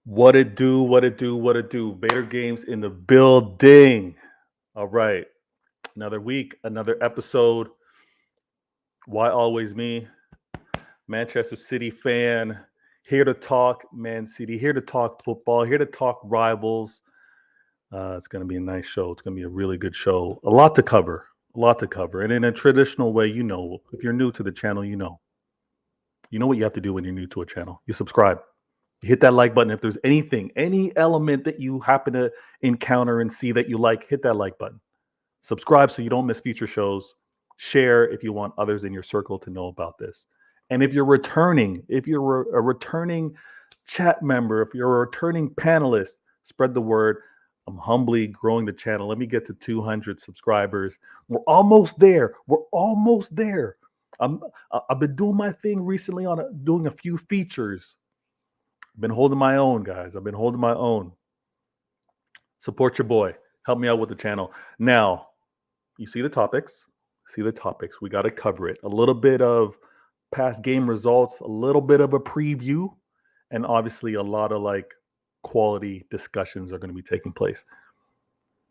What it do, what it do, what it do. Vader Games in the building. All right. Another week, another episode. Why always me? Manchester City fan. Here to talk Man City, here to talk football, here to talk rivals. It's going to be a nice show. It's going to be a really good show. A lot to cover. A lot to cover. And in a traditional way, if you're new to the channel, you know what you have to do when you're new to a channel. You subscribe. You hit that like button. If there's any element that you happen to encounter and see that you like, hit that like button. Subscribe so you don't miss future shows. Share if you want others in your circle to know about this. And if you're a returning chat member, if you're a returning panelist, spread the word. I'm humbly growing the channel. Let me get to 200 subscribers. We're almost there. We're almost there. I've been doing my thing recently on doing a few features. I've been holding my own, guys. I've been holding my own. Support your boy. Help me out with the channel. Now, you see the topics. We got to cover it. A little bit of past game results, a little bit of a preview, and obviously a lot of quality discussions are going to be taking place.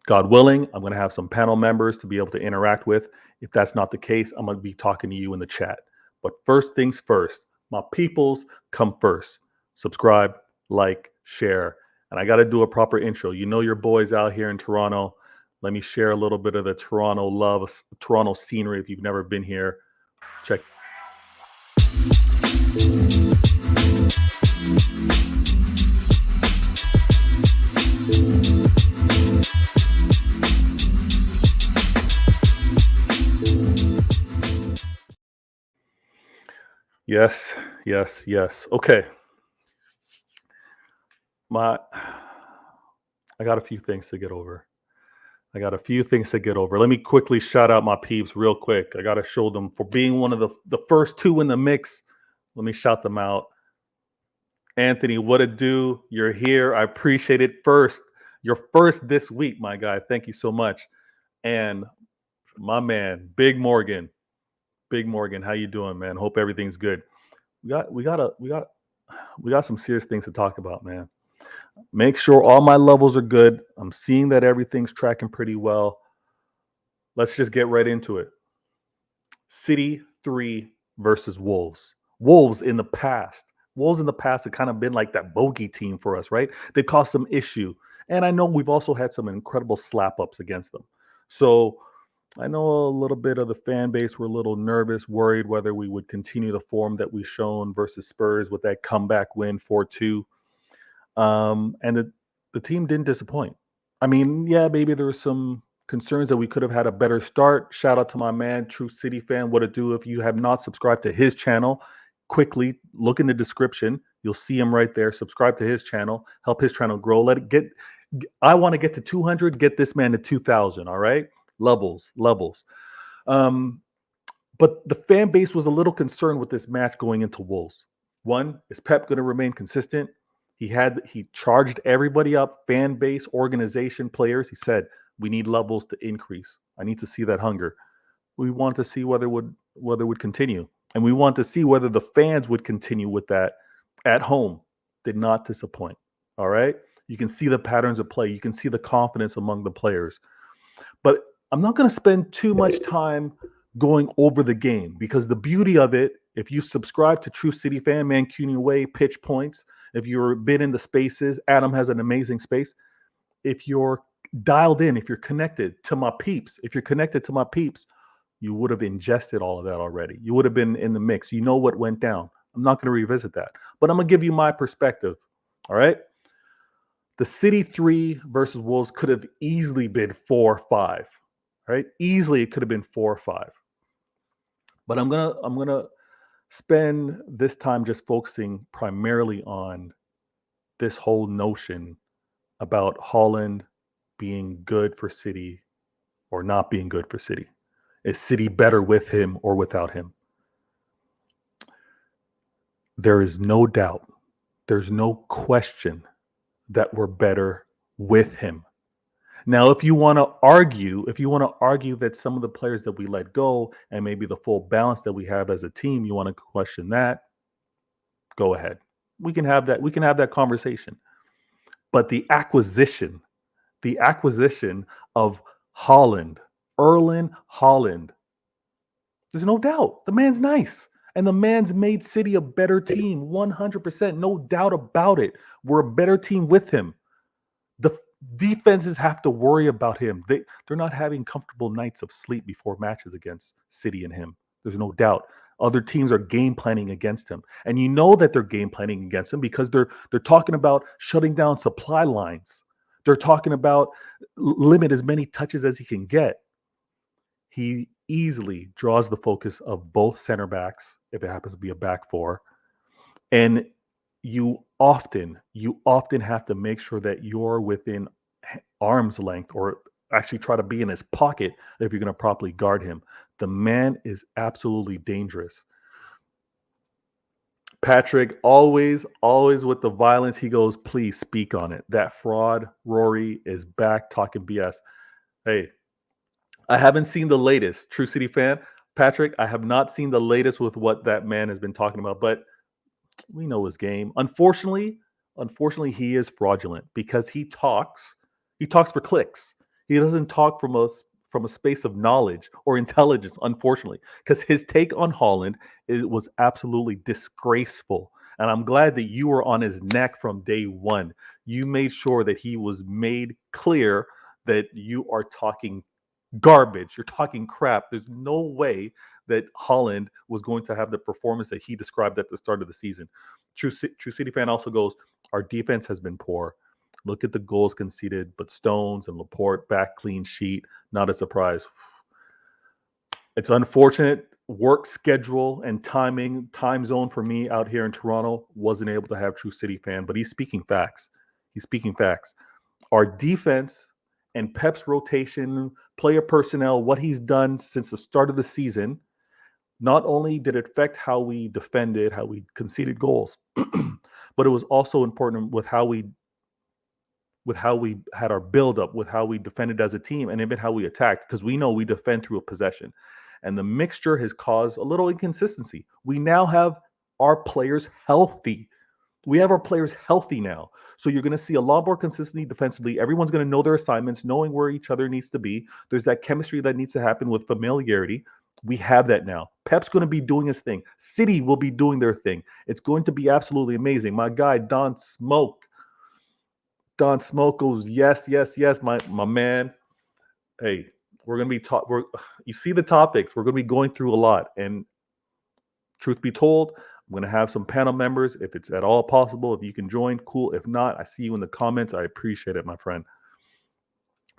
God willing, I'm going to have some panel members to be able to interact with. If that's not the case, I'm going to be talking to you in the chat. But first things first, my peoples come first. Subscribe, like, share. And I got to do a proper intro. You know your boys out here in Toronto. Let me share a little bit of the Toronto love, Toronto scenery if you've never been here. Check. Yes. Okay. I got a few things to get over. Let me quickly shout out my peeps real quick. I got to show them for being one of the first two in the mix. Let me shout them out. Anthony, what it do? You're here. I appreciate it. You're first this week, my guy. Thank you so much. And my man, Big Morgan, how you doing, man? Hope everything's good. We got some serious things to talk about, man. Make sure all my levels are good. I'm seeing that everything's tracking pretty well. Let's just get right into it. City 3 versus Wolves. Wolves in the past have kind of been like that bogey team for us, right? They caused some issue. And I know we've also had some incredible slap-ups against them. So I know a little bit of the fan base were a little nervous, worried whether we would continue the form that we've shown versus Spurs with that comeback win 4-2. And the team didn't disappoint. I mean, yeah, maybe there were some concerns that we could have had a better start. Shout out to my man, True City Fan. What it do? If you have not subscribed to his channel, quickly look in the description. You'll see him right there. Subscribe to his channel. Help his channel grow. I want to get to 200. Get this man to 2,000. All right, levels. But the fan base was a little concerned with this match going into Wolves. One, is Pep going to remain consistent? He charged everybody up, fan base, organization, players. He said, we need levels to increase. I need to see that hunger. We want to see whether it would continue. And we want to see whether the fans would continue with that at home. Did not disappoint. All right. You can see the patterns of play. You can see the confidence among the players. But I'm not going to spend too much time going over the game because the beauty of it, if you subscribe to True City Fan, Mancunian Way, Pitch Points, if you're been in the spaces, Adam has an amazing space. If you're dialed in, if you're connected to my peeps, you would have ingested all of that already. You would have been in the mix. You know what went down. I'm not going to revisit that, but I'm going to give you my perspective. All right. The City 3 versus Wolves could have easily been 4-5. Right? Easily it could have been 4-5. But I'm gonna spend this time just focusing primarily on this whole notion about Haaland being good for City or not being good for City. Is City better with him or without him? There is no doubt, there's no question that we're better with him. Now, if you want to argue that some of the players that we let go and maybe the full balance that we have as a team, you want to question that, go ahead. We can have that conversation. But the acquisition of Haaland, Erling Haaland, there's no doubt. The man's nice. And the man's made City a better team, 100%. No doubt about it. We're a better team with him. The defenses have to worry about him. They're not having comfortable nights of sleep before matches against City and him. There's no doubt. Other teams are game planning against him. And you know that they're game planning against him because they're talking about shutting down supply lines. They're talking about limit as many touches as he can get. He easily draws the focus of both center backs, if it happens to be a back four. And you often have to make sure that you're within arm's length, or actually try to be in his pocket if you're going to properly guard him. The man is absolutely dangerous. Patrick, always with the violence. He goes, please speak on it. That fraud, Rory, is back talking BS. Hey, I haven't seen the latest. True City fan, Patrick, I have not seen the latest with what that man has been talking about, but we know his game. Unfortunately, he is fraudulent because he talks for clicks. He doesn't talk from a space of knowledge or intelligence, unfortunately, because his take on Haaland was absolutely disgraceful. And I'm glad that you were on his neck from day one. You made sure that he was made clear that you are talking garbage. You're talking crap. There's no way that Haaland was going to have the performance that he described at the start of the season. True City fan also goes, our defense has been poor. Look at the goals conceded, but Stones and Laporte back clean sheet. Not a surprise. It's unfortunate. Work schedule and time zone for me out here in Toronto, wasn't able to have True City fan, but he's speaking facts. Our defense and Pep's rotation, player personnel, what he's done since the start of the season, not only did it affect how we defended, how we conceded goals, but it was also important with how we had our build-up, with how we defended as a team, and even how we attacked, because we know we defend through a possession. And the mixture has caused a little inconsistency. We now have our players healthy. We have our players healthy now. So you're going to see a lot more consistency defensively. Everyone's going to know their assignments, knowing where each other needs to be. There's that chemistry that needs to happen with familiarity. We have that now. Pep's going to be doing his thing. City will be doing their thing. It's going to be absolutely amazing. My guy, Don Smoke goes, yes, my man. Hey, we're going to be you see the topics. We're going to be going through a lot. And truth be told, I'm going to have some panel members. If it's at all possible, if you can join, cool. If not, I see you in the comments. I appreciate it, my friend.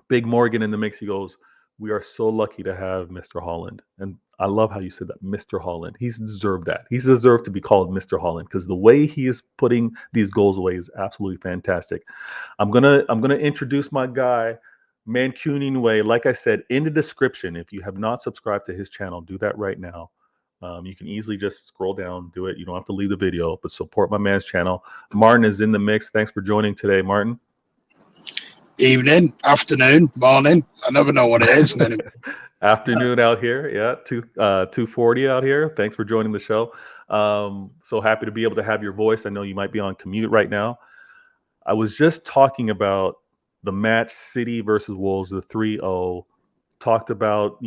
Big Morgan in the mix. He goes, we are so lucky to have Mr. Haaland. And I love how you said that, Mr. Haaland. He's deserved that. He's deserved to be called Mr. Haaland because the way he is putting these goals away is absolutely fantastic. I'm gonna introduce my guy, Mancunian Way. Like I said, in the description, if you have not subscribed to his channel, do that right now. You can easily just scroll down, do it. You don't have to leave the video, but support my man's channel. Martin is in the mix. Thanks for joining today, Martin. Evening, afternoon, morning. I never know what it is. Afternoon out here, yeah, 2:40 out here. Thanks for joining the show. So happy to be able to have your voice. I know you might be on commute right now. I was just talking about the match, City versus Wolves, the 3-0. Talked about,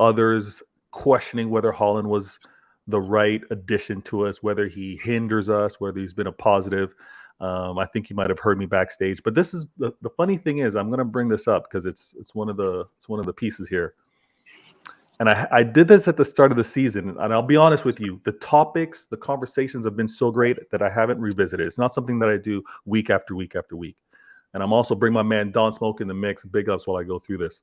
others questioning whether Haaland was the right addition to us, whether he hinders us, whether he's been a positive. I think you might have heard me backstage, but this is the funny thing is I'm going to bring this up because it's one of the pieces here. And I did this at the start of the season, and I'll be honest with you, the topics, the conversations have been so great that I haven't revisited. It's not something that I do week after week after week. And I'm also bring my man Don Smoke in the mix, big ups while I go through this.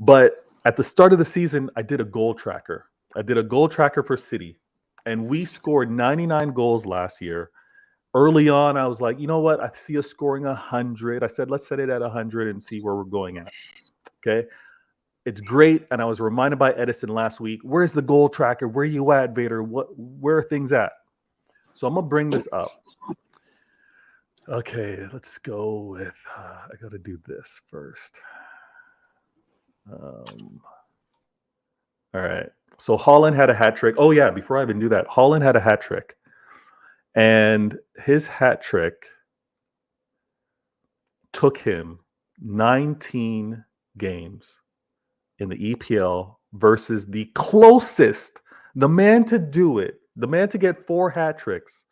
But at the start of the season, I did a goal tracker. I did a goal tracker for City, and we scored 99 goals last year. Early on, I was like, you know what? I see us scoring 100. I said, let's set it at 100 and see where we're going at. Okay. It's great. And I was reminded by Edison last week, where's the goal tracker? Where are you at, Vader? Where are things at? So I'm going to bring this up. Okay, let's go with, I got to do this first. All right. So Haaland had a hat trick. Oh yeah, before I even do that, Haaland had a hat trick. And his hat trick took him 19 games in the EPL versus the closest, the man to do it, the man to get 4 hat tricks.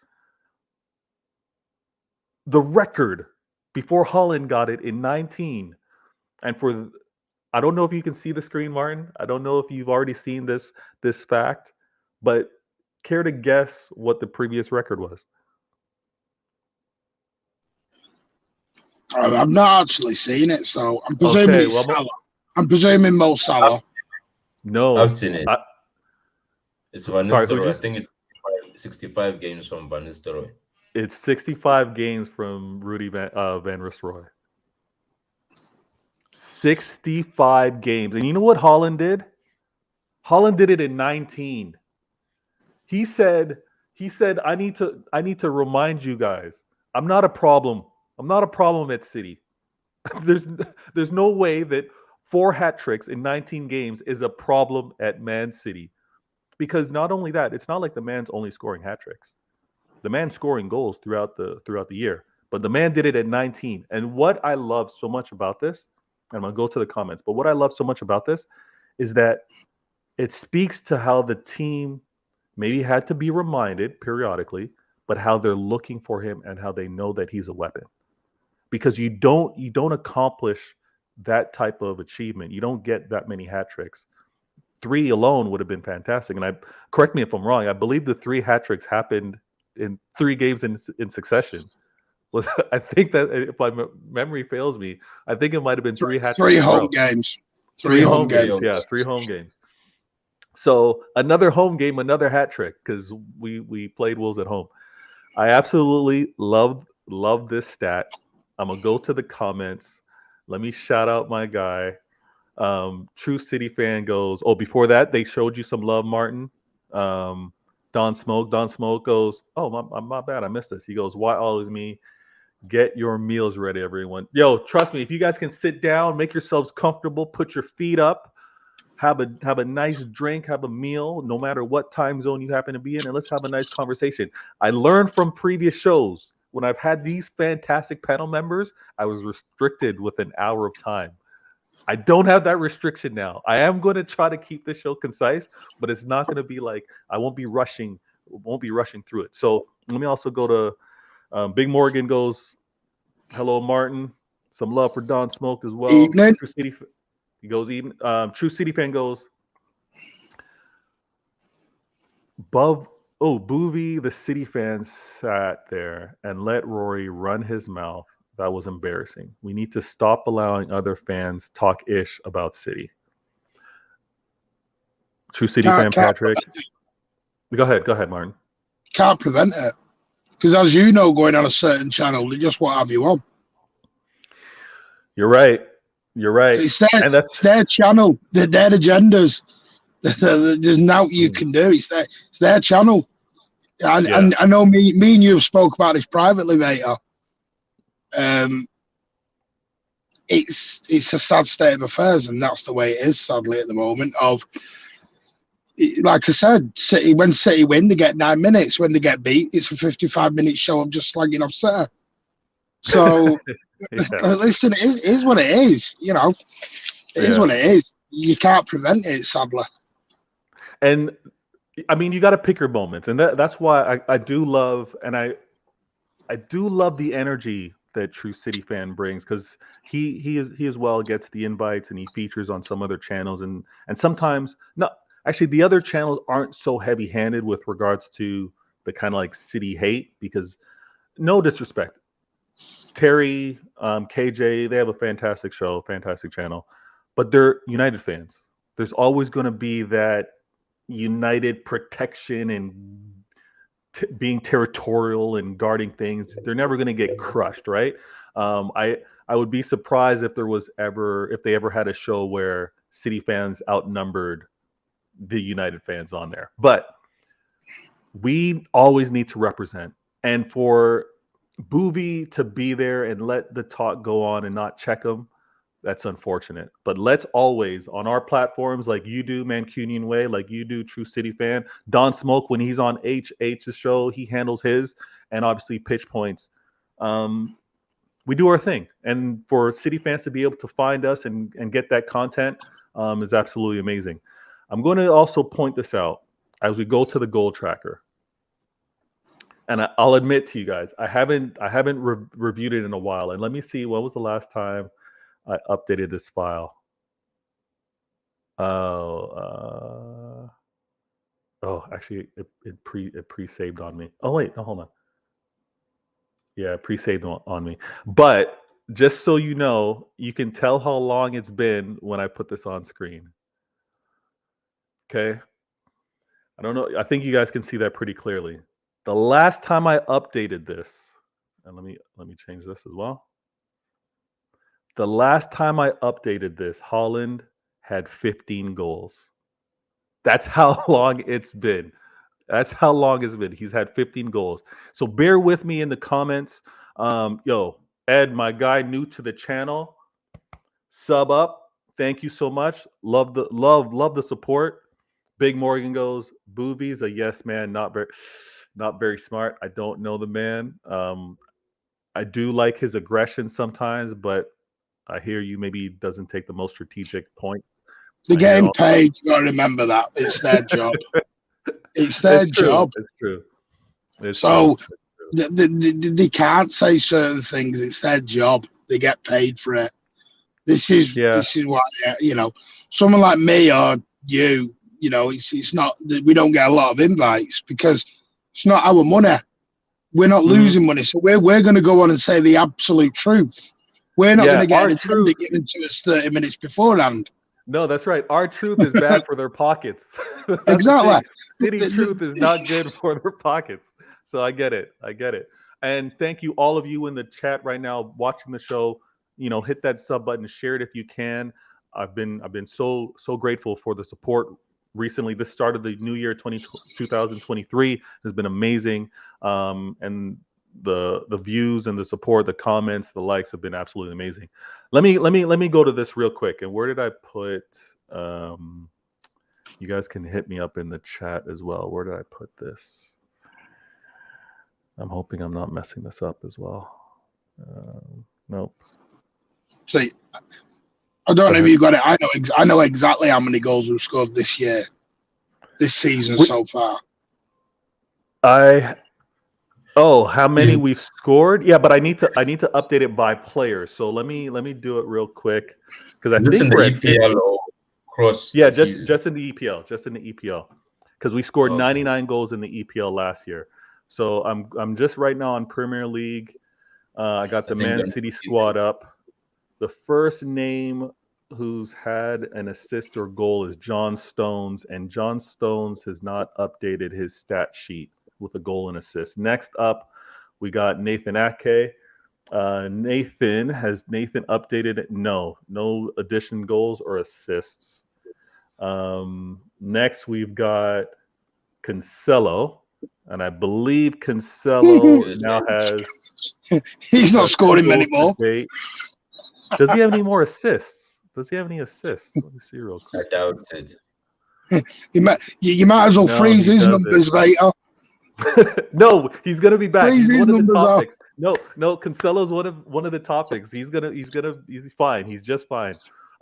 The record before Haaland got it in 19. And for, I don't know if you can see the screen, Martin. I don't know if you've already seen this fact, but care to guess what the previous record was? I've not actually seen it, so I'm presuming it's Salah. I'm presuming Mo Salah. No, I've seen it. It's Van Nistelrooy. I think it's 65 games from Van Nistelrooy. It's 65 games from Rudy Van Nistelrooy. 65 games. And you know what Haaland did? Haaland did it in 19. He said, I need to remind you guys, I'm not a problem. I'm not a problem at City. There's no way that 4 hat tricks in 19 games is a problem at Man City. Because not only that, it's not like the man's only scoring hat tricks. The man's scoring goals throughout the year. But the man did it at 19. And what I love so much about this, and I'm going to go to the comments, but what I love so much about this is that it speaks to how the team maybe had to be reminded periodically, but how they're looking for him and how they know that he's a weapon. Because you don't accomplish that type of achievement. You don't get that many hat tricks. 3 alone would have been fantastic. And correct me if I'm wrong, I believe the 3 hat tricks happened in 3 games in succession. I think that if my memory fails me, I think it might have been 3 hat tricks. 3 home games. 3 home games. Yeah, 3 home games. So another home game, another hat trick, because we played Wolves at home. I absolutely love this stat. I'm gonna go to the comments. Let me shout out my guy. True City fan goes, oh, before that, they showed you some love, Martin. Don Smoke goes, oh, my bad, I missed this. He goes, why always me? Get your meals ready, everyone. Yo, trust me, if you guys can sit down, make yourselves comfortable, put your feet up, have a nice drink, have a meal, no matter what time zone you happen to be in, and let's have a nice conversation. I learned from previous shows, when I've had these fantastic panel members, I was restricted with an hour of time. I don't have that restriction now. I am going to try to keep this show concise, but it's not going to be like I won't be rushing through it. So let me also go to Big Morgan goes, hello, Martin. Some love for Don Smoke as well. Evening. True City, he goes, even True City fan goes, Boovy, the City fan sat there and let Rory run his mouth. That was embarrassing. We need to stop allowing other fans talk ish about City. True City fan Patrick. Go ahead, Martin. Can't prevent it. Because as you know, going on a certain channel, they just won't have you on. You're right. It's their channel. Their agendas. There's nothing you can do. It's their channel. And I know me and you have spoke about this privately later. It's a sad state of affairs, and that's the way it is, sadly, at the moment. Like I said, when City win, they get 9 minutes. When they get beat, it's a 55-minute show of just slagging off City. So, listen, it is what it is. You know, it is what it is. You can't prevent it, sadly. And I mean, you got to pick your moments, and that's why I do love, and I do love the energy that True City fan brings, because he as well gets the invites and he features on some other channels, and sometimes not. Actually, the other channels aren't so heavy-handed with regards to the kind of like City hate, because no disrespect, Terry, KJ, they have a fantastic show, fantastic channel, but they're United fans. There's always going to be that United protection and being territorial and guarding things. They're never going to get crushed, right? I would be surprised if they ever had a show where City fans outnumbered the United fans on there. But we always need to represent, and for Boovy to be there and let the talk go on and not check them, that's unfortunate. But let's always, on our platforms, like you do, Mancunian Way, like you do, True City fan, Don Smoke, when he's on HH's show, he handles his, and obviously Pitch Points. we do our thing. And for City fans to be able to find us and get that content is absolutely amazing. I'm going to also point this out as we go to the goal tracker. And I'll admit to you guys, I haven't reviewed it in a while. And let me see, when was the last time I updated this file? Actually, it pre-saved on me. Oh wait, no, hold on. Yeah, pre-saved on me. But just so you know, you can tell how long it's been when I put this on screen. Okay. I don't know. I think you guys can see that pretty clearly. The last time I updated this, and let me change this as well. The last time I updated this, Haaland had 15 goals. That's how long it's been. That's how long it's been. He's had 15 goals. So bear with me in the comments. Yo, Ed, my guy new to the channel, sub up. Thank you so much. Love the support. Big Morgan goes, Boobies, a yes man, not very smart. I don't know the man. I do like his aggression sometimes, but I hear you, maybe he doesn't take the most strategic point. They're getting paid. You got to remember that. It's their job. It's their job. It's true. So they can't say certain things. It's their job. They get paid for it. This is why, someone like me or you, it's not that we don't get a lot of invites because it's not our money. We're not losing money. So we're going to go on and say the absolute truth. We're not going to get an agenda given to us 30 minutes beforehand. No, that's right. Our truth is bad for their pockets. Exactly. City truth is not good for their pockets. So I get it. And thank you, all of you in the chat right now watching the show. Hit that sub button, share it if you can. I've been so grateful for the support recently. This start of the new year 2023 has been amazing. And the views and the support, the comments, the likes have been absolutely amazing. Let me go to this real quick. And where did I put? You guys can hit me up in the chat as well. Where did I put this? I'm hoping I'm not messing this up as well. Nope. See, I don't know if you got it. I know exactly how many goals we've scored this season so far. How many we've scored? Yeah, but I need to update it by players. So let me do it real quick because I think we're at EPL or cross. Yeah, just in the EPL, because we scored 99 goals in the EPL last year. So I'm just right now on Premier League. I got the Man City squad up. The first name who's had an assist or goal is John Stones, and John Stones has not updated his stat sheet with a goal and assist. Next up, we got Nathan Ake. Nathan updated it? No addition goals or assists. Next, we've got Cancelo, and I believe Cancelo now has. He's not scoring many more. Does he have any more assists? Does he have any assists? Let me see real quick. I doubt it. You might as well freeze his numbers, Vader. No, he's gonna be back. Freeze his numbers off. No, Cancelo's one of the topics. He's fine. He's just fine.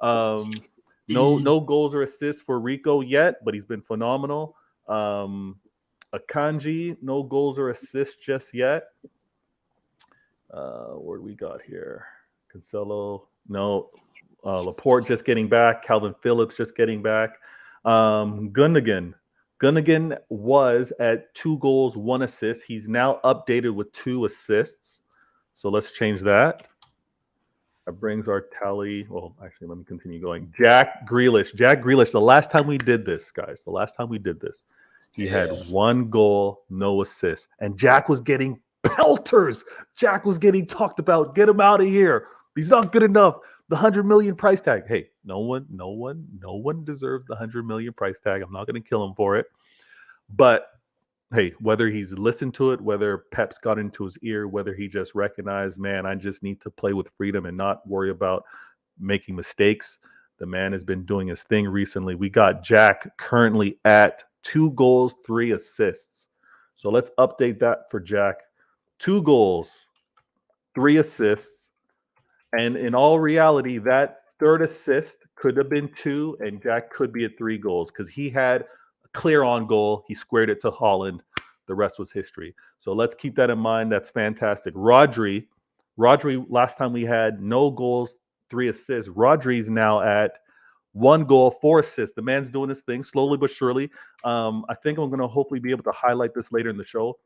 No goals or assists for Rico yet, but he's been phenomenal. Akanji, no goals or assists just yet. What do we got here? Cancelo, no. Laporte just getting back. Calvin Phillips just getting back. Gundogan was at 2 goals, 1 assist. He's now updated with 2 assists. So let's change that. That brings our tally. Well, actually, let me continue going. Jack Grealish. The last time we did this, guys, he had 1 goal, no assists. And Jack was getting pelters. Jack was getting talked about. Get him out of here. He's not good enough. The 100 million price tag. Hey, no one deserves the 100 million price tag. I'm not going to kill him for it. But hey, whether he's listened to it, whether Pep's got into his ear, whether he just recognized, man, I just need to play with freedom and not worry about making mistakes. The man has been doing his thing recently. We got Jack currently at 2 goals, 3 assists. So let's update that for Jack. 2 goals, 3 assists. And in all reality, that third assist could have been 2, and Jack could be at 3 goals because he had a clear on goal. He squared it to Haaland. The rest was history. So let's keep that in mind. That's fantastic. Rodri, last time we had no goals, 3 assists. Rodri's now at 1 goal, 4 assists. The man's doing his thing slowly but surely. I think I'm going to hopefully be able to highlight this later in the show.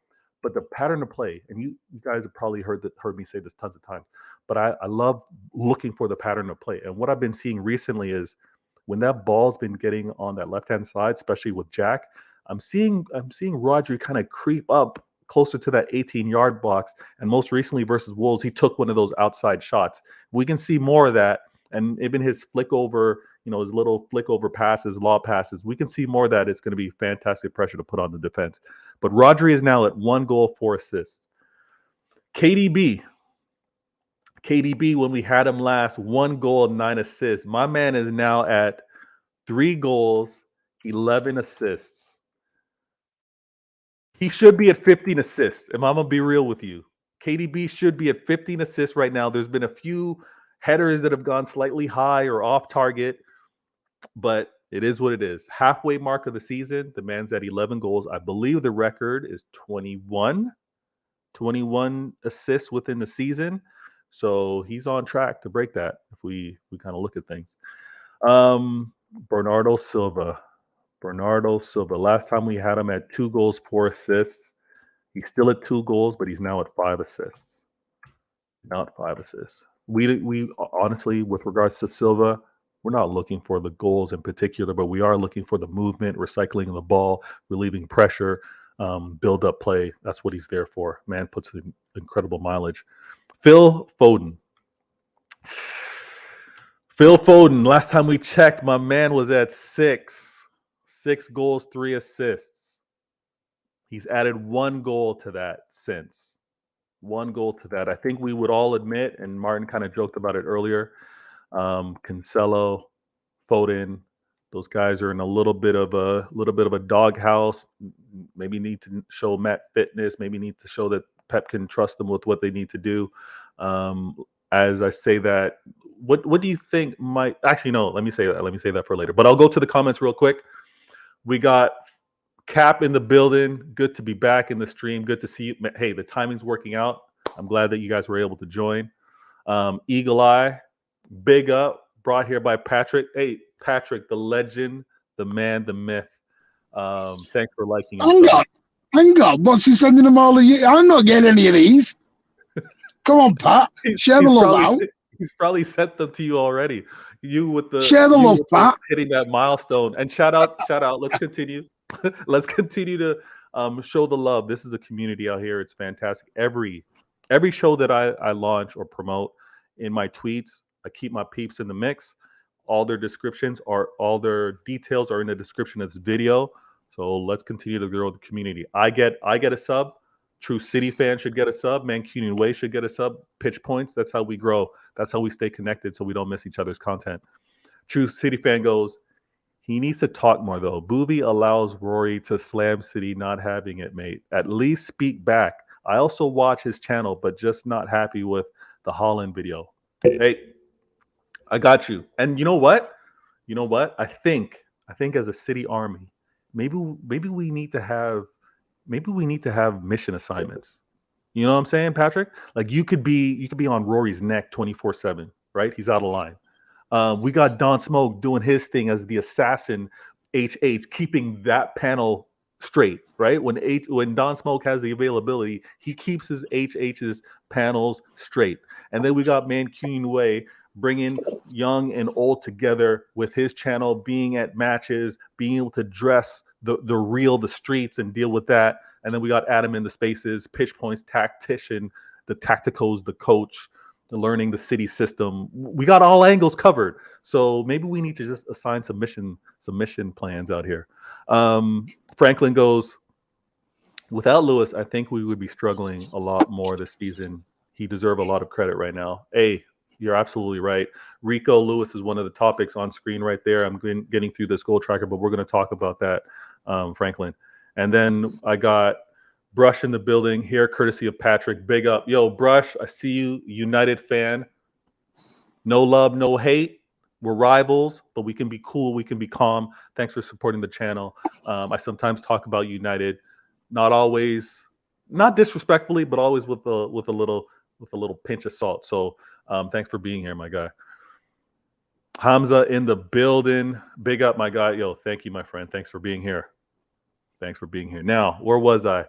But the pattern of play, and you guys have probably heard me say this tons of times, but I love looking for the pattern of play. And what I've been seeing recently is when that ball's been getting on that left-hand side, especially with Jack, I'm seeing Rodri kind of creep up closer to that 18-yard box. And most recently versus Wolves, he took one of those outside shots. We can see more of that. And even his flick over, his little flick over passes, lob passes, we can see more of that. It's going to be fantastic pressure to put on the defense. But Rodri is now at 1 goal, 4 assists. KDB, when we had him last, 1 goal, 9 assists. My man is now at 3 goals, 11 assists. He should be at 15 assists. If I'm going to be real with you, KDB should be at 15 assists right now. There's been a few headers that have gone slightly high or off target, but it is what it is. Halfway mark of the season, the man's at 11 goals. I believe the record is 21 assists within the season. So he's on track to break that if we kind of look at things. Bernardo Silva. Last time we had him at 2 goals, 4 assists. He's still at 2 goals, but he's now at 5 assists. We honestly, with regards to Silva, we're not looking for the goals in particular, but we are looking for the movement, recycling of the ball, relieving pressure, build up play. That's what he's there for. Man puts in incredible mileage. Phil Foden. Last time we checked, my man was at 6 goals, 3 assists. He's added 1 goal to that since. 1 goal to that. I think we would all admit, and Martin kind of joked about it earlier, Cancelo, Foden, those guys are in a little bit of a doghouse. Maybe need to show Matt fitness. Maybe need to show that Pep can trust them with what they need to do. As I say that, what do you think might actually no? Let me say that for later. But I'll go to the comments real quick. We got Cap in the building. Good to be back in the stream. Good to see you. Hey, the timing's working out. I'm glad that you guys were able to join. Eagle Eye, big up. Brought here by Patrick. Hey, Patrick, the legend, the man, the myth. Thanks for liking. Hang on. What's he sending them all to you? I'm not getting any of these. Come on, Pat. Share the love out. He's probably sent them to you already. You with the share the love, Pat. Hitting that milestone. And shout out. Let's continue. Let's continue to show the love. This is a community out here. It's fantastic. Every show that I launch or promote in my tweets, I keep my peeps in the mix. All their details are in the description of this video. So let's continue to grow the community. I get a sub. True City fan should get a sub. Mancunian Way should get a sub. Pitch points. That's how we grow. That's how we stay connected so we don't miss each other's content. True City fan goes, he needs to talk more though. Boovy allows Rory to slam City not having it, mate. At least speak back. I also watch his channel, but just not happy with the Haaland video. Hey, I got you. And you know what? I think as a City army, maybe we need to have mission assignments. You know what I'm saying, Patrick? Like you could be on Rory's neck 24/7, right? He's out of line. We got Don Smoke doing his thing as the assassin, HH, keeping that panel straight, right? When Don Smoke has the availability, he keeps his HH's panels straight. And then we got Mancunian Way bringing young and old together with his channel, being at matches, being able to dress the streets and deal with that. And then we got Adam in the spaces, pitch points, tactician, the tacticals, the coach, the learning the City system. We got all angles covered. So maybe we need to just assign some mission plans out here. Franklin goes, without Lewis, I think we would be struggling a lot more this season. He deserves a lot of credit right now. Hey, you're absolutely right. Rico Lewis is one of the topics on screen right there. I'm getting through this goal tracker, but we're going to talk about that, Franklin. And then I got Brush in the building here, courtesy of Patrick. Big up. Yo, Brush, I see you, United fan. No love, no hate. We're rivals, but we can be cool. We can be calm. Thanks for supporting the channel. I sometimes talk about United, not always, not disrespectfully, but always with a little pinch of salt. So thanks for being here, my guy. Hamza in the building. Big up, my guy. Yo, thank you, my friend. Thanks for being here. Thanks for being here. Now, where was I?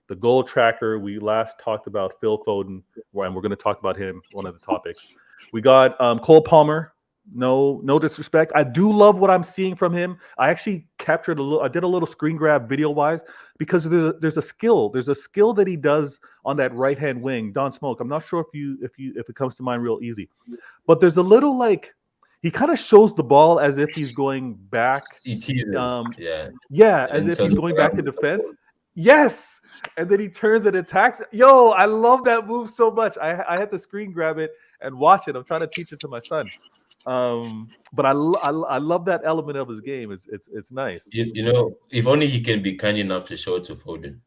The goal tracker. We last talked about Phil Foden, and we're going to talk about him, one of the topics. We got Cole Palmer. No disrespect. I do love what I'm seeing from him. I actually captured I did a little screen grab video-wise because there's a skill. There's a skill that he does on that right-hand wing. Don Smoke. I'm not sure if it comes to mind real easy. But there's a little he kind of shows the ball as if he's going back. Yeah, as if he's going back to defense. Yes, and then he turns and attacks. Yo, I love that move so much. I had to screen grab it and watch it. I'm trying to teach it to my son. But I love that element of his game. It's nice. You know, if only he can be kind enough to show it to Foden.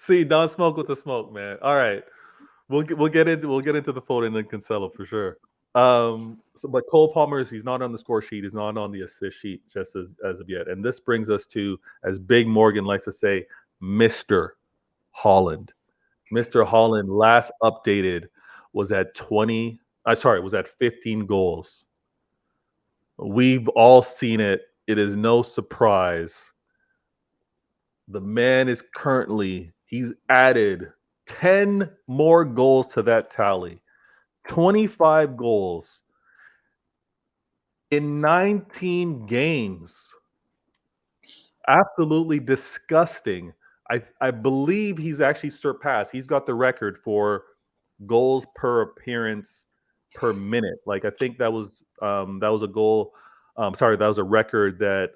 See, Don Smoke with the smoke, man. All right. We'll get into the Foden and Cancelo for sure. But Cole Palmer, he's not on the score sheet. He's not on the assist sheet just as of yet. And this brings us to, as Big Morgan likes to say, Mr. Haaland. Mr. Haaland last updated was at 15 goals. We've all seen it. It is no surprise. The man is he's added 10 more goals to that tally. 25 goals in 19 games. Absolutely disgusting. I believe he's actually surpassed. He's got the record for goals per appearance per minute. I think that was a goal. That was a record that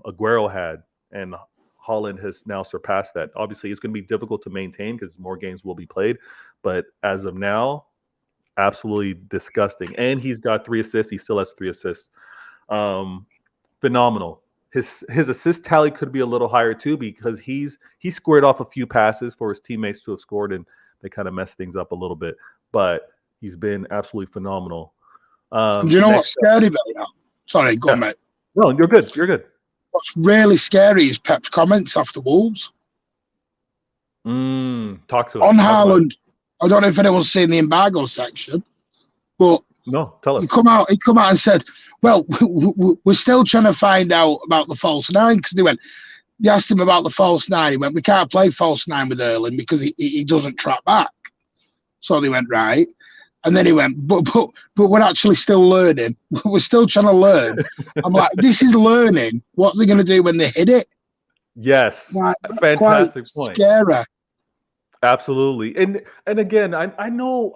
Aguero had, and Haaland has now surpassed that. Obviously, it's going to be difficult to maintain because more games will be played. But as of now, absolutely disgusting. And he's got 3 assists. He still has 3 assists. Phenomenal. His assist tally could be a little higher too because he squared off a few passes for his teammates to have scored, and they kind of messed things up a little bit. But he's been absolutely phenomenal. Do you know what's scary about that? Sorry, go on, mate. No, you're good. You're good. What's really scary is Pep's comments after Wolves. Talk to us. On Haaland. I don't know if anyone's seen the embargo section, but no, tell us. He come out and said, "Well, we're still trying to find out about the false 9 because they asked him about the false 9. He went, we can't play false 9 with Erling because he doesn't track back. So they went, right. And then he went, but we're actually still learning. We're still trying to learn. I'm like, this is learning. What are they going to do when they hit it? Yes, fantastic point. Scary. Absolutely, and again, I know,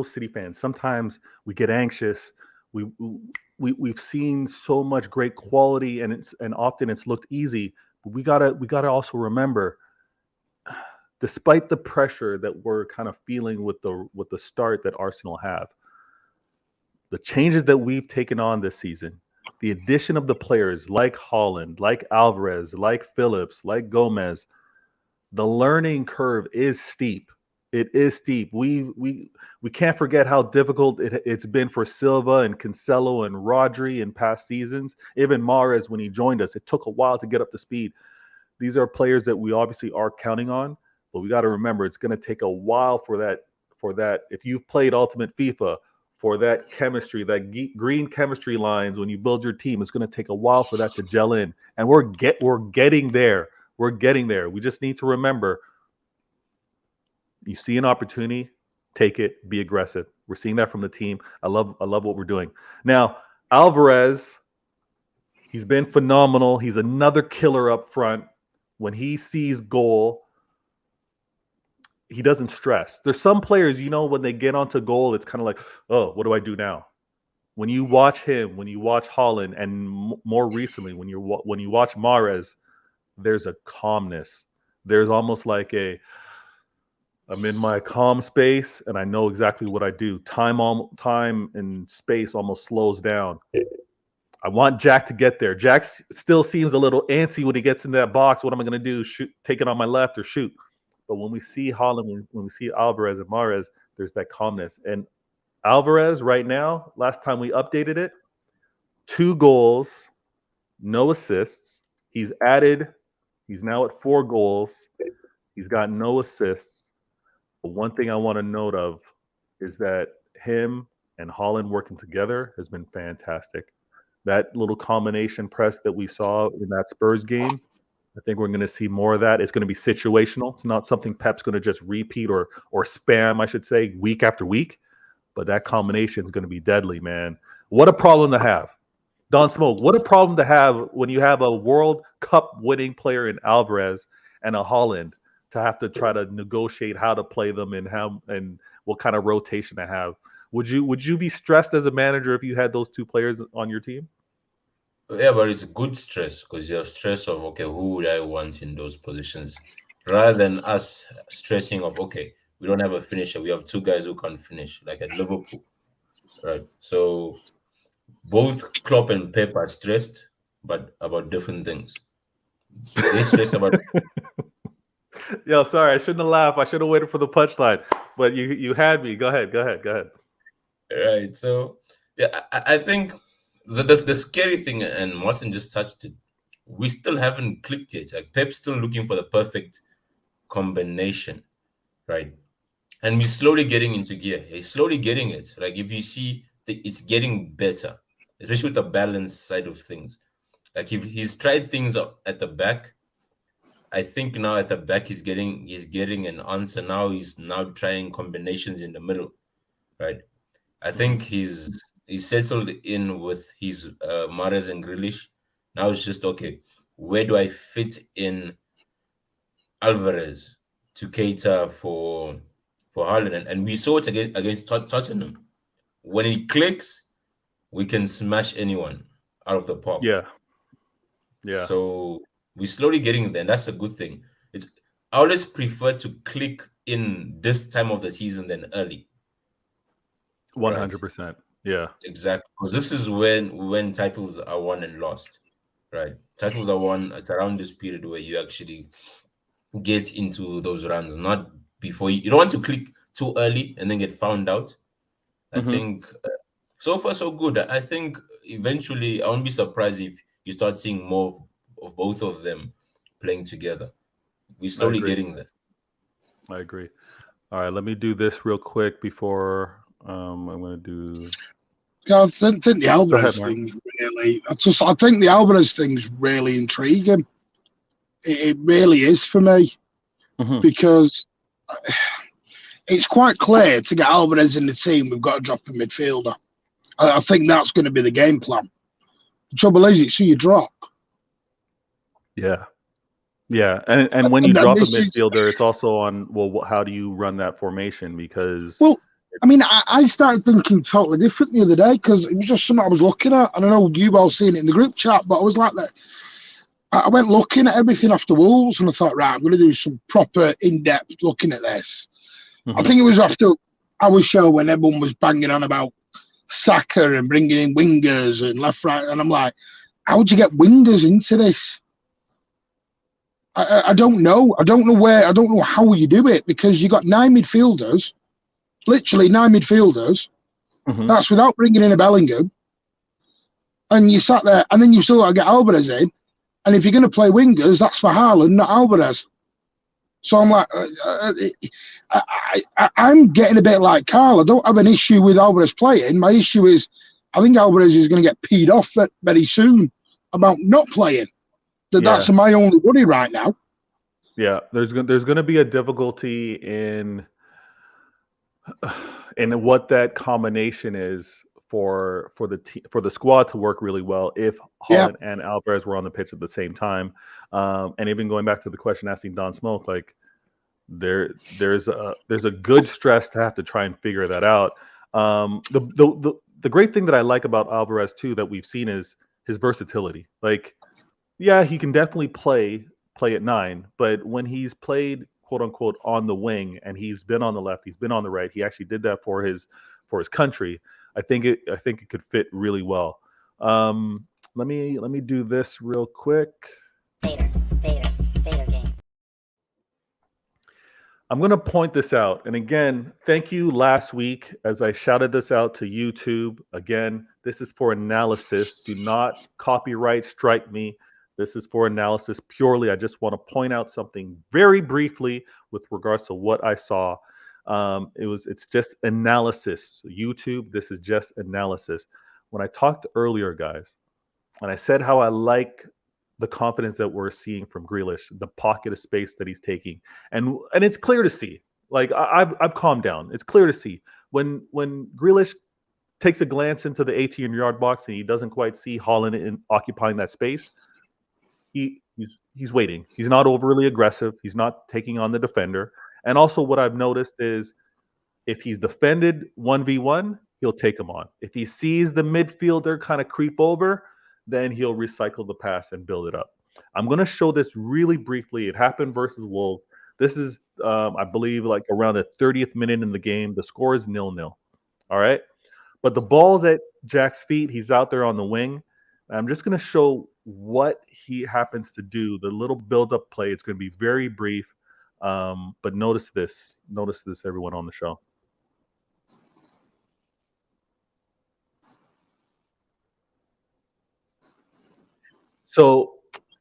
City fans. Sometimes we get anxious. We've seen so much great quality, and often it's looked easy. But we gotta also remember, despite the pressure that we're kind of feeling with the start that Arsenal have, the changes that we've taken on this season, the addition of the players like Haaland, like Alvarez, like Phillips, like Gomez. The learning curve is steep. It is steep. We can't forget how difficult it's been for Silva and Cancelo and Rodri in past seasons. Even Mahrez, when he joined us, it took a while to get up to speed. These are players that we obviously are counting on, but we got to remember it's going to take a while for that. If you've played Ultimate FIFA, for that chemistry, that green chemistry lines when you build your team, it's going to take a while for that to gel in, and we're getting there. We're getting there. We just need to remember, you see an opportunity, take it, be aggressive. We're seeing that from the team. I love what we're doing. Now, Alvarez, he's been phenomenal. He's another killer up front. When he sees goal, he doesn't stress. There's some players, when they get onto goal, it's kind of like, oh, what do I do now? When you watch him, when you watch Haaland, and more recently, when you watch Mahrez, there's a calmness. There's almost like I'm in my calm space and I know exactly what I do. Time and space almost slows down. I want Jack to get there. Jack still seems a little antsy when he gets in that box. What am I going to do? Shoot, take it on my left or shoot? But when we see Haaland, when we see Alvarez and Mahrez, There's that calmness. And Alvarez right now, last time we updated it, 2 goals, no assists. He's now at 4 goals. He's got no assists. But one thing I want to note of is that him and Haaland working together has been fantastic. That little combination press that we saw in that Spurs game, I think we're going to see more of that. It's going to be situational. It's not something Pep's going to just repeat or spam, I should say, week after week. But that combination is going to be deadly, man. What a problem to have. Don Smoke, what a problem to have when you have a World Cup winning player in Alvarez and a Haaland to have to try to negotiate how to play them and what kind of rotation to have. Would you be stressed as a manager if you had those 2 players on your team? Yeah, but it's good stress because you have stress of, okay, who would I want in those positions? Rather than us stressing of, okay, we don't have a finisher. We have 2 guys who can't finish, like at Liverpool, right? So both Klopp and Pep are stressed, but about different things. They stress about... Yo, sorry, I shouldn't have laughed. I should have waited for the punchline, but you had me. Go ahead. Right. So, yeah, I think the scary thing, and Martin just touched it, we still haven't clicked yet. Like, Pep's still looking for the perfect combination, right? And we're slowly getting into gear. He's slowly getting it. Like, if you see, it's getting better, especially with the balance side of things. Like, if he's tried things at the back, I think now at the back he's getting an answer. Now he's trying combinations in the middle, right? I think he's settled in with his Mahrez and Grealish. Now it's just, okay, where do I fit in Alvarez to cater for Haaland? And we saw it against Tottenham. When it clicks, we can smash anyone out of the park. Yeah. So we're slowly getting there, and that's a good thing. I always prefer to click in this time of the season than early. 100%. Right? Yeah. Exactly. Because this is when titles are won and lost. Right? Titles are won. It's around this period where you actually get into those runs, not before. You don't want to click too early and then get found out. I think so far so good. I think eventually I won't be surprised if you start seeing more of both of them playing together. We're slowly getting there. I agree. All right, let me do this real quick before I'm going to do. Yeah, I think the Alvarez thing's really. I think the Alvarez thing's really intriguing. It really is for me because it's quite clear to get Alvarez in the team, we've got to drop a midfielder. I think that's going to be the game plan. The trouble is, it's who you drop. Yeah, and when you drop a midfielder, it's also on, well, how do you run that formation? Because... Well, I mean, I started thinking totally different the other day because it was just something I was looking at. And I know you've all seen it in the group chat, but I was like that. I went looking at everything after Wolves and I thought, right, I'm going to do some proper in-depth looking at this. I think it was after our show when everyone was banging on about Saka and bringing in wingers and left, right. And I'm like, how would you get wingers into this? I don't know. I don't know how you do it because you got 9 midfielders, literally 9 midfielders. That's without bringing in a Bellingham. And you sat there and then you still got to get Alvarez in. And if you're going to play wingers, that's for Haaland, not Alvarez. So I'm like, I'm getting a bit like Carl. I don't have an issue with Alvarez playing. My issue is I think Alvarez is going to get peed off very soon about not playing. That's my only worry right now. Yeah, there's going to be a difficulty in what that combination is for the squad to work really well if Haaland and Alvarez were on the pitch at the same time. And even going back to the question asking Don Smoke, like there's a good stress to have to try and figure that out. The great thing that I like about Alvarez too that we've seen is his versatility. Like, yeah, he can definitely play at 9, but when he's played quote unquote on the wing and he's been on the left, he's been on the right, he actually did that for his country. I think it could fit really well. Let me do this real quick. Vader game. I'm going to point this out. And again, thank you last week as I shouted this out to YouTube. Again, this is for analysis. Do not copyright strike me. This is for analysis purely. I just want to point out something very briefly with regards to what I saw. It's just analysis. YouTube, this is just analysis. When I talked earlier, guys, and I said how I like the confidence that we're seeing from Grealish, the pocket of space that he's taking, and it's clear to see. Like I've calmed down. It's clear to see when Grealish takes a glance into the 18-yard box and he doesn't quite see Haaland in occupying that space. He's waiting. He's not overly aggressive. He's not taking on the defender. And also, what I've noticed is if he's defended 1v1, he'll take him on. If he sees the midfielder kind of creep over, then he'll recycle the pass and build it up. I'm going to show this really briefly. It happened versus Wolves. This is, I believe, like around the 30th minute in the game. The score is 0-0. All right? But the ball's at Jack's feet. He's out there on the wing. I'm just going to show what he happens to do, the little build-up play. It's going to be very brief. But notice this. Notice this, everyone on the show. So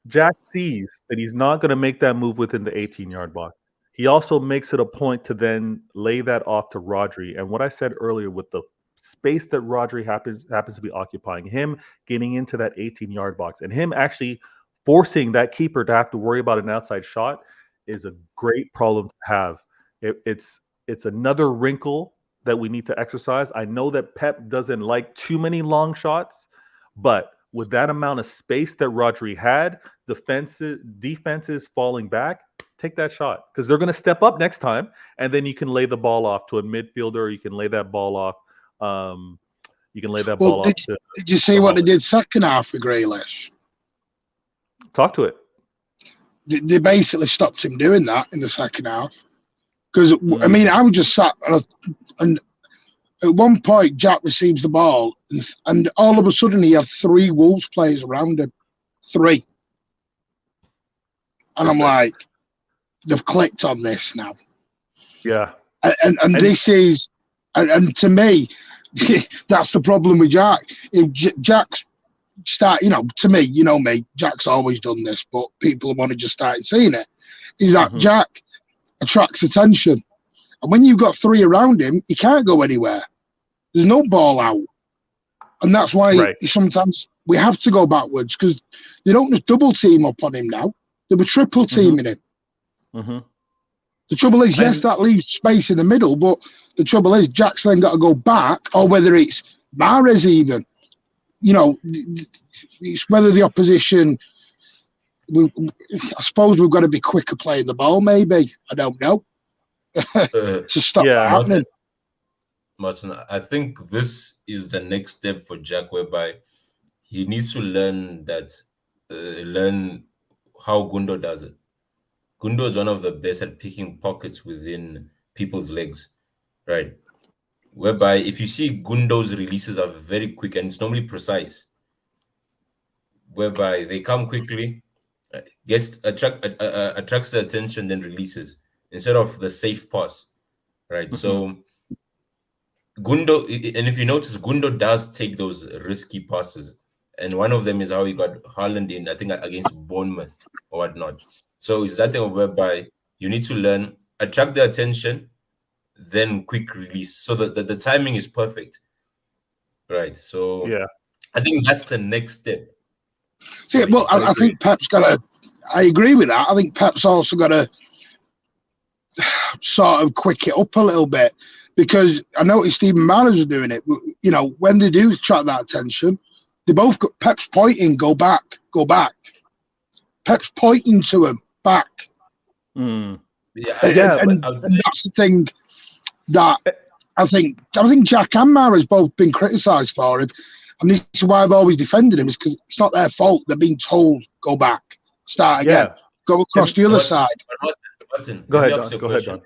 Jack sees that he's not going to make that move within the 18-yard box. He also makes it a point to then lay that off to Rodri. And what I said earlier with the space that Rodri happens to be occupying, him getting into that 18-yard box and him actually forcing that keeper to have to worry about an outside shot is a great problem to have. It's another wrinkle that we need to exercise. I know that Pep doesn't like too many long shots, but with that amount of space that Rodri had, defenses falling back, take that shot because they're going to step up next time, and then you can lay the ball off to a midfielder. You can lay that ball off. Did you see what they did second half with Grealish? Talk to it. They basically stopped him doing that in the second half. Because, I mean, I was just sat and at one point, Jack receives the ball and all of a sudden he had 3 Wolves players around him. 3. And I'm like, they've clicked on this now. Yeah. And this is, and to me, that's the problem with Jack. If Jack's to me, you know me, Jack's always done this, but people have only just started seeing it, is that Jack attracts attention. And when you've got 3 around him, he can't go anywhere. There's no ball out. And that's why sometimes we have to go backwards because they don't just double team up on him now. They were triple teaming him. The trouble is, yes, that leaves space in the middle, but the trouble is Jack's then got to go back, or whether it's Mahrez even. It's whether the opposition. I suppose we've got to be quicker playing the ball. Maybe I don't know to stop that happening. Martin, I think this is the next step for Jack, whereby he needs to learn how Gundo does it. Gundo is one of the best at picking pockets within people's legs, right? Whereby if you see Gundo's releases are very quick and it's normally precise, whereby they come quickly, attracts the attention, then releases instead of the safe pass, right? So Gundo, and if you notice, Gundo does take those risky passes, and one of them is how he got Haaland in, I think, against Bournemouth or whatnot. So it's that thing of whereby you need to learn, attract the attention, then quick release, so that the timing is perfect, right? So I think that's the next step. See, well, I think Pep's got to. I agree with that. I think Pep's also got to sort of quick it up a little bit. Because I noticed even Mahrez are doing it. When they do attract that attention, they both got Pep's pointing, go back. Pep's pointing to him, back. And that's the thing that I think Jack and Mahrez both been criticised for him. And this is why I've always defended him, is because it's not their fault. They're being told, go back, start again, go across the other side. Martin, go ahead, John.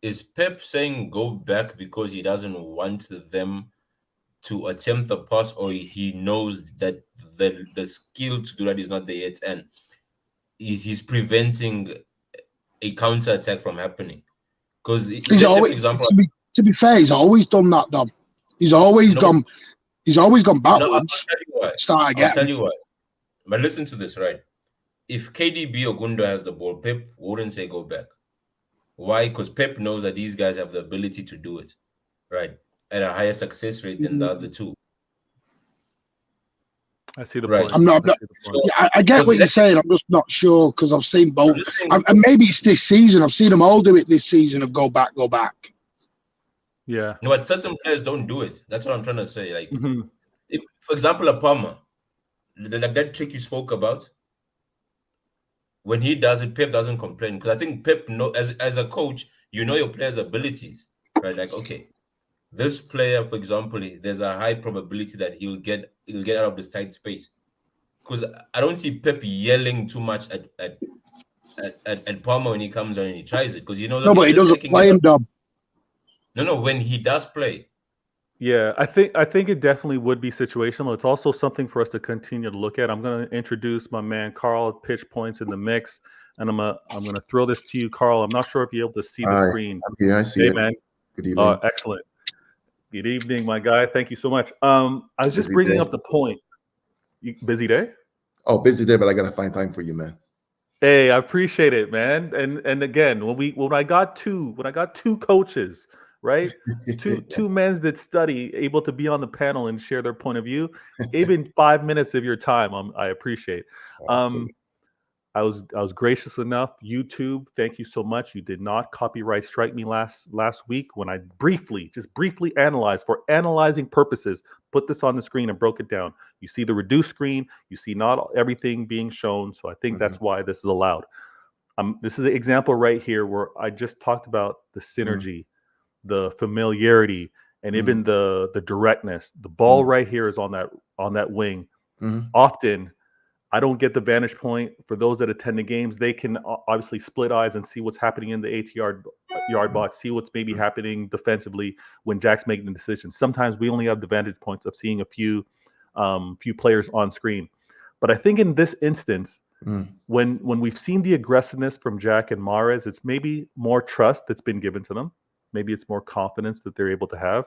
Is Pep saying go back because he doesn't want them to attempt the pass, or he knows that the skill to do that is not there yet, and he's preventing a counter attack from happening. Because He's always, for example, to be fair, he's always done that, Dom. He's always gone backwards. I'll tell you why. But listen to this, right? If KDB or Gundo has the ball, Pep wouldn't say go back. Why? Because Pep knows that these guys have the ability to do it, right? At a higher success rate than the other two. I see the right. point. I get what you're saying. I'm just not sure because I've seen both. And maybe it's this season. I've seen them all do it this season of go back. Yeah. No, but certain players don't do it. That's what I'm trying to say. Like, if, for example, a Palmer, like that trick you spoke about, when he does it, Pep doesn't complain. Because I think Pep, as a coach, you know your player's abilities, right? Like, okay, this player, for example, there's a high probability that he'll get out of this tight space. Because I don't see Pep yelling too much at Palmer when he comes on and he tries it. Because you know, no, but he doesn't play him, Dom. No, when he does play. Yeah, I think it definitely would be situational. It's also something for us to continue to look at. I'm going to introduce my man Carl Pitch Points in the mix, and I'm gonna throw this to you, Carl. I'm not sure if you're able to see the screen. Yeah, I see it. Man. Good evening. Excellent. Good evening, my guy. Thank you so much. I was just bringing up the point. Busy day? Oh, busy day, but I gotta find time for you, man. Hey, I appreciate it, man. And again, when I got two coaches, right? two men that study, able to be on the panel and share their point of view, even 5 minutes of your time, I appreciate. Cool. I was gracious enough. YouTube, thank you so much. You did not copyright strike me last week when I briefly analyzed, for analyzing purposes, put this on the screen and broke it down. You see the reduced screen. You see not everything being shown. So I think that's why this is allowed. This is an example right here where I just talked about the synergy, the familiarity, and even the directness. The ball right here is on that wing. Often, I don't get the vantage point. For those that attend the games, they can obviously split eyes and see what's happening in the 8-yard box, see what's maybe happening defensively when Jack's making the decision. Sometimes we only have the vantage points of seeing a few players on screen. But I think in this instance, when we've seen the aggressiveness from Jack and Mahrez, it's maybe more trust that's been given to them. Maybe it's more confidence that they're able to have.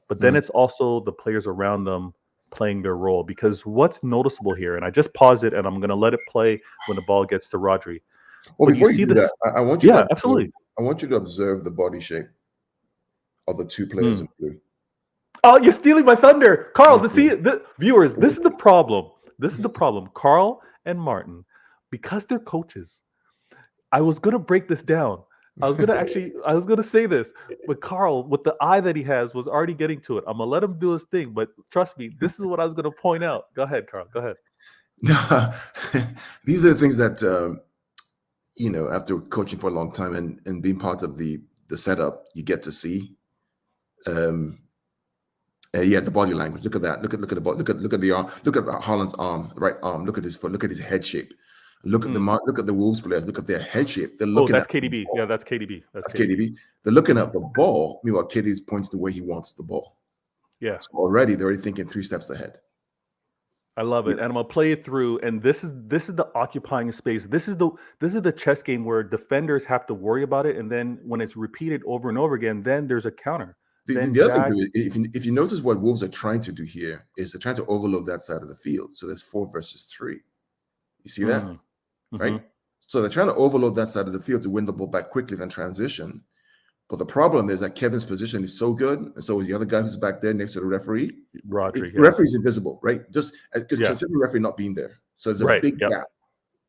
But then it's also the players around them playing their role, because what's noticeable here, and I just pause it and I'm going to let it play when the ball gets to Rodri. Well, before you do that, I want you absolutely. I want you to observe the body shape of the two players in blue. Oh, you're stealing my thunder, Carl. Viewers, this is the problem. Carl and Martin, because they're coaches, I was going to break this down. I was gonna say this, but Carl, with the eye that he has, was already getting to it. I'm gonna let him do his thing, but trust me, this is what I was gonna point out. Go ahead, Carl. Go ahead. These are the things that after coaching for a long time and being part of the setup, you get to see. The body language. Look at that. Look at the body. Look at the arm. Look at Haaland's arm, right arm. Look at his foot. Look at his head shape. Look at the Wolves players. Look at their head shape. They're looking. That's KDB. Yeah, that's KDB. That's KDB. They're looking at the ball. Meanwhile, KDB points the way he wants the ball. Yeah. So already they're already thinking 3 steps ahead. I love it, and I'm gonna play it through. And this is the occupying space. This is the chess game where defenders have to worry about it, and then when it's repeated over and over again, then there's a counter. The other thing, if you notice what Wolves are trying to do here, is they're trying to overload that side of the field. So there's 4 versus 3. You see that? Right? So they're trying to overload that side of the field to win the ball back quickly and transition. But the problem is that Kevin's position is so good, and so is the other guy who's back there next to the referee. Rodri. The referee's invisible, right? Just because consider the referee not being there. So there's a big gap.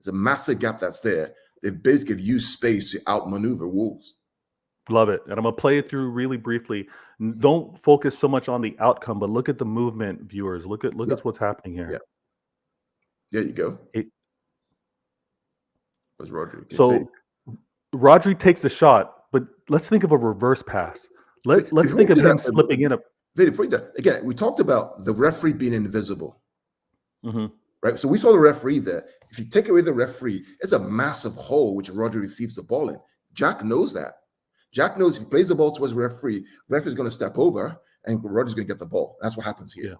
There's a massive gap that's there. They've basically used space to outmaneuver Wolves. Love it. And I'm going to play it through really briefly. Don't focus so much on the outcome, but look at the movement, viewers. Look at what's happening here. Yeah. There you go. Was Rodri. So Rodri takes the shot, but let's think of a reverse pass. Let's think of him slipping in. Again, we talked about the referee being invisible. Right? So we saw the referee there. If you take away the referee, it's a massive hole which Rodri receives the ball in. Jack knows that. Jack knows if he plays the ball towards the referee's going to step over, and Rodri's going to get the ball. That's what happens here. Yeah.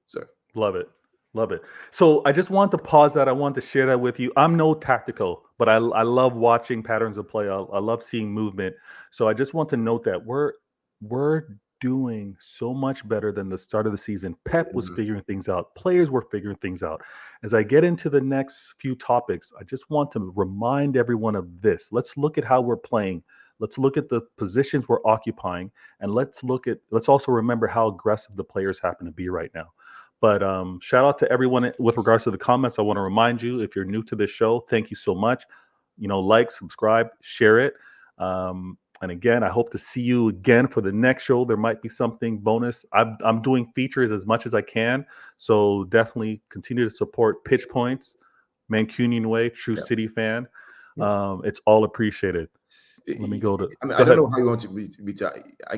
So love it. Love it. So I just want to pause that. I want to share that with you. I'm no tactical, but I love watching patterns of play. I love seeing movement. So I just want to note that we're doing so much better than the start of the season. Pep was Mhm. figuring things out. Players were figuring things out. As I get into the next few topics, I just want to remind everyone of this. Let's look at how we're playing. Let's look at the positions we're occupying, and let's also remember how aggressive the players happen to be right now. But shout out to everyone with regards to the comments. I want to remind you, if you're new to this show, thank you so much. Like, subscribe, share it. And again, I hope to see you again for the next show. There might be something bonus. I'm doing features as much as I can. So definitely continue to support Pitch Points, Mancunian Way, True Yeah. City fan. Yeah. It's all appreciated. Let me go to. I mean, Go I don't ahead. know how you want to be.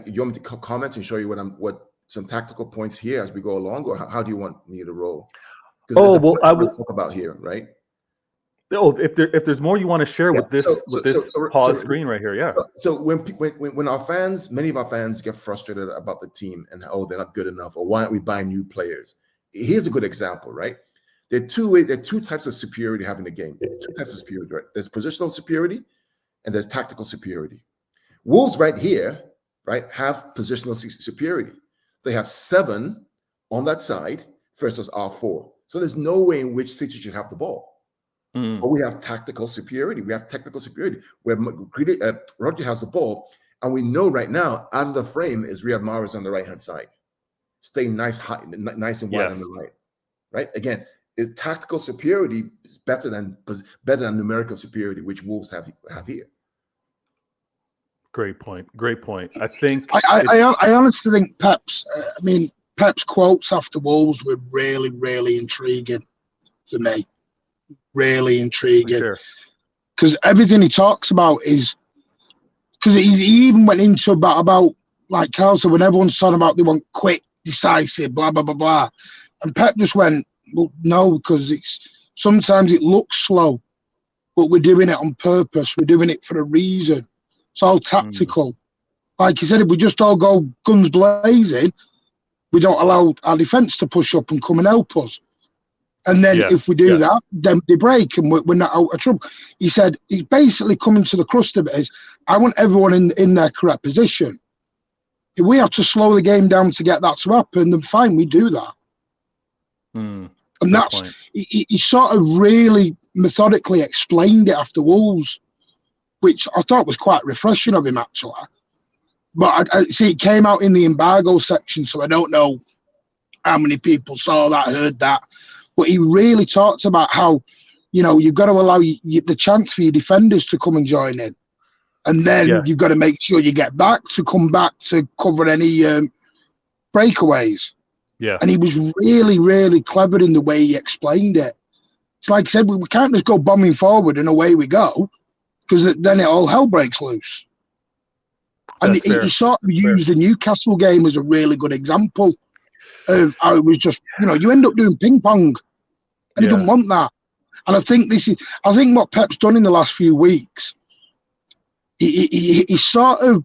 You want me to comment and show you what some tactical points here as we go along, or how do you want me to roll? Because Oh well, I was. talk about here, right? Oh, if there's more you want to share Yeah. with this pause screen right here, yeah. So when our fans, many of our fans get frustrated about the team and they're not good enough, or why aren't we buying new players? Here's a good example, right? There are two types of superiority having the game. Two types of superiority, right? There's positional superiority and there's tactical superiority. Wolves right here, right, have positional superiority. They have 7 on that side versus our 4. So there's no way in which City should have the ball. But we have tactical superiority. We have technical superiority where Rodri has the ball, and we know right now out of the frame is Riyad Mahrez on the right-hand side, staying nice and wide on the right. Right? Again, is tactical superiority is better than numerical superiority, which Wolves have here. Great point. I think I honestly think Pep's quotes after Wolves were really, really intriguing to me. Really intriguing. Because everything he talks about is because he even went into about like Carl said, when everyone's talking about they want quick, decisive, blah blah blah blah. And Pep just went, well, no, because sometimes it looks slow, but we're doing it on purpose. We're doing it for a reason. It's all tactical. Like he said, if we just all go guns blazing, we don't allow our defence to push up and come and help us. And then if we do that, then they break and we're not out of trouble. He said he's basically coming to the crust of it is, I want everyone in their correct position. If we have to slow the game down to get that to happen, then fine, we do that. And that's he sort of really methodically explained it after Wolves, which I thought was quite refreshing of him actually. But I see it came out in the embargo section, so I don't know how many people saw that, heard that. But he really talked about how, you've got to allow the chance for your defenders to come and join in. And then you've got to make sure you get back to come back to cover any breakaways. Yeah. And he was really, really clever in the way he explained it. It's like I said, we can't just go bombing forward and away we go, because then all hell breaks loose. And he sort of used the Newcastle game as a really good example of how it was just, you end up doing ping pong. And he didn't want that. And I think what Pep's done in the last few weeks, he sort of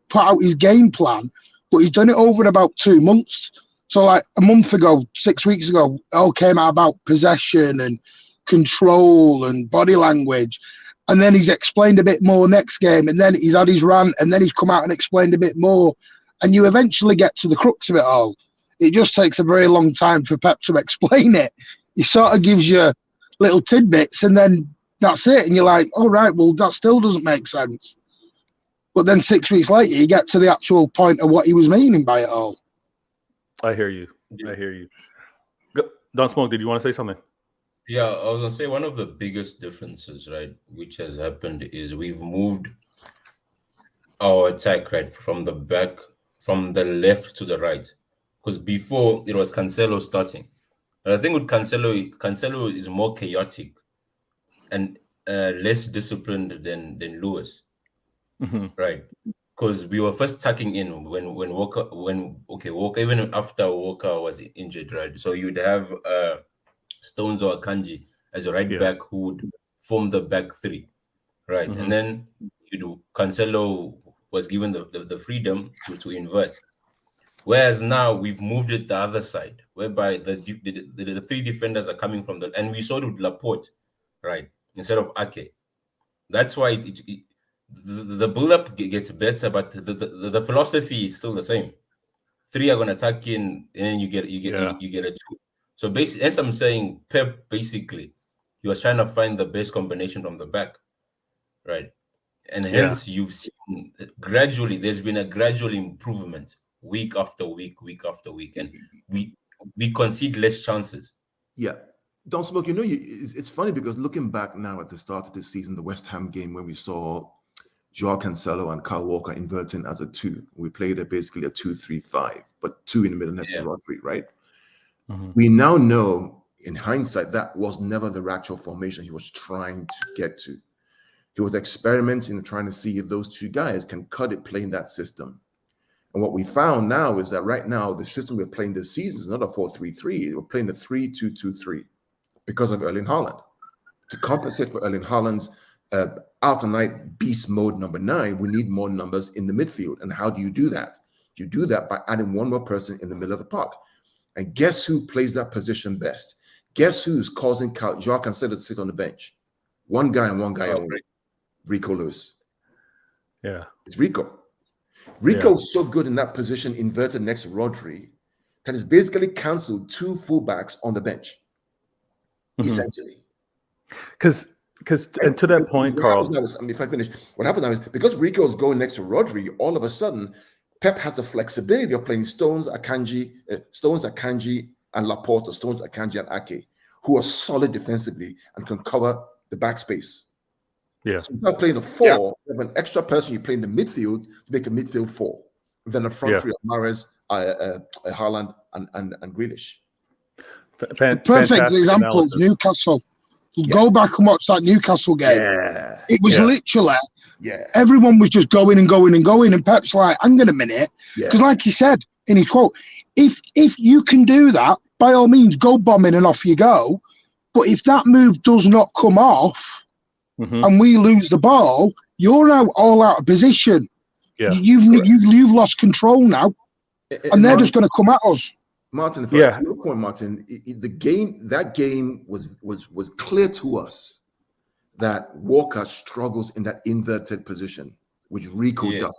put out his game plan, but he's done it over about 2 months. So like a month ago, 6 weeks ago, it all came out about possession and control and body language. And then he's explained a bit more next game. And then he's had his rant. And then he's come out and explained a bit more. And you eventually get to the crux of it all. It just takes a very long time for Pep to explain it. He sort of gives you little tidbits and then that's it. And you're like, all right, well, that still doesn't make sense. But then 6 weeks later, you get to the actual point of what he was meaning by it all. I hear you. Don Smoke, did you want to say something? Yeah, I was going to say one of the biggest differences, right, which has happened is we've moved our attack, right, from the left to the right. Because before, it was Cancelo starting. And I think with Cancelo is more chaotic and less disciplined than Lewis, right? Because we were first tucking in when Walker, even after Walker was injured, right? So you'd have Stones or Akanji as a right back who would form the back three, right? And then Cancelo was given the freedom to invert. Whereas now we've moved it the other side, whereby the three defenders are coming from and we saw it with Laporte, right, instead of Ake. That's why the build-up gets better, but the philosophy is still the same. Three are going to attack in, and you get a two. So basically, as I'm saying, Pep basically he was trying to find the best combination from the back, right? And hence you've seen gradually there's been a gradual improvement week after week, and we concede less chances. Yeah. Don't Smoke, it's funny because looking back now at the start of the season, the West Ham game when we saw Joao Cancelo and Kyle Walker inverting as a 2, we played basically a 2-3-5, but 2 in the middle next to Rodri, right? Mm-hmm. We now know in hindsight that was never the actual formation he was trying to get to. He was experimenting and trying to see if those 2 guys can cut it playing that system. And what we found now is that right now, the system we're playing this season is not a 4-3-3. We're playing a 3-2-2-3 because of Erling Haaland. To compensate for Erling Haaland's out-and-night beast mode number 9, we need more numbers in the midfield. And how do you do that? You do that by adding one more person in the middle of the park. And guess who plays that position best? Guess who's causing Joao Cancelo to sit on the bench? One guy and one guy only. Rico Lewis. Yeah. It's Rico. Rico's so good in that position, inverted next to Rodri, that has basically cancelled 2 fullbacks on the bench, essentially. Because and to that point, Carl. If I finish, what happens now is because Rico is going next to Rodri, all of a sudden, Pep has the flexibility of playing Stones, Akanji, and Laporte, or Stones, Akanji, and Ake, who are solid defensively and can cover the backspace. Yeah. So instead of playing a 4, you have an extra person you play in the midfield to make a midfield 4. And then a front 3 of Mahrez, Haaland, and Grealish. The perfect example is Newcastle. Go back and watch that Newcastle game. Yeah. It was literally, everyone was just going and going and going. And Pep's like, hang on a minute. Because like he said in his quote, if you can do that, by all means, go bombing and off you go. But if that move does not come off, and we lose the ball, you're now all out of position. Yeah. You've lost control now, and they're just going to come at us. Martin, to your point, Martin, that game was clear to us that Walker struggles in that inverted position, which Rico does.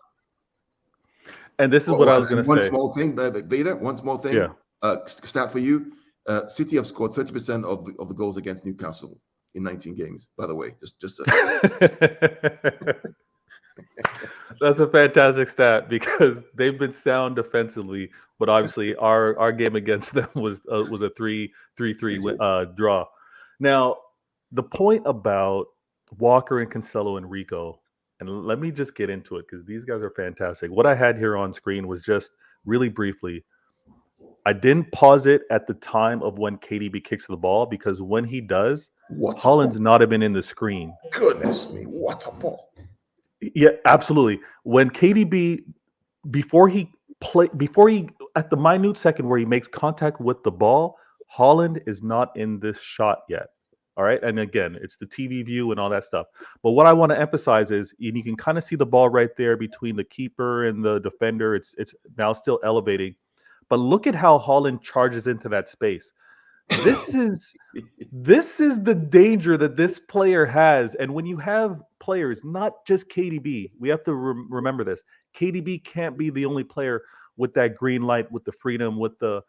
And this is what I was going to say. One small thing, Vader. One small thing. Yeah. Stat for you: City have scored 30% of the goals against Newcastle in 19 games, by the way. Just That's a fantastic stat because they've been sound defensively, but obviously our game against them was a 3-3 draw. Now, the point about Walker and Cancelo and Rico, and let me just get into it because these guys are fantastic. What I had here on screen was just really briefly. I didn't pause it at the time of when KDB kicks the ball because when he does, Haaland's not even in the screen. Goodness me, what a ball! Yeah, absolutely. When KDB, before he at the minute second where he makes contact with the ball, Haaland is not in this shot yet. All right, and again, it's the TV view and all that stuff. But what I want to emphasize is, and you can kind of see the ball right there between the keeper and the defender. It's now still elevating. But look at how Haaland charges into that space. This is the danger that this player has. And when you have players, not just KDB, we have to remember this. KDB can't be the only player with that green light, with the freedom, with the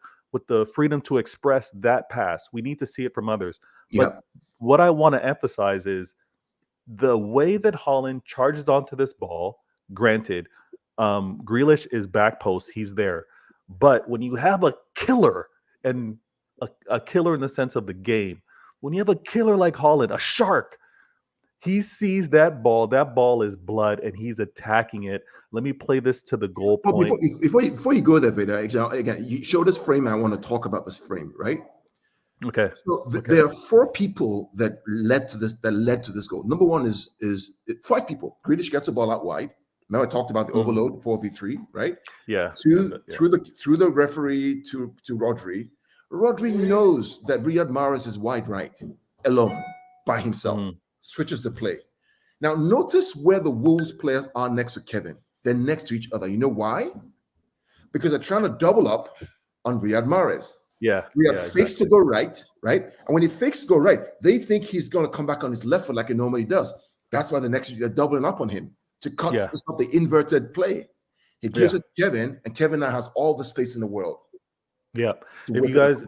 freedom to express that pass. We need to see it from others. Yep. But what I want to emphasize is the way that Haaland charges onto this ball. Granted, Grealish is back post; he's there. But when you have a killer, and a killer in the sense of the game, when you have a killer like Haaland, a shark, he sees that ball is blood, and he's attacking it. Let me play this to the goal point. Before you go there, Vader, again, you show this frame. I want to talk about this frame, right? Okay. So there are 4 people that led to this goal. Number 1 is 5 people. Grealish gets the ball out wide. Remember I talked about the overload 4v3, right? Yeah. Through the referee to Rodri. Rodri knows that Riyad Mahrez is wide right, alone, by himself. Switches the play. Now notice where the Wolves players are next to Kevin. They're next to each other. You know why? because they're trying to double up on Riyad Mahrez. Yeah. Riyad fakes to go right? And when he fakes to go right, they think he's going to come back on his left foot like he normally does. That's why they're doubling up on him to stop the inverted play. He gives it to Kevin, and Kevin now has all the space in the world. Yeah. If you guys,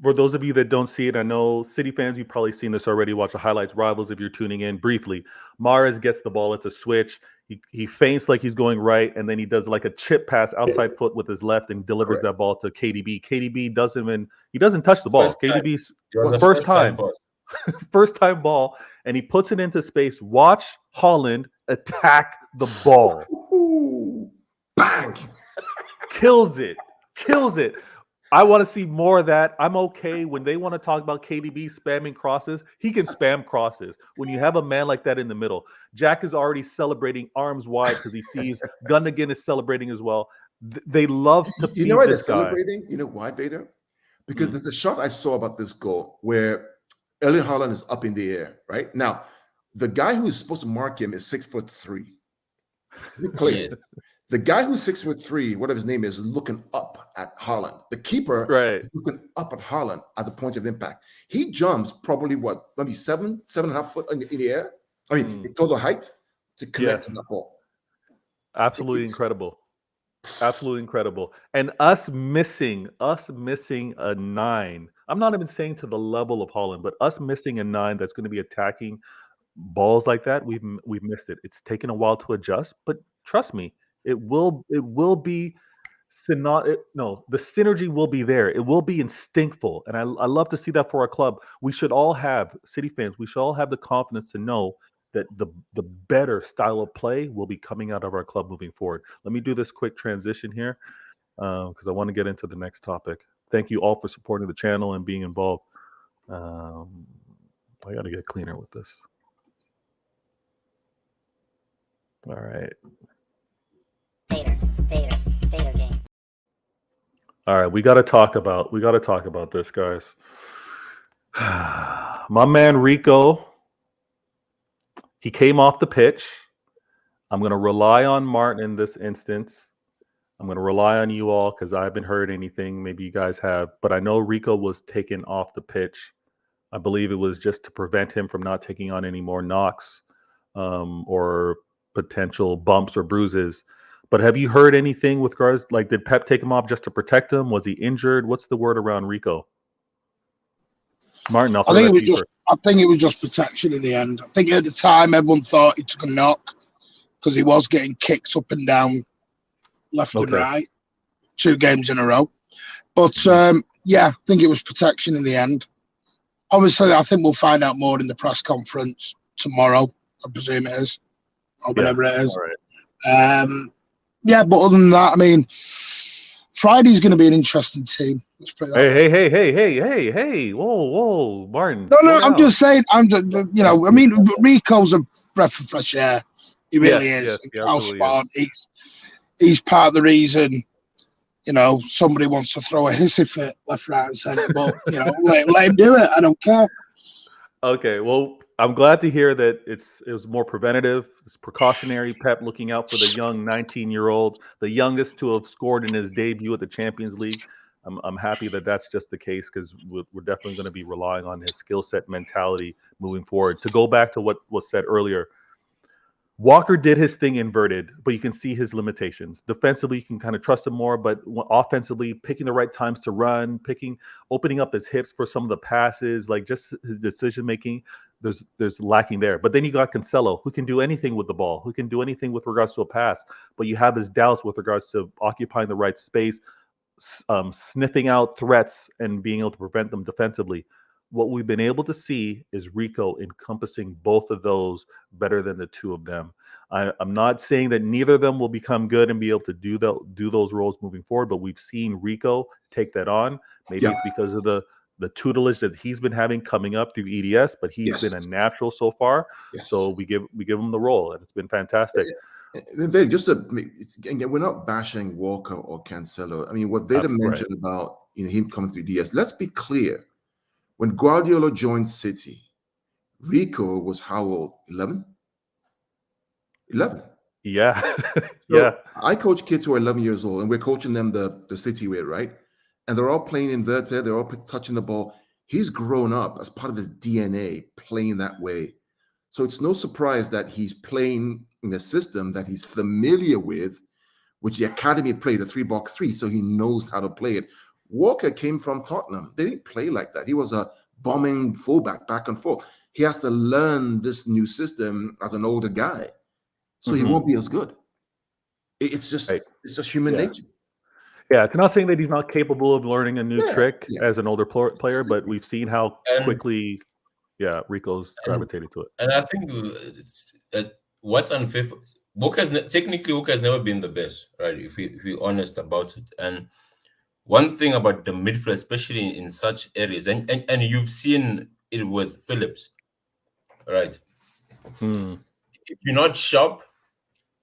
for those of you that don't see it, I know City fans, you've probably seen this already. Watch the highlights, Rivals, if you're tuning in briefly. Mahrez gets the ball. It's a switch. He feints like he's going right, and then he does like a chip pass outside foot with his left and delivers that ball to KDB. KDB doesn't touch the ball. KDB's first time. First time ball, and he puts it into space. Watch Haaland attack the ball. Ooh, bang! Kills it. I want to see more of that. I'm okay when they want to talk about KDB spamming crosses. He can spam crosses. When you have a man like that in the middle, Jack is already celebrating arms wide because he sees Gundogan is celebrating as well. They love to feed You know why they're this guy. celebrating? You know why, Vader? Because there's a shot I saw about this goal where Erling Haaland is up in the air, right? Now, the guy who is supposed to mark him is 6'3". Clear. Yeah. The guy who's 6'3", whatever his name is looking up at Haaland. The keeper is looking up at Haaland at the point of impact. He jumps probably maybe 7.5 foot in the air. I mean, in total height to connect to that ball. Absolutely incredible. Absolutely incredible. And us missing a 9. I'm not even saying to the level of Haaland, but us missing a 9 that's going to be attacking balls like that, we've missed it. It's taken a while to adjust, but trust me, it will be the synergy will be there. It will be instinctful. And I love to see that for our club. We should all have, City fans, we should all have the confidence to know that the better style of play will be coming out of our club moving forward. Let me do this quick transition here because I want to get into the next topic. Thank you all for supporting the channel and being involved. I got to get cleaner with this. All right. Vader game. All right, we got to talk about this, guys. My man Rico, he came off the pitch. I'm going to rely on Martin in this instance. I'm going to rely on you all because I haven't heard anything. Maybe you guys have, but I know Rico was taken off the pitch. I believe it was just to prevent him from not taking on any more knocks or potential bumps or bruises. But have you heard anything with regards, like, did Pep take him off just to protect him? Was he injured? What's the word around Rico? Martin, I think it was just protection in the end. I think at the time everyone thought he took a knock because he was getting kicked up and down, left and right, 2 games in a row. But yeah, I think it was protection in the end. Obviously, I think we'll find out more in the press conference tomorrow. I presume it is, or whenever it is. All right. Yeah, but other than that, I mean, Friday's going to be an interesting team. Hey! Whoa, Martin. No, I'm just saying. I mean, Rico's a breath of fresh air. He really is. He's part of the reason. Somebody wants to throw a hissy fit left, right, and centre, but let him do it. I don't care. Okay, well, I'm glad to hear that it was more preventative. It's precautionary. Pep looking out for the young 19-year-old, the youngest to have scored in his debut at the Champions League. I'm happy that that's just the case because we're definitely going to be relying on his skill set mentality moving forward. To go back to what was said earlier, Walker did his thing inverted, but you can see his limitations. Defensively, you can kind of trust him more, but offensively, picking the right times to run, opening up his hips for some of the passes, like just his decision making, there's lacking there. But then you got Cancelo, who can do anything with the ball, who can do anything with regards to a pass, but you have his doubts with regards to occupying the right space, sniffing out threats and being able to prevent them defensively. What we've been able to see is Rico encompassing both of those better than the two of them. I'm not saying that neither of them will become good and be able to do those roles moving forward, but we've seen Rico take that on. Maybe it's because of the tutelage that he's been having coming up through EDS, but he's been a natural so far. So we give him the role, and it's been fantastic. Again, we're not bashing Walker or Cancelo. I mean, what Vader mentioned about him coming through DS. Let's be clear. When Guardiola joined City, Rico was how old? 11? 11. Yeah. So Yeah. I coach kids who are 11 years old, and we're coaching them the city way, right? And they're all playing inverted. They're all touching the ball. He's grown up as part of his DNA playing that way. So it's no surprise that he's playing in a system that he's familiar with, which the academy played, the 3-box-3, so he knows how to play it. Walker came from Tottenham. They didn't play like that. He was a bombing fullback back and forth. He has to learn this new system as an older guy, so he won't be as good. It's just human nature. Yeah, it's not saying that he's not capable of learning a new trick as an older player, but we've seen how quickly, Rico's gravitated to it. And I think what's unfair, Walker's never been the best, right? If we're honest about it. And one thing about the midfield, especially in such areas, and you've seen it with Phillips, right? If you're not sharp,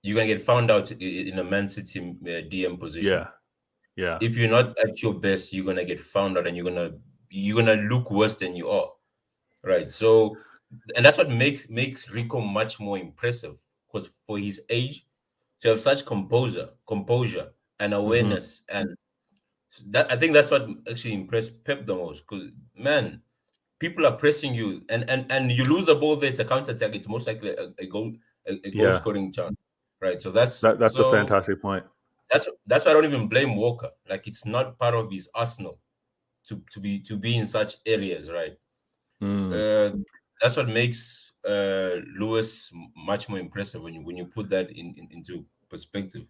you're gonna get found out in a Man City DM position. Yeah. If you're not at your best, you're gonna get found out, and you're gonna look worse than you are, right? So, and that's what makes Rico much more impressive, because for his age, to have such composure and awareness, and that, I think that's what actually impressed Pep the most. Because, man, people are pressing you, and you lose the ball there, it's a counter attack. It's most likely a goal scoring chance, right? So that's a fantastic point. That's why I don't even blame Walker. Like, it's not part of his arsenal to be in such areas, right? That's what makes Lewis much more impressive when you put that into perspective.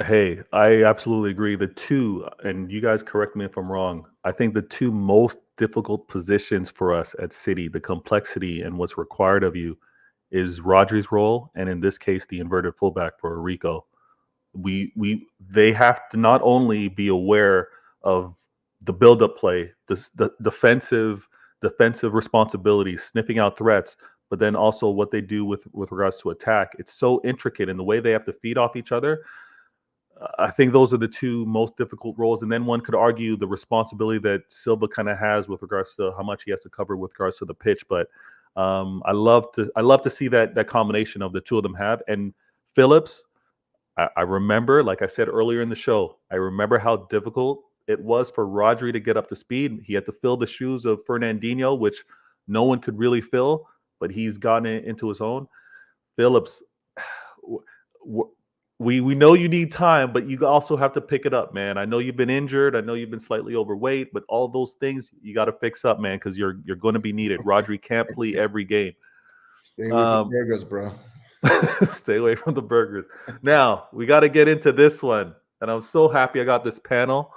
Hey, I absolutely agree. The two, and you guys correct me if I'm wrong, I think the two most difficult positions for us at City, the complexity and what's required of you, is Rodri's role, and in this case, the inverted fullback for Rico. They have to not only be aware of the build-up play, the defensive responsibilities, sniffing out threats, but then also what they do with regards to attack. It's so intricate in the way they have to feed off each other. I think those are the two most difficult roles. And then one could argue the responsibility that Silva kind of has with regards to how much he has to cover with regards to the pitch. But I love to see that combination of the two of them have. And Phillips, I remember, like I said earlier in the show, I remember how difficult it was for Rodri to get up to speed. He had to fill the shoes of Fernandinho, which no one could really fill, but he's gotten it into his own. Phillips, we know you need time, but you also have to pick it up, man. I know you've been injured. I know you've been slightly overweight, but all those things you got to fix up, man, because you're going to be needed. Rodri can't play every game. Stay away from the burgers, bro. Stay away from the burgers. Now, we got to get into this one, and I'm so happy I got this panel.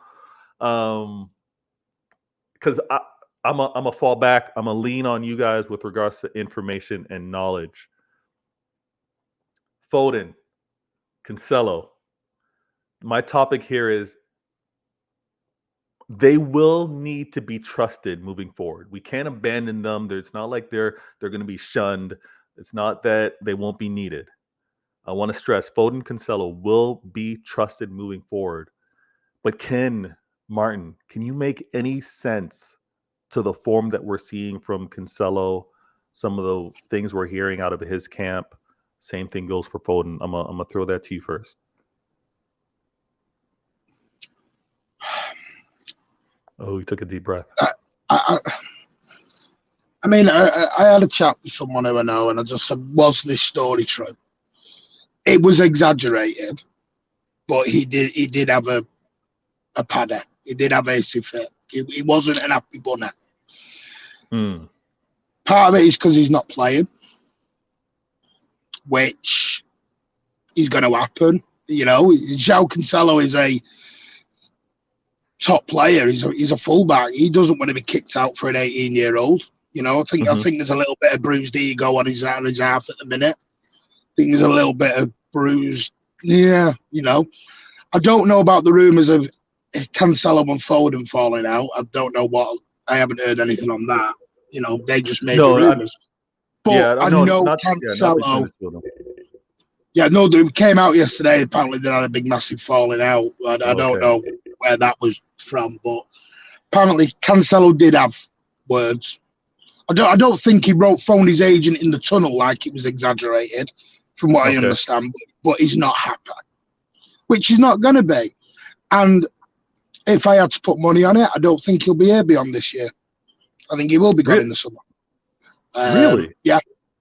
Because I'm a fall back. I'm a lean on you guys with regards to information and knowledge. Foden, Cancelo. My topic here is they will need to be trusted moving forward. We can't abandon them. It's not like they're going to be shunned. It's not that they won't be needed. I want to stress Foden, Cancelo will be trusted moving forward. But Martin, can you make any sense to the form that we're seeing from Cancelo, some of the things we're hearing out of his camp? Same thing goes for Foden. I'm gonna throw that to you first. Oh, he took a deep breath. I mean, I had a chat with someone who I know, and I just said, was this story true? It was exaggerated, but he did have a padder. He did have AC fit. He wasn't an happy bunny. Part of it is because he's not playing, which is going to happen. You know, João Cancelo is a top player. He's a fullback. He doesn't want to be kicked out for an 18-year-old. You know, I think there's a little bit of bruised ego on his half at the minute. I think there's a little bit of bruised. Yeah, you know. I don't know about the rumours of Cancelo and Foden falling out. I don't know what. I haven't heard anything on that. You know, they just made the rumours. But I know Cancelo. It came out yesterday. Apparently, they had a big, massive falling out. I don't know where that was from, but apparently, Cancelo did have words. I don't think he phoned his agent in the tunnel like it was exaggerated, from what I understand. but he's not happy, which he's not going to be. And if I had to put money on it, I don't think he'll be here beyond this year. I think he will be gone in the summer. Really? Yeah,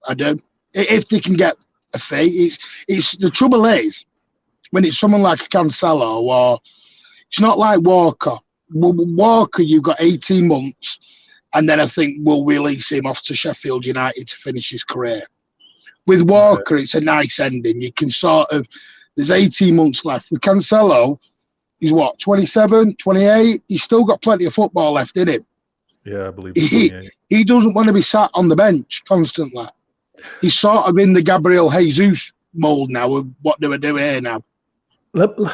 I do. If they can get a fee, it's the trouble is when it's someone like a Cancelo, or it's not like Walker. Walker, you've got 18 months, and then I think we'll release him off to Sheffield United to finish his career. With Walker, It's a nice ending. You can sort of, there's 18 months left. With Cancelo, he's what, 27, 28? He's still got plenty of football left in him. Yeah, I believe he doesn't want to be sat on the bench constantly. He's sort of in the Gabriel Jesus mould now of what do I do here now.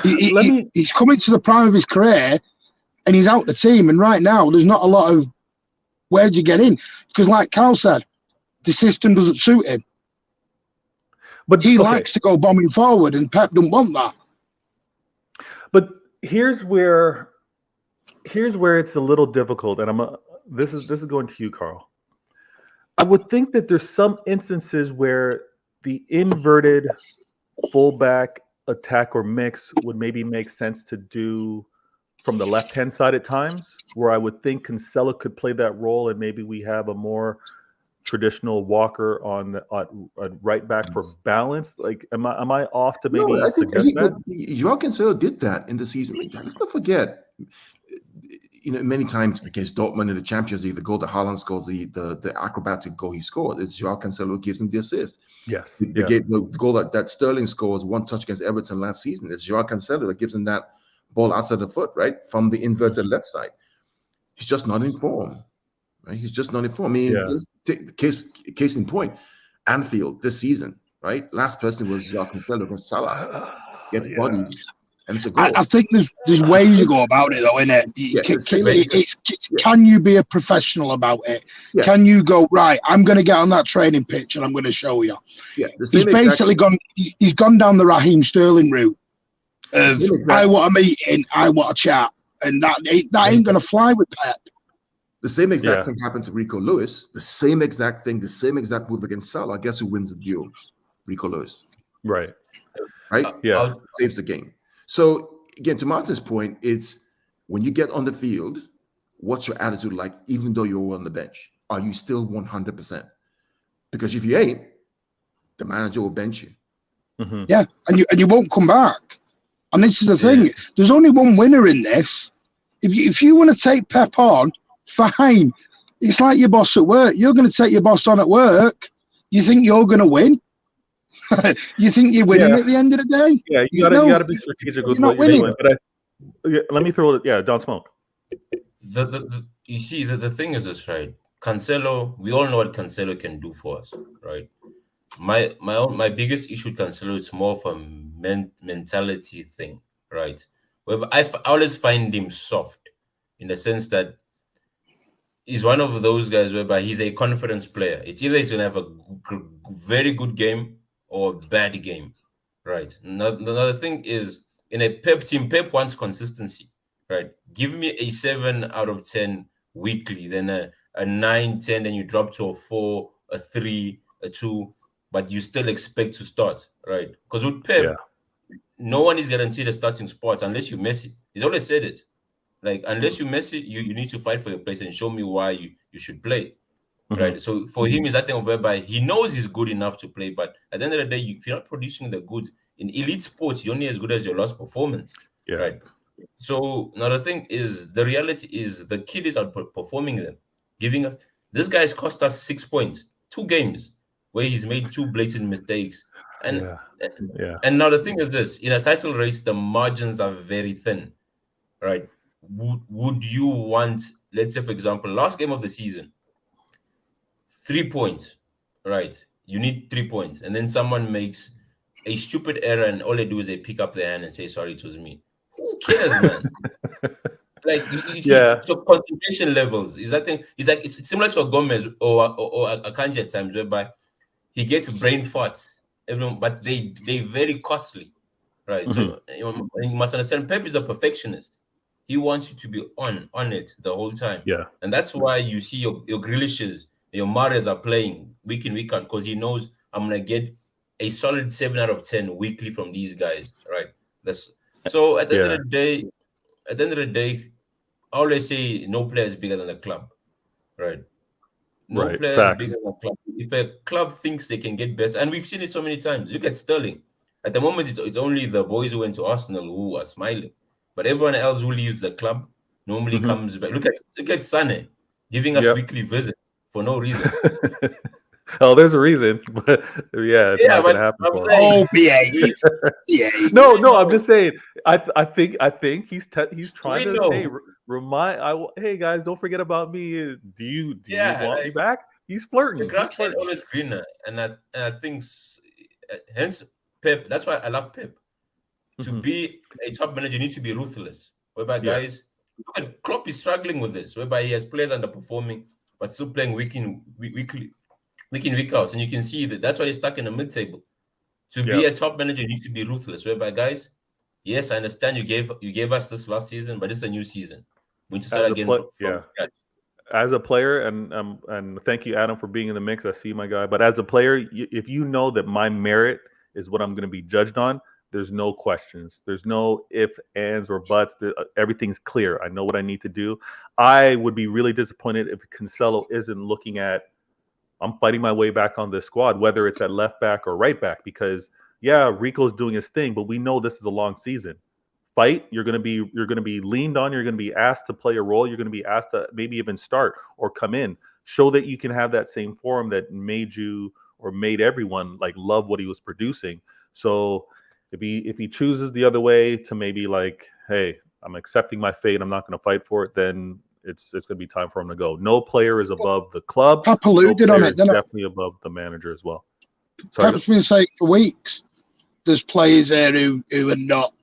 He's coming to the prime of his career and he's out the team. And right now, there's not a lot of where do you get in? Because like Carl said, the system doesn't suit him. But he likes to go bombing forward, and Pep don't want that. But here's where it's a little difficult, and this is going to you, Carl. I would think that there's some instances where the inverted fullback attack or mix would maybe make sense to do from the left-hand side at times, where I would think Cancelo could play that role, and maybe we have a more traditional Walker on right back for balance. Like, am I off to maybe suggest that? Joao Cancelo did that in the season. Let's not forget, many times against Dortmund in the Champions League, the goal that Haaland scores, the acrobatic goal he scored, it's Joao Cancelo who gives him the assist. Yes. The goal that Sterling scores, one touch against Everton last season, it's Joao Cancelo that gives him that ball outside the foot, right, from the inverted left side. He's just not in form. Right? He's just not in form. I mean, case in point, Anfield this season, right? Last person was Joao Cancelo against Salah. Gets bodied, and it's a goal. I think there's ways you go about it, though, innit? Can you be a professional about it? Yeah. Can you go, right, I'm going to get on that training pitch and I'm going to show you? Yeah, he's basically gone down the Raheem Sterling route of I want a meeting, I want a chat, and that ain't going to fly with Pep. The same exact thing happened to Rico Lewis. The same exact thing, the same exact move against Salah. Guess who wins the duel? Rico Lewis. Right. Saves the game. So again, to Martin's point, it's when you get on the field, what's your attitude like, even though you're on the bench? Are you still 100%? Because if you ain't, the manager will bench you. Mm-hmm. Yeah, and you won't come back. And this is the thing. There's only one winner in this. If you want to take Pep on, fine. It's like your boss at work. You're going to take your boss on at work. You think you're going to win? You think you're winning at the end of the day? Yeah, you got to be strategic with what you're doing. But let me throw it. Yeah, Don Smoke. You see, the thing is this, right? Cancelo, we all know what Cancelo can do for us, right? My biggest issue with Cancelo is more of a mentality thing, right? Where I always find him soft in the sense that he's one of those guys whereby he's a confidence player. It's either he's going to have a very good game or a bad game, right? Another thing is, in a Pep team, Pep wants consistency, right? Give me a 7 out of 10 weekly, then a 9, 10, then you drop to a 4, a 3, a 2, but you still expect to start, right? Because with Pep, no one is guaranteed a starting spot unless you Messi. He's always said it. Like, unless you Messi, you need to fight for your place and show me why you should play, right? So for him, is that thing whereby he knows he's good enough to play, but at the end of the day, if you're not producing the goods in elite sports, you're only as good as your last performance, right? So another thing is, the reality is the kid is outperforming them, giving us. This guy's cost us 6 points, 2 games where he's made 2 blatant mistakes, and now the thing is this: in a title race, the margins are very thin, right? Would you want, let's say, for example, last game of the season, 3 points, right? You need 3 points, and then someone makes a stupid error, and all they do is they pick up their hand and say, "Sorry, it was me." Who cares, man? Like, you see, so concentration levels is that thing. It's similar to a Gomez or a Kanji at times, whereby he gets brain farts, but they're very costly, right? So you must understand, Pep is a perfectionist. He wants you to be on it the whole time. Yeah. And that's why you see your Grealishes, your Mahrez are playing week in, week out, because he knows I'm going to get a solid 7 out of 10 weekly from these guys, right? So at the end of the day, I always say no player is bigger than the club, right? No Right. player is Facts. bigger than a club. If a club thinks they can get better, and we've seen it so many times. Look at Sterling. At the moment, it's only the boys who went to Arsenal who are smiling, but everyone else who leaves the club normally comes back. Look at Sané giving us weekly visits for no reason. Oh, there's a reason, but yeah, it's not but gonna happen I'm for him. saying, No, I'm just saying. I think he's trying We to know. hey guys, don't forget about me. Do you want me Like, back? He's the flirting. grass ain't always greener, and I think hence Pep. That's why I love Pep. To be a top manager, you need to be ruthless. Whereby guys, look at Klopp is struggling with this, whereby he has players underperforming but still playing week in week out, and you can see that's why he's stuck in the mid-table. To be a top manager, you need to be ruthless. Whereby guys, yes, I understand you gave us this last season, but it's a new season. We need to start again from scratch. As a player, and thank you, Adam, for being in the mix. I see you, my guy. But as a player, if you know that my merit is what I'm going to be judged on, there's no questions. There's no if, ands, or buts. Everything's clear. I know what I need to do. I would be really disappointed if Cancelo isn't looking at, I'm fighting my way back on this squad, whether it's at left back or right back, because Rico's doing his thing, but we know this is a long season. Fight, you're going to be leaned on, you're going to be asked to play a role, you're going to be asked to maybe even start or come in. Show that you can have that same form that made you or made everyone like love what he was producing. So if he chooses the other way to maybe like, hey, I'm accepting my fate, I'm not going to fight for it, then it's going to be time for him to go. No player is above the club. Pep alluded on it, definitely above the manager as well. Pep's been saying for weeks, there's players there who are not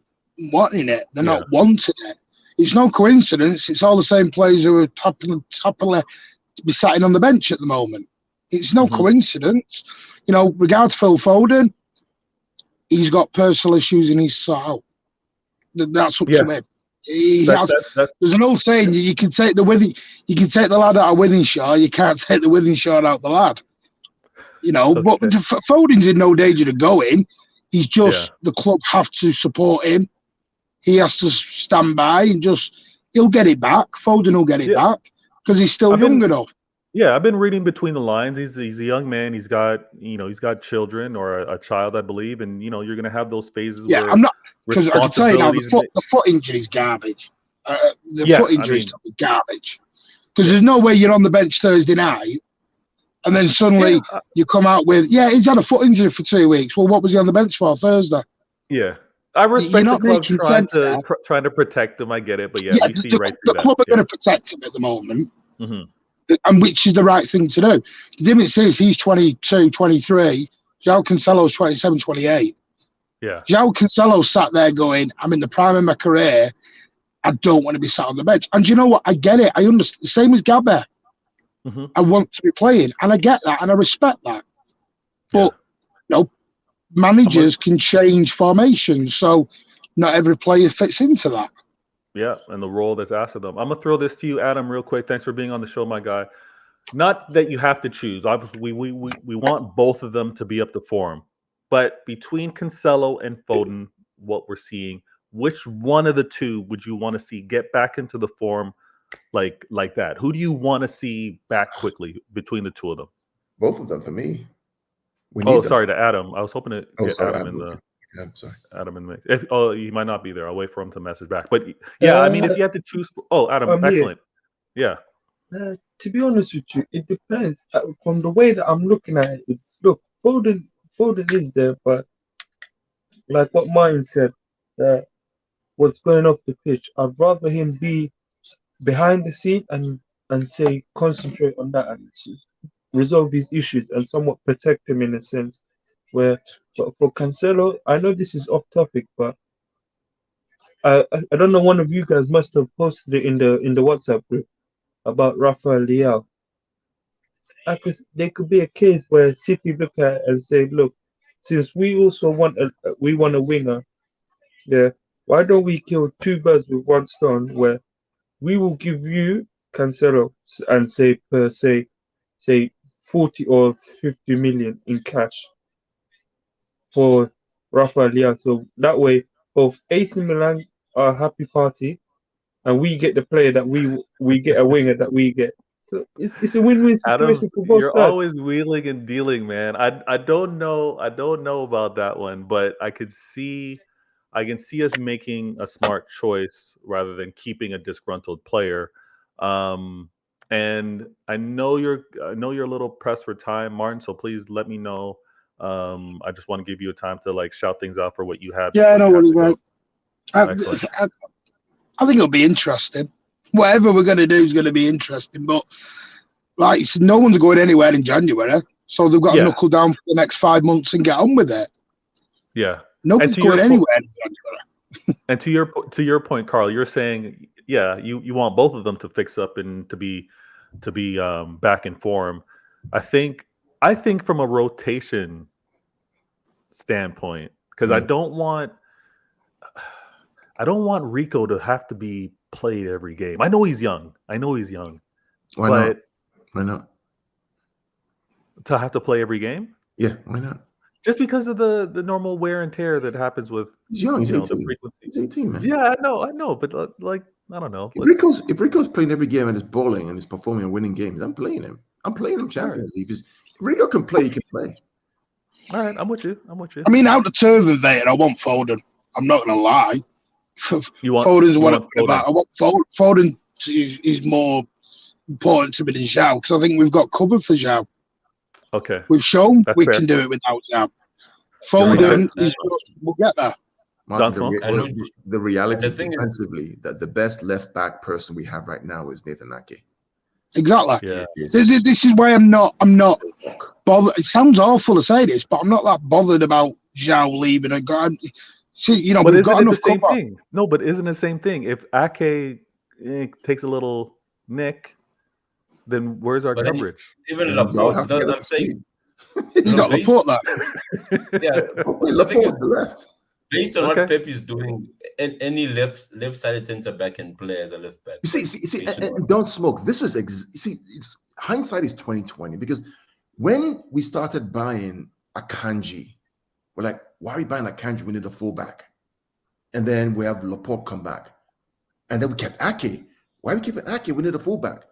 wanting it. They're not wanting it. It's no coincidence. It's all the same players who are happily to be sitting on the bench at the moment. It's no coincidence. You know, regards Phil Foden, he's got personal issues and he's sort out. That's up to him. There's an old saying: you can take the lad out of Withenshaw, you can't take the Withenshaw out the lad. You know, but Foden's in no danger to go in. He's just the club have to support him. He has to stand by and he'll get it back. Foden will get it back because he's still young enough. Yeah, I've been reading between the lines. He's a young man. He's got children or a child, I believe, and you're going to have those phases. Yeah, where I'm not, because I can tell you now the foot injury is garbage. Foot injury is garbage because there's no way you're on the bench Thursday night and then suddenly you come out with he's had a foot injury for 2 weeks. Well, what was he on the bench for Thursday? Yeah. I respect the club trying to protect him. I get it, but we see right through that. The club are going to protect him at the moment. And which is the right thing to do. The difference is he's 22, 23. João Cancelo's 27, 28. Yeah. João Cancelo sat there going, I'm in the prime of my career. I don't want to be sat on the bench. And you know what? I get it. I understand. Same as Gabby. I want to be playing. And I get that. And I respect that. But, managers can change formations. So not every player fits into that. Yeah, and the role that's asked of them. I'm gonna throw this to you, Adam, real quick. Thanks for being on the show, my guy. Not that you have to choose. Obviously, we want both of them to be up to form. But between Cancelo and Foden, what we're seeing, which one of the two would you want to see get back into the form like that? Who do you want to see back quickly between the two of them? Both of them for me. Sorry, to Adam. I was hoping to get Adam in the. I'm sorry. Adam and Mick. He might not be there. I'll wait for him to message back. But I mean, if you had to choose, Adam, excellent. Yeah. To be honest with you, it depends. From the way that I'm looking at it, look, Foden is there, but like what Martin said, what's going off the pitch, I'd rather him be behind the scene and say concentrate on that and resolve these issues and somewhat protect him in a sense. But for Cancelo, I know this is off topic, but I don't know. One of you guys must have posted it in the WhatsApp group about Rafael Leao. There could be a case where City look at it and say, "Look, since we also want a winger, why don't we kill two birds with one stone? Where we will give you Cancelo and say 40 or 50 million in cash." for Rafael Leao. So that way, both AC Milan are a happy party, and we get the player that we get a winger that we get. So it's a win-win Adams, situation for both you're sides. always wheeling and dealing, man. I don't know about that one, but I can see us making a smart choice rather than keeping a disgruntled player. And I know you're a little pressed for time, Martin. So please let me know. I just want to give you a time to like shout things out for what you had. Yeah, I know what it's like. I think it'll be interesting. Whatever we're going to do is going to be interesting. But like, no one's going anywhere in January, so they've got to knuckle down for the next 5 months and get on with it. Yeah, nobody's going anywhere in January. And to your point, Carl, you're saying, you want both of them to fix up and to be back in form. I think from a rotation standpoint, because I don't want Rico to have to be played every game. I know he's young. Why not? Why not? To have to play every game? Yeah, why not? Just because of the normal wear and tear that happens with he's young. He's 18. The frequency. He's 18, man. Yeah, I know, but like I don't know. If Rico's playing every game and is balling and is performing and winning games, I'm playing him. I'm playing him Champions League. If Rico can play, he can play. All right, I'm with you. I mean, out the turban vein, I want Foden. I'm not gonna lie. Foden's what about. I want Foden. Is more important to me than Zhao because I think we've got covered for Zhao. Okay, we've shown we can do it without Zhao. Foden is just, we'll get there. Martin, the reality defensively that the best left back person we have right now is Nathan Ake. Exactly. Yeah. This is why I'm not bothered. It sounds awful to say this, but I'm not that bothered about Zhao leaving. See, but we've got enough cover. Thing? No, but isn't it the same thing? If Ake takes a little nick, then where's our coverage? Even Laporte, I'm saying. He's got Laporte there. Yeah, Laporte to the left. Based on what Pep is doing, any left-sided centre back can play as a left back. You see, and don't smoke. This is hindsight is 2020 because when we started buying Akanji, we're like, why are we buying Akanji? We need a fullback, and then we have Laporte come back, and then we kept Ake. Why are we keeping Ake? We need a fullback.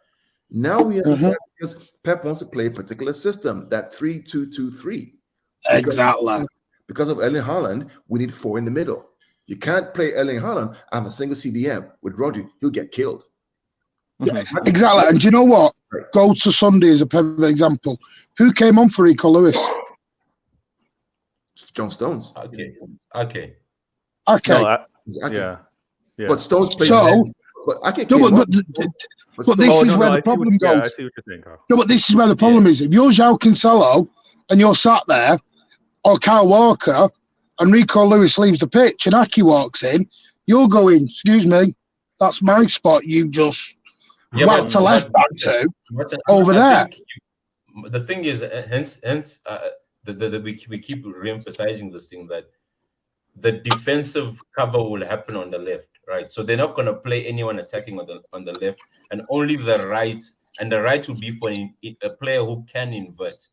Now we understand because Pep wants to play a particular system, that 3-2-2-3. Exactly. Because of Erling Haaland, we need 4 in the middle. You can't play Erling Haaland on a single CDM with Rodri. He'll get killed. Yeah, exactly. And do you know what? Go to Sunday as a perfect example. Who came on for Rico Lewis? John Stones. Okay. No, yeah. But Stones played. But this is where the problem goes. I see what you're saying, Carl. No, but this is where the problem is. If you're João Cancelo and you're sat there, or Kyle Walker, and Rico Lewis leaves the pitch and Ake walks in, you're going, excuse me, that's my spot. You just whacked a left back to over there. The thing is, hence, we keep re-emphasizing this thing that the defensive cover will happen on the left, right? So they're not going to play anyone attacking on the left, and only the right, and the right will be for a player who can invert.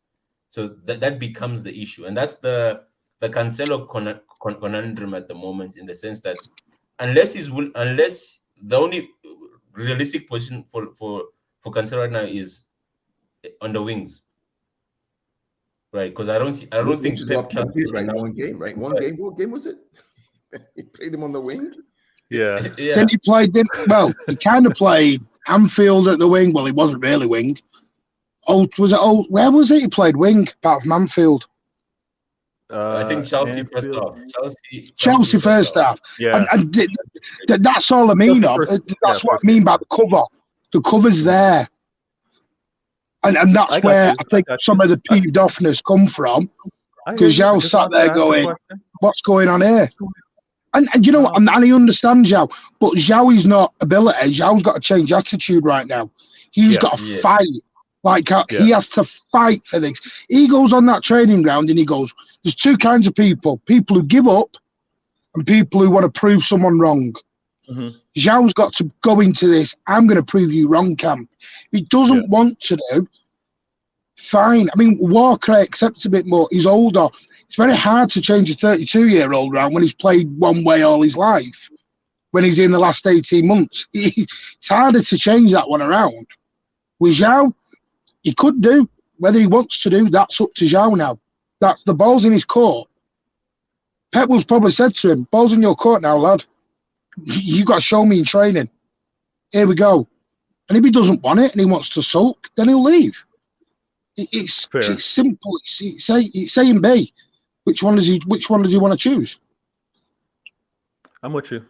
So that becomes the issue, and that's the Cancelo conundrum at the moment, in the sense that unless the only realistic position for Cancelo right now is on the wings, right? Because I don't think Pep did right now one game, right? What game was it? He played him on the wing. Yeah. Then he he kind of played Anfield at the wing. Well, he wasn't really wing. Where was it? He played wing, apart from Anfield. I think Chelsea first half. Chelsea first half. Yeah. And that's all I mean. That's what I mean by the cover. The cover's there. And that's where I think some of the peeved offness come from. Because Zhao sat there going, what's going on here? And you know what? And I understand Zhao. But Zhao is not ability. Zhao's got to change attitude right now. He's got to fight. He has to fight for this. He goes on that training ground and he goes, there's two kinds of people who give up and people who want to prove someone wrong. Zhao's got to go into this, I'm going to prove you wrong camp. If he doesn't want to do, fine. I mean, Walker accepts a bit more. He's older. It's very hard to change a 32-year-old around when he's played one way all his life. When he's in the last 18 months, it's harder to change that one around. With Zhao, he could do. Whether he wants to do, that's up to Zhao now. That's the ball's in his court. Pep was probably said to him, "Ball's in your court now, lad. You got to show me in training. Here we go." And if he doesn't want it and he wants to sulk, then he'll leave. It's simple. It's A and B. Which one does he want to choose? I'm with you.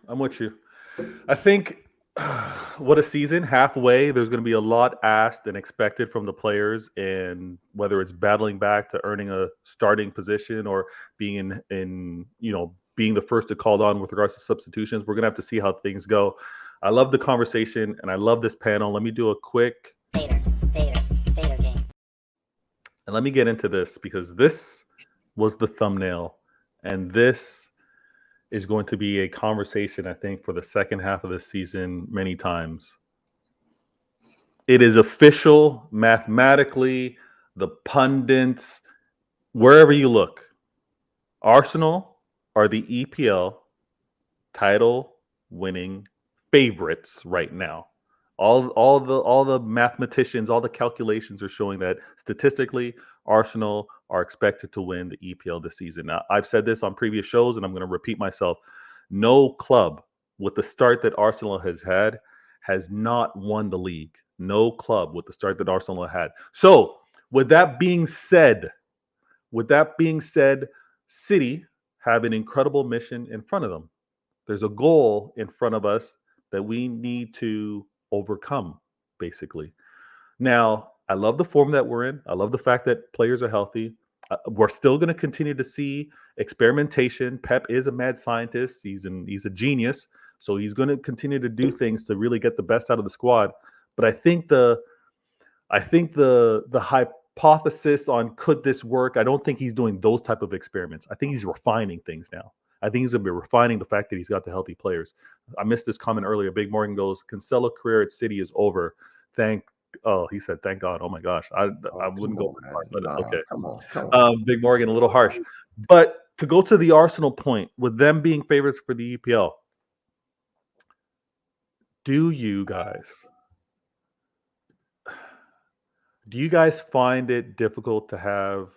I think what a season. Halfway, there's going to be a lot asked and expected from the players, and whether it's battling back to earning a starting position or being in being the first to call on with regards to substitutions, we're going to have to see how things go. I love the conversation and I love this panel. Let me do a quick Vader game. And let me get into this because this was the thumbnail, and this is going to be a conversation, I think, for the second half of the season many times. It is official, mathematically, the pundits, wherever you look. Arsenal are the EPL title-winning favorites right now. All the mathematicians, all the calculations are showing that statistically, Arsenal are expected to win the EPL this season. Now, I've said this on previous shows, and I'm going to repeat myself. No club with the start that Arsenal has had has not won the league. No club with the start that Arsenal had. So, with that being said, City have an incredible mission in front of them. There's a goal in front of us that we need to overcome, basically. Now, I love the form that we're in. I love the fact that players are healthy. We're still going to continue to see experimentation. Pep is a mad scientist. He's a genius. So he's going to continue to do things to really get the best out of the squad. But I think the hypothesis on could this work, I don't think he's doing those type of experiments. I think he's refining things now. I think he's going to be refining the fact that he's got the healthy players. I missed this comment earlier. Big Morgan goes, Cancelo career at City is over. He said, thank God. Oh my gosh. I wouldn't go. Okay. Come on. Big Morgan, a little harsh. But to go to the Arsenal point, with them being favorites for the EPL, do you guys find it difficult to have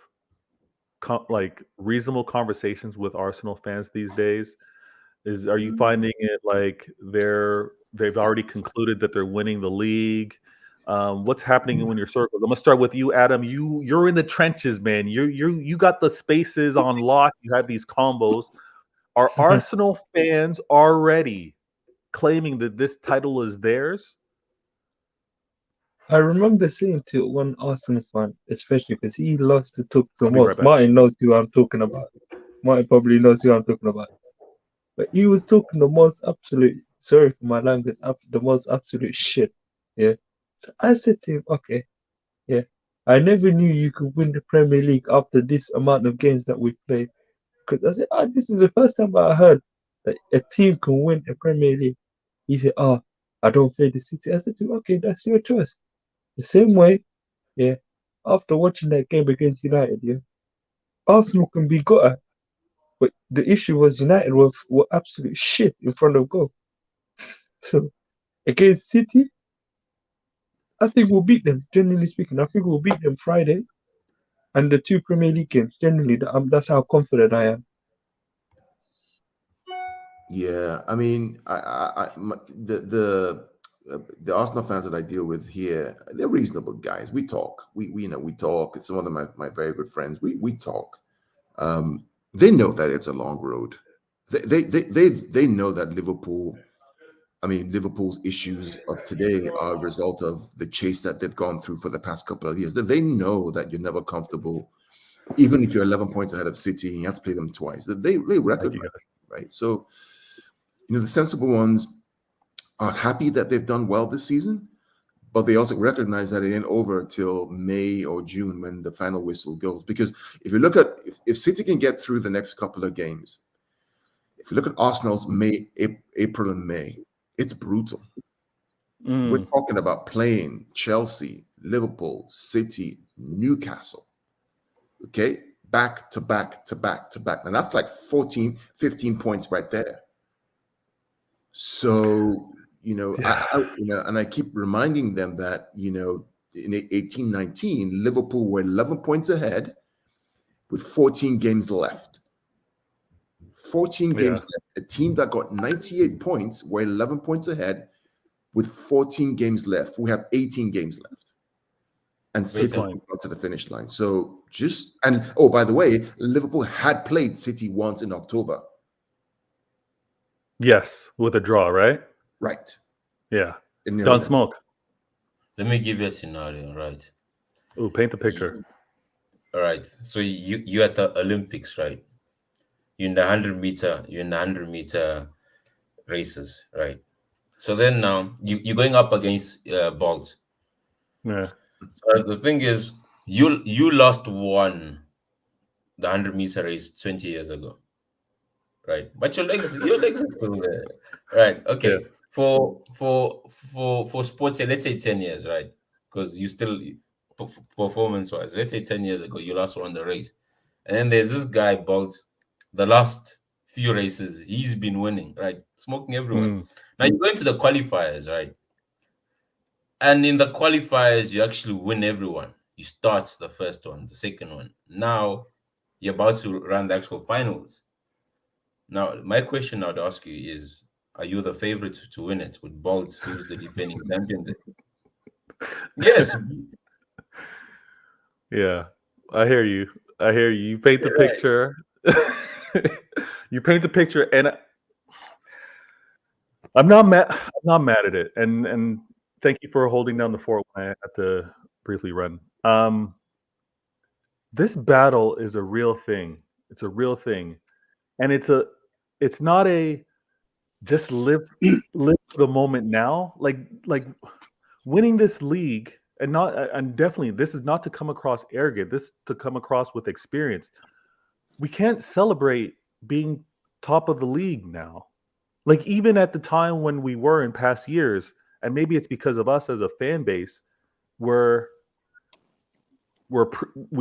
reasonable conversations with Arsenal fans these days? Are you finding it like they've already concluded that they're winning the league? What's happening in your circles? I'm gonna start with you, Adam. You're in the trenches, man. You got the spaces on lock. You have these combos. Are Arsenal fans already claiming that this title is theirs? I remember saying to one Arsenal fan, especially because he loves to talk the I'll be most. right back. Martin knows who I'm talking about. Martin probably knows who I'm talking about. But he was talking the most absolute, sorry for my language, the most absolute shit. Yeah. So I said to him, okay, yeah, I never knew you could win the Premier League after this amount of games that we played. Because I said, this is the first time I heard that a team can win the Premier League. He said, I don't fear the City. I said to him, okay, that's your choice. The same way, yeah, after watching that game against United, yeah, Arsenal can be got at. But the issue was United were absolute shit in front of goal. So against City, I think we'll beat them, generally speaking. I think we'll beat them Friday. And the 2 Premier League games, generally, that's how confident I am. Yeah, I mean, the Arsenal fans that I deal with here, they're reasonable guys. We talk. We talk. Some of them are my very good friends. We talk. They know that it's a long road. They know that Liverpool's issues of today are a result of the chase that they've gone through for the past couple of years. They know that you're never comfortable, even if you're 11 points ahead of City and you have to play them twice. They recognize it, right? So, the sensible ones are happy that they've done well this season, but they also recognize that it ain't over till May or June when the final whistle goes. Because if you look at if City can get through the next couple of games, if you look at Arsenal's April and May, it's brutal. We're talking about playing Chelsea, Liverpool, City, Newcastle. Okay, back to back to back to back. And that's like 14, 15 points right there. So, and I keep reminding them that, in 18-19, Liverpool were 11 points ahead with 14 games left. 14 games left. A team that got 98 points were 11 points ahead with 14 games left. We have 18 games left. And City got to the finish line. So by the way, Liverpool had played City once in October. Yes, with a draw, right? Right. Yeah. Don't smoke. Let me give you a scenario, right? Ooh, paint the picture. All right. So you at the Olympics, right? You're in the 100-meter races, right? So then now you're going up against Bolt. Yeah. So the thing is, you won the 100-meter race 20 years ago, right? But your legs are still there, right? Okay. Yeah. For sports, let's say 10 years, right? Because you still performance-wise, let's say 10 years ago you last won the race, and then there's this guy Bolt. The last few races he's been winning, right? Smoking everyone. Now you go into the qualifiers, right? And in the qualifiers, you actually win everyone. You start the first one, the second one. Now you're about to run the actual finals. Now, my question I'd ask you is, are you the favorite to win it with Bolt, who's the defending champion? Yes. Yeah, I hear you. You paint the picture. You paint the picture, and I'm not mad at it. And thank you for holding down the fort when I had to briefly run. This battle is a real thing. It's a real thing, and it's not a just live the moment now. Like winning this league, and definitely this is not to come across arrogant. This to come across with experience. We can't celebrate being top of the league now. Like even at the time when we were in past years, and maybe it's because of us as a fan base, we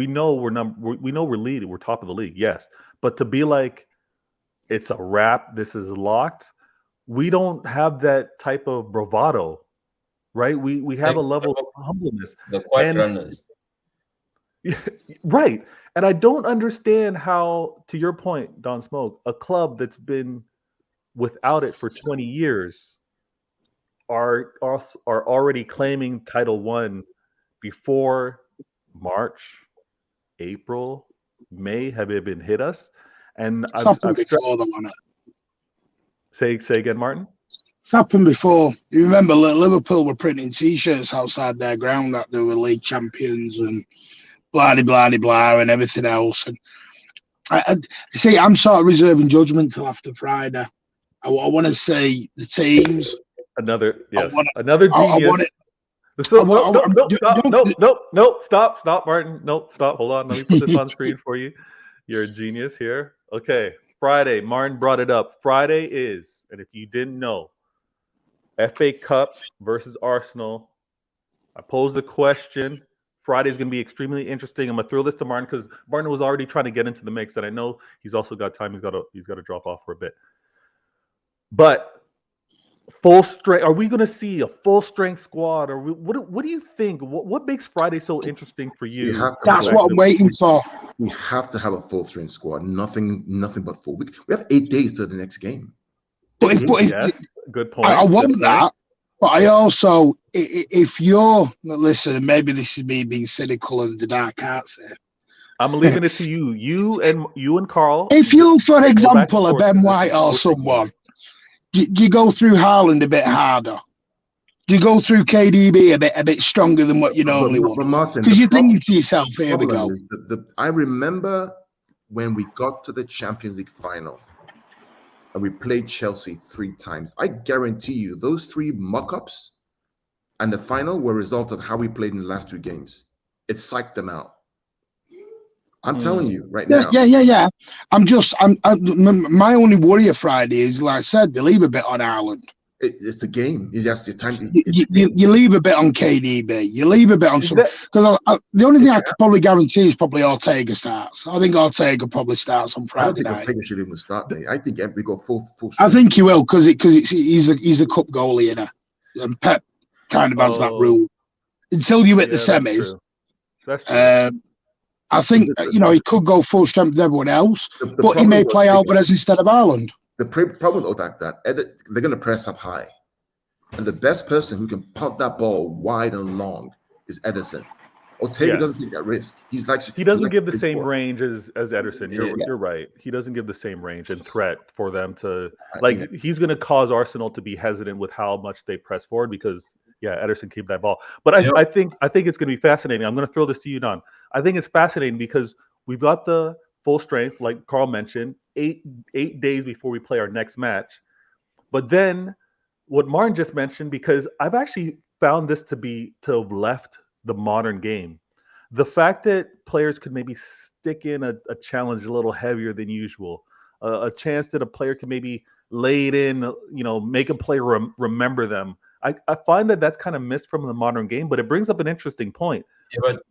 know we're leading, we're top of the league, yes. But to be like it's a wrap, this is locked, we don't have that type of bravado, right? We have a level of humbleness. The quiet runners. Right. And I don't understand how, to your point, Don Smoke, a club that's been without it for 20 years are already claiming Title One before March, April, May have even hit us. And I've before them on it. Say again, Martin. It's happened before. You remember Liverpool were printing T-shirts outside their ground that they were league champions and blah blah blah and everything else. And I see, I'm sort of reserving judgment till after Friday. I want to see the teams. Another genius. Stop, Martin. Nope, stop. Hold on. Let me put this on screen for you. You're a genius here. Okay, Friday. Martin brought it up. Friday is, and if you didn't know, FA Cup versus Arsenal. I posed the question. Friday is going to be extremely interesting. I'm going to throw this to Martin because Martin was already trying to get into the mix, and I know he's also got time. He's got to drop off for a bit. But full strength. Are we going to see a full strength squad, or what do you think? What makes Friday so interesting for you? That's what I'm waiting for. We have to have a full strength squad. Nothing but full. We have 8 days to the next game. Yes, good point. I want that, but I also, if you're listen, maybe this is me being cynical and the dark arts here. I'm leaving it to you. You and Carl. If you, for example, a Ben White or someone, do you go through Haaland a bit harder? Do you go through KDB a bit stronger than what you normally would? Because you're thinking to yourself, here we go. I remember when we got to the Champions League final and we played Chelsea 3 times. I guarantee you those 3 muck-ups and the final were a result of how we played in the last 2 games. It psyched them out. I'm telling you right now. Yeah. My only worry of Friday is, like I said, they leave a bit on Haaland. It's a game. It's just the time. You leave a bit on KDB. You leave a bit on some because the only thing I could probably guarantee is probably Ortega starts. I think Ortega probably starts on I don't Friday think night. Ortega should even start, mate. I think we go full. I think he will because he's a cup goalie, and Pep kind of has that rule until you hit the semis. That's true. I think he could go full strength with everyone else, but he may play Alvarez instead of Haaland. The problem with that they're going to press up high, and the best person who can pump that ball wide and long is Ederson. Ortega doesn't take that risk. He doesn't give the same range as Ederson. You're right. He doesn't give the same range and threat for them to He's going to cause Arsenal to be hesitant with how much they press forward because Ederson keep that ball. But I think it's going to be fascinating. I'm going to throw this to you, Don. I think it's fascinating because we've got the full strength, like Carl mentioned, 8 days before we play our next match. But then what Martin just mentioned, because I've actually found this to have left the modern game. The fact that players could maybe stick in a challenge a little heavier than usual, a chance that a player can maybe lay it in, make a player remember them. I find that that's kind of missed from the modern game, but it brings up an interesting point. Yeah, but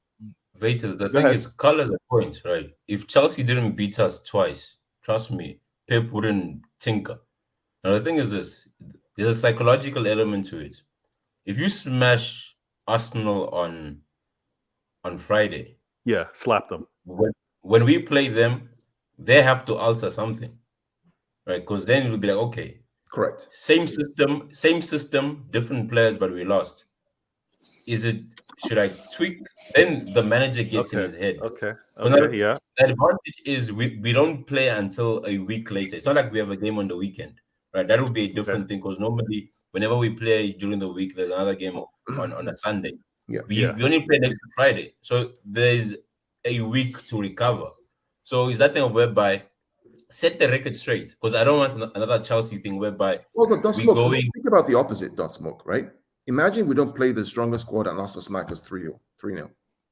wait, the thing is, colors a point, right? If Chelsea didn't beat us twice, trust me, Pep wouldn't tinker. Now the thing is this: there's a psychological element to it. If you smash Arsenal on Friday, slap them. When we play them, they have to alter something, right? Because then it will be like, okay, correct, same system, different players, but we lost. Should I tweak? Then the manager gets in his head. Okay. The advantage is we don't play until a week later. It's not like we have a game on the weekend, right? That would be a different thing because normally whenever we play during the week, there's another game on a Sunday. We only play next Friday, so there's a week to recover. So is that thing of whereby set the record straight, because I don't want another Chelsea thing whereby think about the opposite, Dot Smoke, right? Imagine we don't play the strongest squad and Arsenal smack us 3-0.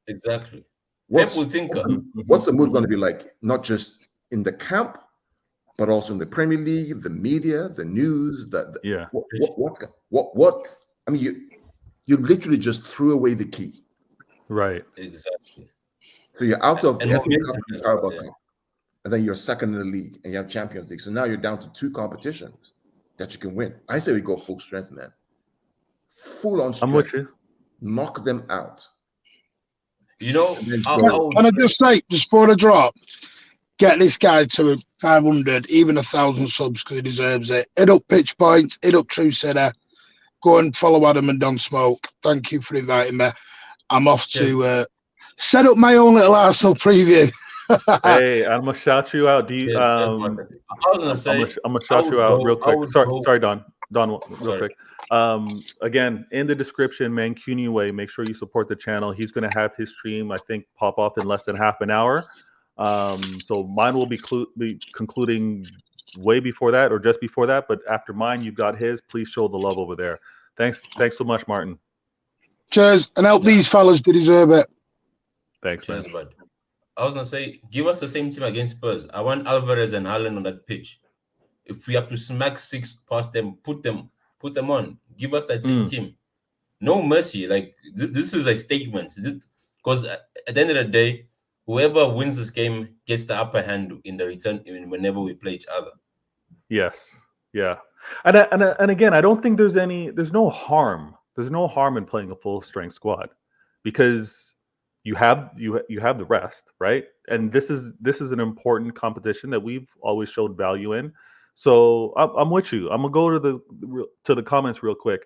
Exactly. What's the mood going to be like? Not just in the camp, but also in the Premier League, the media, the news. What? I mean, you literally just threw away the key. Right. Exactly. So you're out of the FA Cup, and then you're second in the league, and you have Champions League. So now you're down to 2 competitions that you can win. I say we go full strength, man. Full on strength. I'm with you. Knock them out. Can I just say, just for the drop, get this guy to 500, even 1,000 subs because he deserves it. Hit up Pitch Points, hit up True Center. Go and follow Adam and Don Smoke. Thank you for inviting me. I'm off to set up my own little Arsenal preview. Hey, I'm gonna shout you out. I'm gonna shout you out real quick. Sorry, Don, real quick. Again, in the description, Mancunian Way. Make sure you support the channel. He's gonna have his stream, I think, pop off in less than half an hour. So mine will be concluding way before that or just before that. But after mine, you've got his. Please show the love over there. Thanks so much, Martin. Cheers, and help these fellas. They deserve it. Thanks, Cheers, man. bud. I was gonna say, give us the same team against Spurs. I want Alvarez and Haaland on that pitch. If we have to smack 6 past them, put them on. Give us that same team. No mercy. Like this is a statement. Because at the end of the day, whoever wins this game gets the upper hand in the return whenever we play each other. Yes. Yeah. And again, I don't think there's no harm. There's no harm in playing a full strength squad because you have the rest, right? And this is an important competition that we've always showed value in. So I'm with you. I'm gonna go to the comments real quick.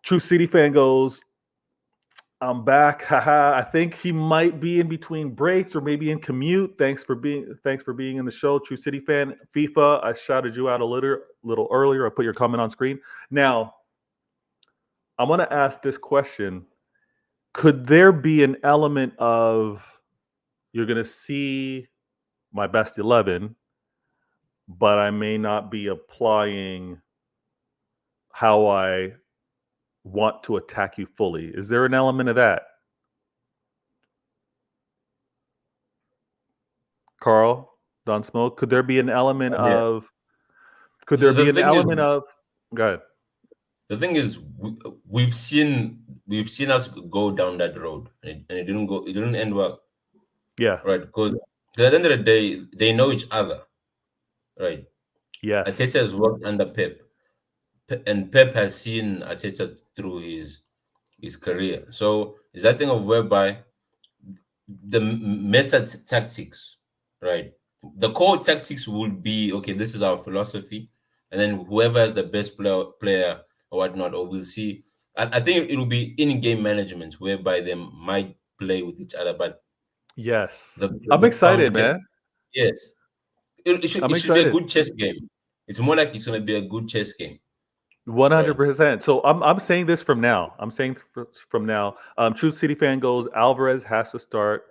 True City fan goes, I'm back. Haha. I think he might be in between breaks or maybe in commute. Thanks for being in the show, True City fan. FIFA, I shouted you out a little earlier. I put your comment on screen. Now, I want to ask this question. Could there be an element of you're going to see my best 11, but I may not be applying how I want to attack you fully? Is there an element of that? Carl, Don Smoke, could there be an element of Go ahead. The thing is, we've seen us go down that road, and it didn't go. It didn't end well, Yeah. right? Because at the end of the day, they know each other, right? Yes. Arteta has worked under Pep, and Pep has seen Arteta through his career. So it's that thing of whereby the tactics, right? The core tactics will be okay. This is our philosophy, and then whoever has the best player or whatnot, or we'll see. I think it will be in-game management whereby they might play with each other, but Yes. the I'm excited, man. Yes, it I'm should be a excited. good chess game. It's more like it's going to be a good chess game. 100%. So I'm saying this from now. I'm saying from now. True City fan goes. Alvarez has to start.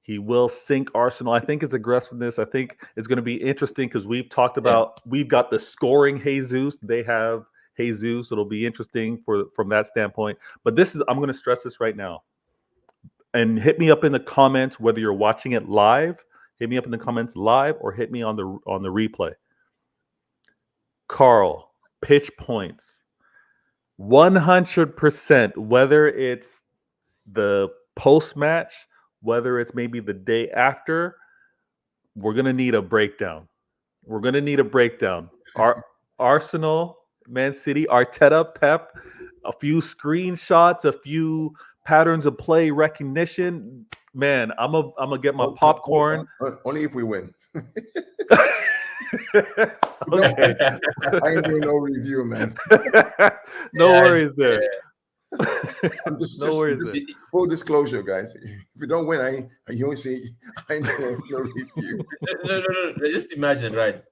He will sink Arsenal. I think his aggressiveness. I think it's going to be interesting because we've talked about we've got the scoring Jesus. They have Jesus. It'll be interesting from that standpoint. But I'm going to stress this right now. And hit me up in the comments whether you're watching it live. Hit me up in the comments live or hit me on the replay. Carl, pitch points. 100%, whether it's the post-match, whether it's maybe the day after, we're going to need a breakdown. Our Arsenal, Man City, Arteta, Pep, a few screenshots, a few patterns of play recognition. Man, I'm gonna get my popcorn. Only if we win. Okay. I ain't doing no review, man. No worries there. I'm just worries there. full disclosure, guys. If you don't win, you only see I ain't doing no review. No. Just imagine, right?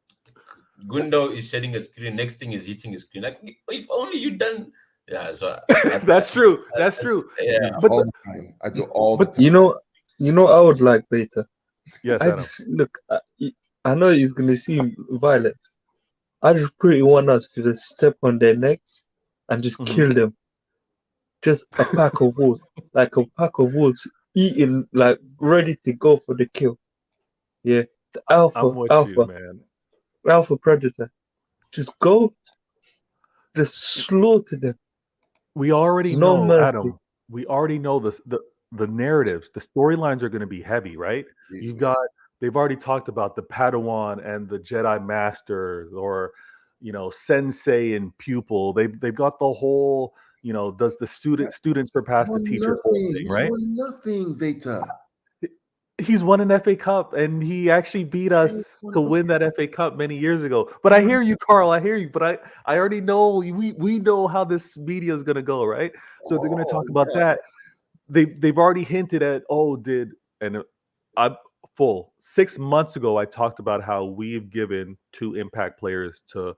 Gundo is shedding a screen. Next thing is hitting a screen. Like, if only you done. Yeah, so that's true. Yeah, but all the time. I do all the time. You know, I would like Beta. Yes, I just look. I know it's gonna seem violent. I just pretty want us to just step on their necks and just kill them. Just a pack of wolves, like a pack of wolves eating, like ready to go for the kill. Yeah, the alpha predator. Just go, just slaughter them. We already No know, mercy. Adam. We already know the narratives, the storylines are going to be heavy, right? They've already talked about the Padawan and the Jedi Master, or sensei and pupil. They've got the whole, does the student surpass the teacher thing, right? He's won nothing, Veta. He's won an FA Cup, and he actually beat us to win that FA Cup many years ago. But I hear you, Carl. I hear you. But I already know we know how this media is going to go, right? So they're going to talk about that. They've already hinted at I'm full. 6 months ago, I talked about how we've given 2 impact players to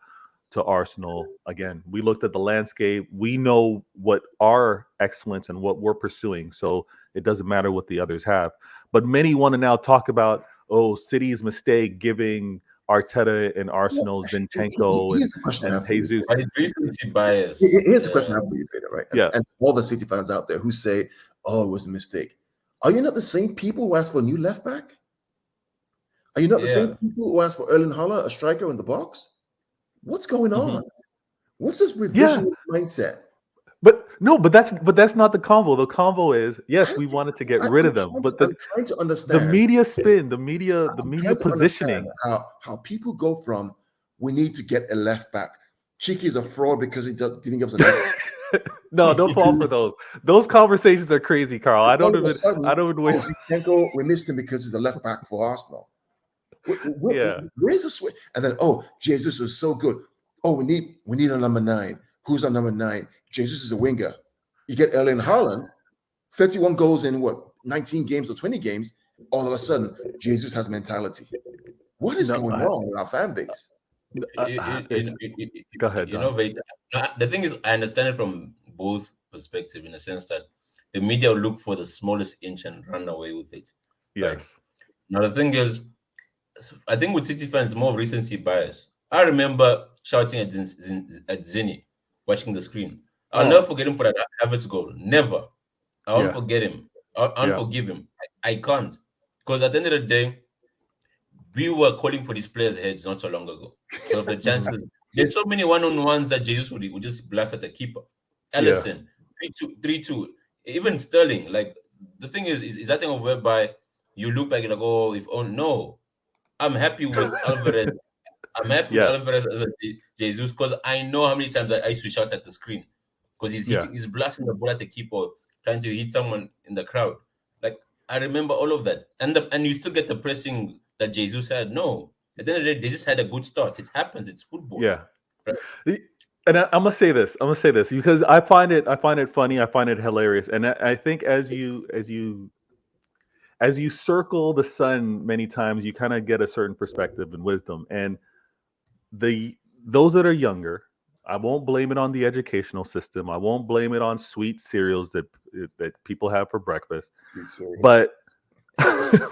Arsenal. Again, we looked at the landscape. We know what our excellence and what we're pursuing. So it doesn't matter what the others have. But many want to now talk about, City's mistake giving Arteta and Arsenal Zinchenko and Jesus. But it's recency bias. Here's a question I have for you, Peter, right? Yeah. And all the City fans out there who say, it was a mistake. Are you not the same people who asked for a new left back? Are you not the same people who asked for Erling Haaland, a striker in the box? What's going on? What's this revisionist mindset? But that's not the convo. The convo is, yes, we wanted to get rid of them, but I'm trying to understand the media spin, the media positioning. How people go from we need to get a left back. Cheeky's a fraud because he didn't give us a left back. No, don't fall for those. Those conversations are crazy, Carl. I don't even waste. Zinchenko, we missed him because he's a left back for Arsenal. Where's the switch? And then Jesus was so good. We need a number 9. Who's our number 9? Jesus is a winger. You get Erling Haaland, 31 goals in 19 games or 20 games. All of a sudden, Jesus has mentality. What is going on with our fan base? Go ahead. The thing is, I understand it from both perspectives, in the sense that the media will look for the smallest inch and run away with it. Yes. Right? Now the thing is, I think with City fans, more recency bias. I remember shouting at Zini, watching the screen. I'll never forget him for that Havertz goal. Never. I won't forget him. I won't forgive him. I can't. Because at the end of the day, we were calling for these players' heads not so long ago. So of the chances, there's so many one-on-ones that Jesus would just blast at the keeper. Ellison, 3-2, 3-2. Even Sterling, like the thing is that thing of whereby you look like oh, if oh no, I'm happy with Alvarez. I'm happy with Yes. Alvarez as a Jesus because I know how many times I used to shout at the screen because he's blasting the ball at the keeper, trying to hit someone in the crowd. Like I remember all of that, and you still get the pressing that Jesus had. No, at the end of the day, they just had a good start. It happens. It's football. Yeah. Right. And I'm gonna say this. I'm gonna say this because I find it funny. I find it hilarious. And I think as you circle the sun many times, you kind of get a certain perspective and wisdom. And those that are younger, I won't blame it on the educational system. I won't blame it on sweet cereals that people have for breakfast, but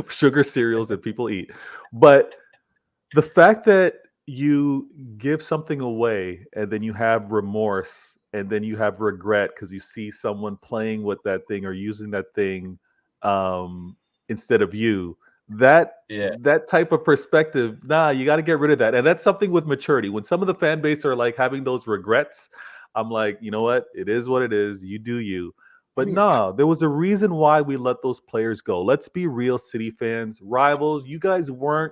sugar cereals that people eat. But the fact that you give something away and then you have remorse and then you have regret because you see someone playing with that thing or using that thing instead of you, that type of perspective, you got to get rid of that. And that's something with maturity. When some of the fan base are like having those regrets, I'm like, you know what? It is what it is. You do you. But there was a reason why we let those players go. Let's be real, City fans, rivals. You guys weren't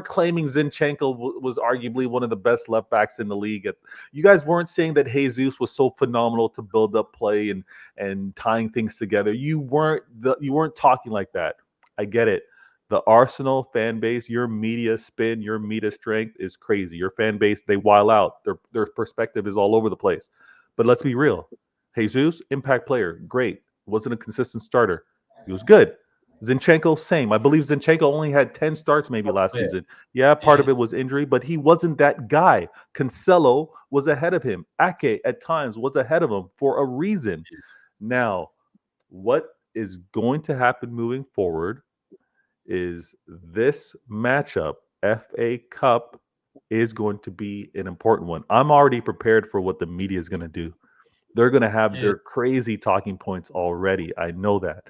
claiming Zinchenko was arguably one of the best left backs in the league. You guys weren't saying that Jesus was so phenomenal to build up play and tying things together. You weren't talking like that. I get it. The Arsenal fan base, your media spin, your media strength is crazy. Your fan base, they wild out. Their perspective is all over the place. But let's be real. Jesus, impact player, great. Wasn't a consistent starter. He was good. Zinchenko, same. I believe Zinchenko only had 10 starts maybe last season. Yeah, part of it was injury, but he wasn't that guy. Cancelo was ahead of him. Ake at times was ahead of him for a reason. Now, what is going to happen moving forward is this matchup, FA Cup, is going to be an important one. I'm already prepared for what the media is going to do. They're going to have their crazy talking points already. I know that.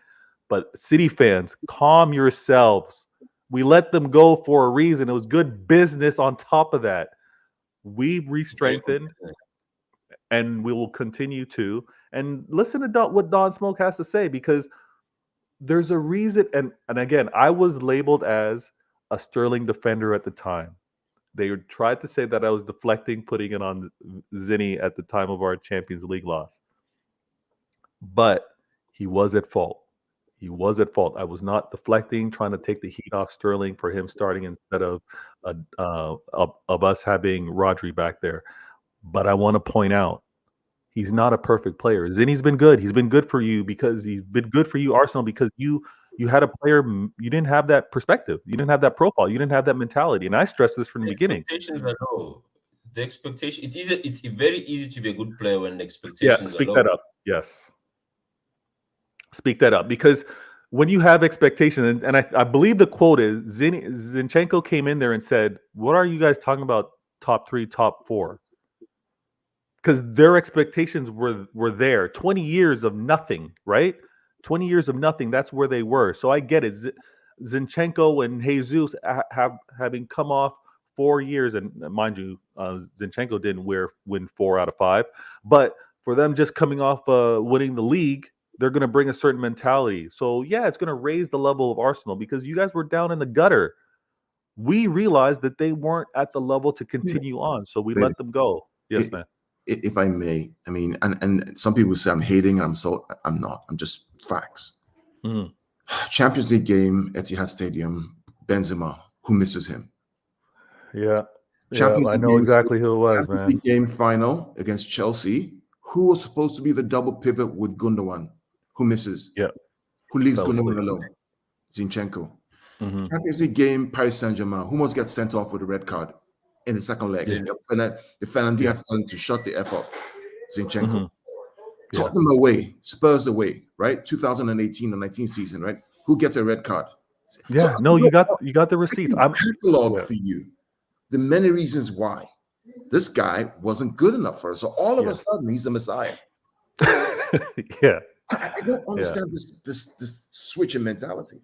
But City fans, calm yourselves. We let them go for a reason. It was good business on top of that. We re-strengthened, and we will continue to. And listen to what Don Smoke has to say, because there's a reason. And again, I was labeled as a Sterling defender at the time. They tried to say that I was deflecting, putting it on Zinni at the time of our Champions League loss. But he was at fault. He was at fault. I was not deflecting, trying to take the heat off Sterling for him starting instead of us having Rodri back there. But I want to point out, he's not a perfect player. Zinni's been good. He's been good for you because he's been good for you, Arsenal, because you had a player. You didn't have that perspective. You didn't have that profile. You didn't have that mentality. And I stressed this from the beginning. Expectations are low. The expectation. It's very easy to be a good player when the expectations are low. Speak that up. Yes. Speak that up, because when you have expectations, and I believe the quote is Zinchenko came in there and said, "What are you guys talking about? Top 3, top 4?" Because their expectations were there. 20 years of nothing, right? 20 years of nothing. That's where they were. So I get it. Zinchenko and Jesus having come off 4 years, and mind you, Zinchenko didn't win 4 out of 5, but for them just coming off winning the league, they're going to bring a certain mentality. So, yeah, it's going to raise the level of Arsenal because you guys were down in the gutter. We realized that they weren't at the level to continue on, so we let them go. Yes, man. If I may, I mean, and some people say I'm hating, I'm not. I'm just facts. Mm-hmm. Champions League game, Etihad Stadium, Benzema, who misses him? Yeah. I know exactly who it was, Champions man. League game final against Chelsea, who was supposed to be the double pivot with Gundogan? Who misses? Yeah. Who leaves Gundogan alone? Zinchenko. Mm-hmm. Champions League game, Paris Saint-Germain. Who must get sent off with a red card in the second leg? The Fernandinho had to tell him to shut the F up. Zinchenko. Mm-hmm. Tottenham away, Spurs away, right? 2018 or 19 season, right? Who gets a red card? Yeah, so, you got the receipts. I'm catalog for you the many reasons why this guy wasn't good enough for us. So all of a sudden, he's the Messiah. Yeah. I don't understand this switch in mentality.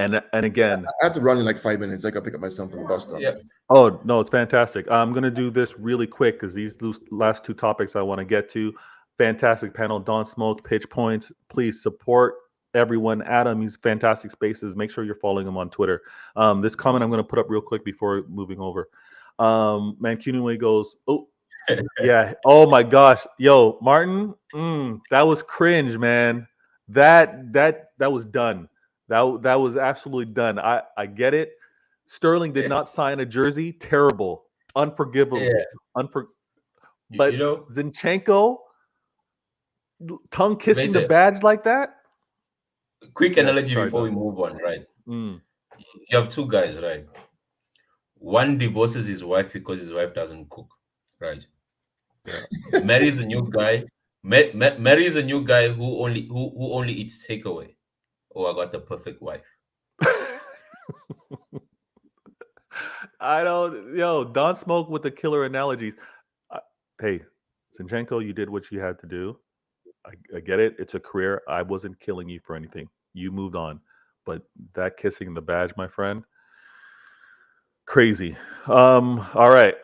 And again, I have to run in like 5 minutes. I got to pick up my son from the bus stop. Yeah. oh no, it's fantastic. I'm gonna do this really quick because these last two topics I want to get to. Fantastic panel. Don Smoke, Pitch Points. Please support everyone. Adam, he's fantastic spaces. Make sure you're following him on Twitter. This comment I'm gonna put up real quick before moving over. Mancuniway goes, oh yeah, oh my gosh, yo, Martin, that was cringe, man. That was done. That was absolutely done. I get it. Sterling did not sign a jersey. Terrible, unforgivable, Yeah. But You know, Zinchenko tongue kissing the Mate, badge like that. quick Yeah, analogy sorry, before Don. we move on, right? Mm. You have two guys, right? One divorces his wife because his wife doesn't cook, right? Yeah. Marries a new guy. Marries a new guy who only eats takeaway. Oh, I got the perfect wife. I don't, yo, Don Smoke with the killer analogies. Hey, Zinchenko, you did what you had to do. I get it. It's a career. I wasn't killing you for anything. You moved on. But that kissing the badge, my friend, crazy. All right.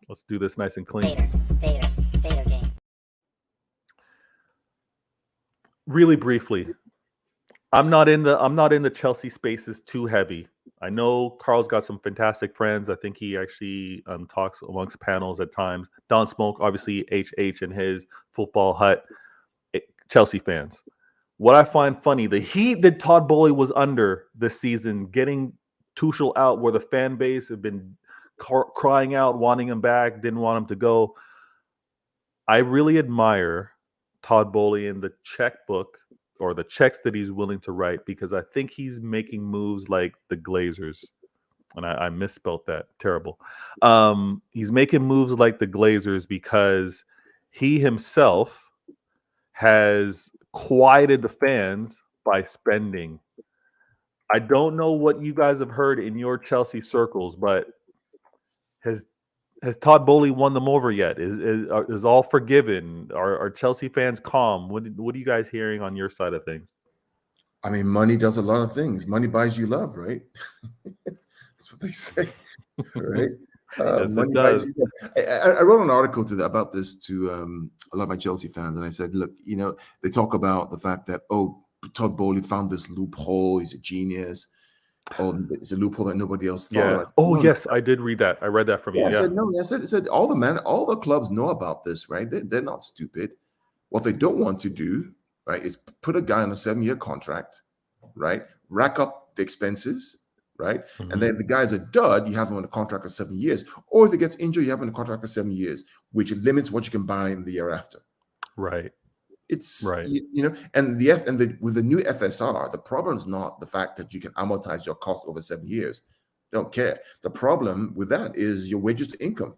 Let's do this nice and clean. Vader Games. Really briefly, I'm not in the Chelsea spaces too heavy. I know Carl's got some fantastic friends. I think he actually talks amongst panels at times. Don Smoke, obviously HH and his football hut, Chelsea fans. What I find funny, the heat that Todd Bowley was under this season, getting Tuchel out where the fan base have been crying out, wanting him back, didn't want him to go. I really admire Todd Bowley and the checkbook or the checks that he's willing to write, because I think he's making moves like the Glazers. And I misspelt that. Terrible. He's making moves like the Glazers because he himself has quieted the fans by spending. I don't know what you guys have heard in your Chelsea circles, but has Todd Bowley won them over yet? Is all forgiven? Are Chelsea fans calm? What are you guys hearing on your side of things? I mean, money does a lot of things. Money buys you love, right? That's what they say, right? Yes, money it buys does. you love. I wrote an article about this to a lot of my Chelsea fans, and I said, look, they talk about the fact that, oh, Todd Bowley found this loophole. He's a genius. Oh, it's a loophole that nobody else thought of. Yeah. Said, Oh, no, yes, I did read that. I read that from you. I Yeah. said no. I said all the clubs know about this, right? They're not stupid. What they don't want to do, right, is put a guy on a 7-year contract, right? Rack up the expenses, right? Mhm. And then if the guy's a dud, you have him on a contract for 7 years. Or if he gets injured, you have him on a contract for 7 years, which limits what you can buy in the year after. Right. It's right. And with the new FSR, the problem is not the fact that you can amortize your cost over 7 years. Don't care. The problem with that is your wages to income,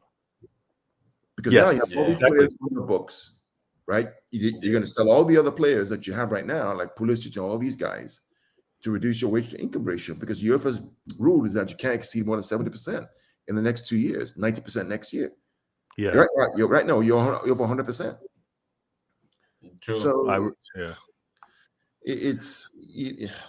because now you have all these players on your books, right? You're going to sell all the other players that you have right now, like Pulisic and all these guys, to reduce your wage to income ratio, because UEFA's rule is that you can't exceed more than 70% in the next 2 years, 90% next year. Yeah. Right now you're over 100%. True. So yeah. It's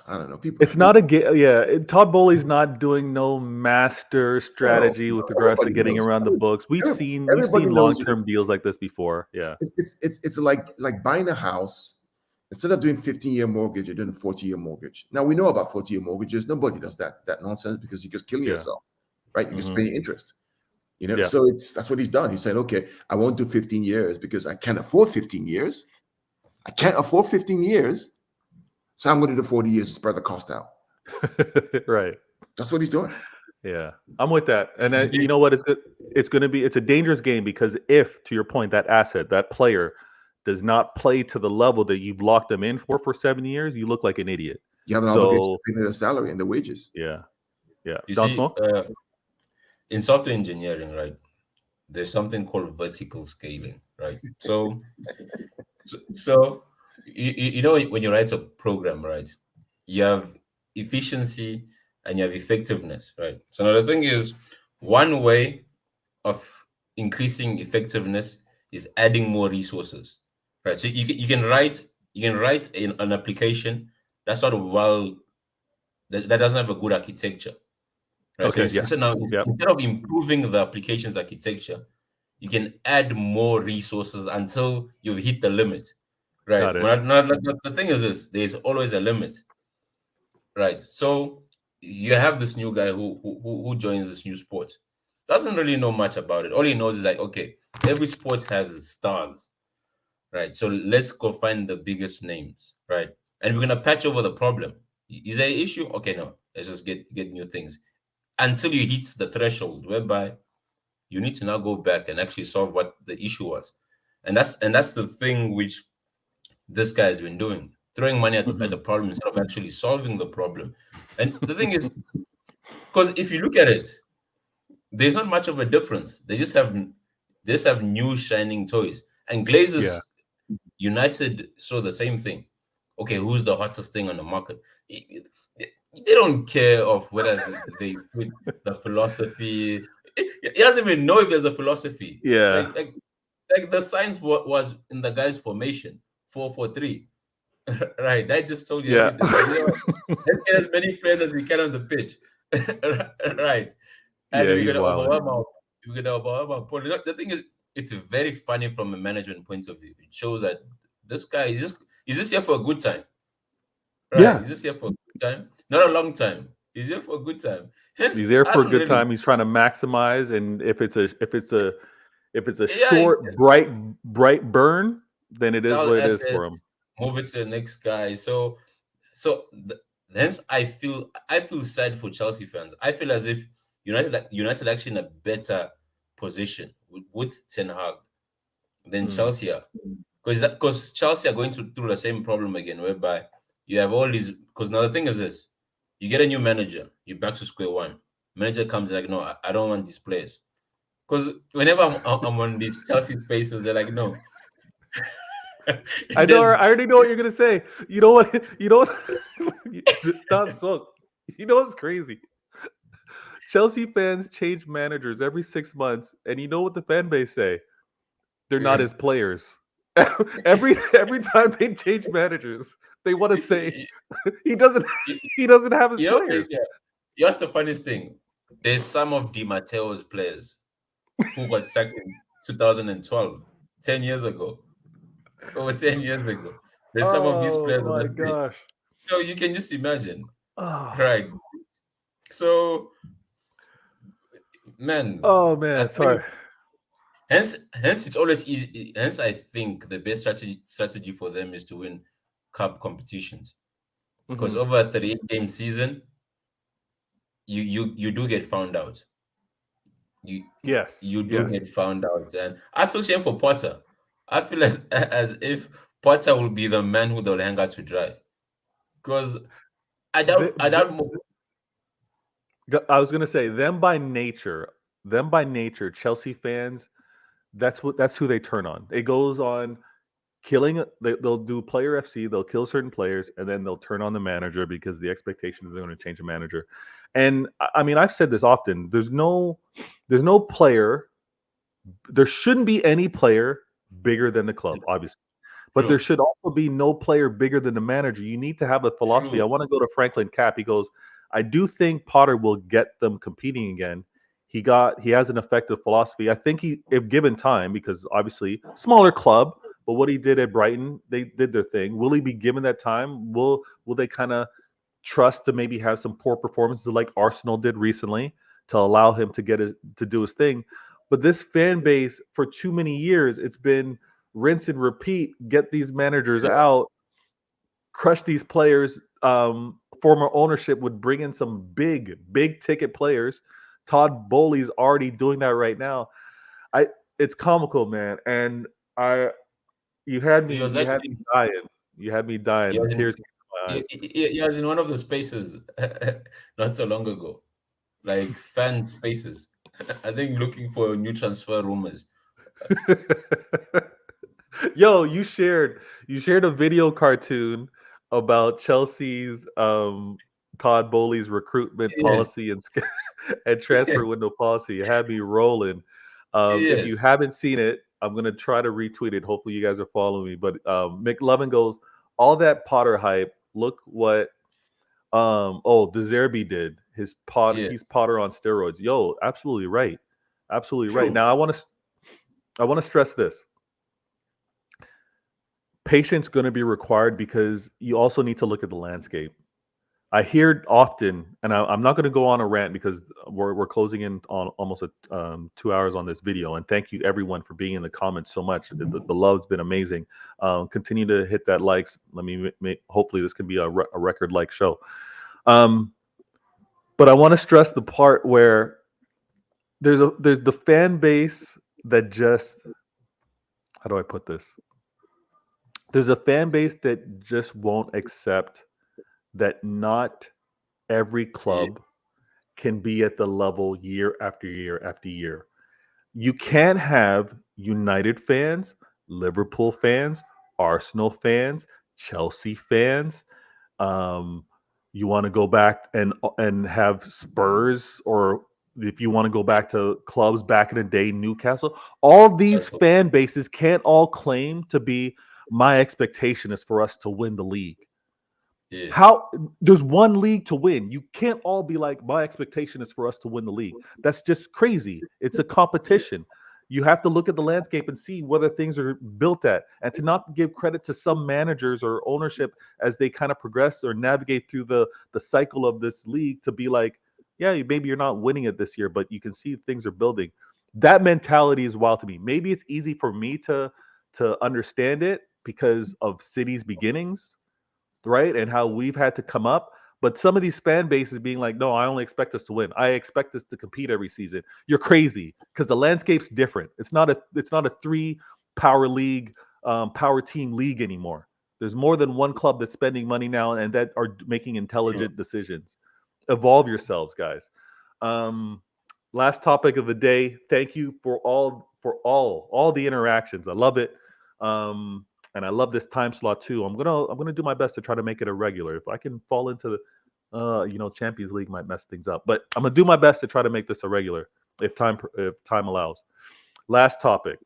I don't know. People. It's not a Todd Bowley's not doing no master strategy with regards to getting around the books. We've seen long-term deals like this before. Yeah. It's like buying a house. Instead of doing 15-year mortgage, you're doing a 40-year mortgage. Now we know about 40-year mortgages. Nobody does that nonsense, because you're just killing yourself, right? You're just paying interest. So that's what he's done. He's saying, okay, I won't do 15 years because I can't afford 15 years. I can't afford 15 years. So I'm going to do 40 years to spread the cost out. Right. That's what he's doing. Yeah, I'm with that. And you know what? It's a dangerous game, because if, to your point, that asset, that player does not play to the level that you've locked them in for 7 years, you look like an idiot. You have an obligation to pay their salary and the wages. Yeah. Yeah. You see, in software engineering, right, there's something called vertical scaling, right? So you know, when you write a program, right, you have efficiency and you have effectiveness, right? So now the thing is, one way of increasing effectiveness is adding more resources, right? So you can write an application that's not well that doesn't have a good architecture. Right. Okay, So yeah. now Yep. instead of improving the application's architecture, you can add more resources until you've hit the limit. Right. Got it. The thing is this: there's always a limit. Right. So you have this new guy who joins this new sport. Doesn't really know much about it. All he knows is like, okay, every sport has stars. Right. So let's go find the biggest names. Right. And we're gonna patch over the problem. Is there an issue? Okay, no. Let's just get new things until you hit the threshold whereby you need to now go back and actually solve what the issue was. And that's the thing which this guy has been doing, throwing money at the problem instead of actually solving the problem. And the thing is, because if you look at it, there's not much of a difference. They just have new shining toys. And Glazers Yeah. United saw the same thing. Okay, who's the hottest thing on the market? They don't care of whether they fit the philosophy. He doesn't even know if there's a philosophy. Yeah. Like the science was in the guy's formation 4-4-3. Right, that just told you Yeah. everything. Like, let's get as many players as we can on the pitch. Right, and Yeah, we're he's gonna wild. overwhelm our opponent. The thing is, it's very funny from a management point of view. It shows that this guy is just here for a good time. Right, Yeah. he's just here for a good time, not a long time. He's here for a good time. Hence, He's there I for a don't good really. time. He's trying to maximize, and if it's a Yeah, short, bright burn, then it is sell what it is for assets, him. move it to the next guy. So hence I feel sad for Chelsea fans. I feel as if United actually in a better position with Ten Hag than Mm. Chelsea are. Because Chelsea are going through the same problem again, whereby you have all these. Because now the thing is this: you get a new manager, you're back to square one. Manager comes like, no, I don't want these players. Because whenever I'm on these Chelsea spaces, they're like, no. I know. There's I already know what you're gonna say. You know what? You know what? Look. You know what's crazy? Chelsea fans change managers every 6 months, and you know what the fan base say? They're not his players. every time they change managers, they want to say he doesn't he doesn't have his You know, players. Here's the funniest thing. There's some of Di Matteo's players who got sacked in 2012, 10 years ago, over 10 years ago. There's some of his Oh players on my that pitch. gosh. So you can just imagine, Oh, right? So, man, oh I man, think sorry. hence it's always easy. Hence, I think the best strategy for them is to win cup competitions because Mhm. over a 38-game season, you do get found out. You Yes, you do yes. get found out, and I feel shame for Potter. I feel as if Potter will be the man who they'll hang out to dry because I The, doubt I doubt more. I was gonna say them by nature, Chelsea fans. That's who they turn on. It goes on killing. They'll do player FC. They'll kill certain players, and then they'll turn on the manager because the expectation is they're going to change the manager. And I mean, I've said this often. There's no player. There shouldn't be any player bigger than the club, obviously. But there True, should also be no player bigger than the manager. You need to have a philosophy. I true. want to go to Franklin Cap. He goes, I do think Potter will get them competing again. He has an effective philosophy. I think if given time, because obviously smaller club, but what he did at Brighton, they did their thing. Will he be given that time? Will they kind of trust to maybe have some poor performances like Arsenal did recently to allow him to do his thing? But this fan base for too many years, it's been rinse and repeat, get these managers Yeah. out, crush these players. Former ownership would bring in some big ticket players. Todd Bowley's already doing that right now. I It's comical, man. And I He was you had actually me dying. You had me he dying. was in Tears came to my eyes. he was in one of the spaces not so long ago, like fan spaces. I think looking for new transfer rumors. Yo, you shared a video cartoon about Chelsea's Todd Bowley's recruitment Yes, policy and transfer window policy. You had me rolling. If you yes. haven't seen it, I'm gonna try to retweet it. Hopefully, you guys are following me. But McLovin goes, all that Potter hype. De Zerbi did his Yeah. He's Potter on steroids. Yo, absolutely right. Absolutely right. True. Now I want to stress this. Patience going to be required because you also need to look at the landscape. I hear it often, and I'm not going to go on a rant because we're closing in on almost 2 hours on this video. And thank you everyone for being in the comments so much. The love's been amazing. Continue to hit that likes. Let me hopefully this can be a record like show. But I want to stress the part where there's the fan base that just, how do I put this? There's a fan base that just won't accept that not every club can be at the level year after year after year. You can't have United fans, Liverpool fans, Arsenal fans, Chelsea fans. Um, you want to go back and have Spurs, or if you want to go back to clubs back in the day, Newcastle. All these That's what- fan bases can't all claim to be, my expectation is for us to win the league. Yeah. How, there's one league to win. You can't all be like, my expectation is for us to win the league. That's just crazy. It's a competition. You have to look at the landscape and see whether things are built at, and to not give credit to some managers or ownership as they kind of progress or navigate through the cycle of this league to be like, yeah, maybe you're not winning it this year, but you can see things are building. That mentality is wild to me. Maybe it's easy for me to understand it because of City's beginnings, right? And how we've had to come up. But some of these fan bases being like, no, I only expect us to win. I expect us to compete every season. You're crazy because the landscape's different. It's not a 3 power league, power team league anymore. There's more than one club that's spending money now and that are making intelligent decisions. Evolve yourselves, guys. Last topic of the day. Thank you for all the interactions. I love it. And I love this time slot too. I'm gonna do my best to try to make it a regular. If I can fall into the Champions League might mess things up, but I'm gonna do my best to try to make this a regular if time allows. Last topic,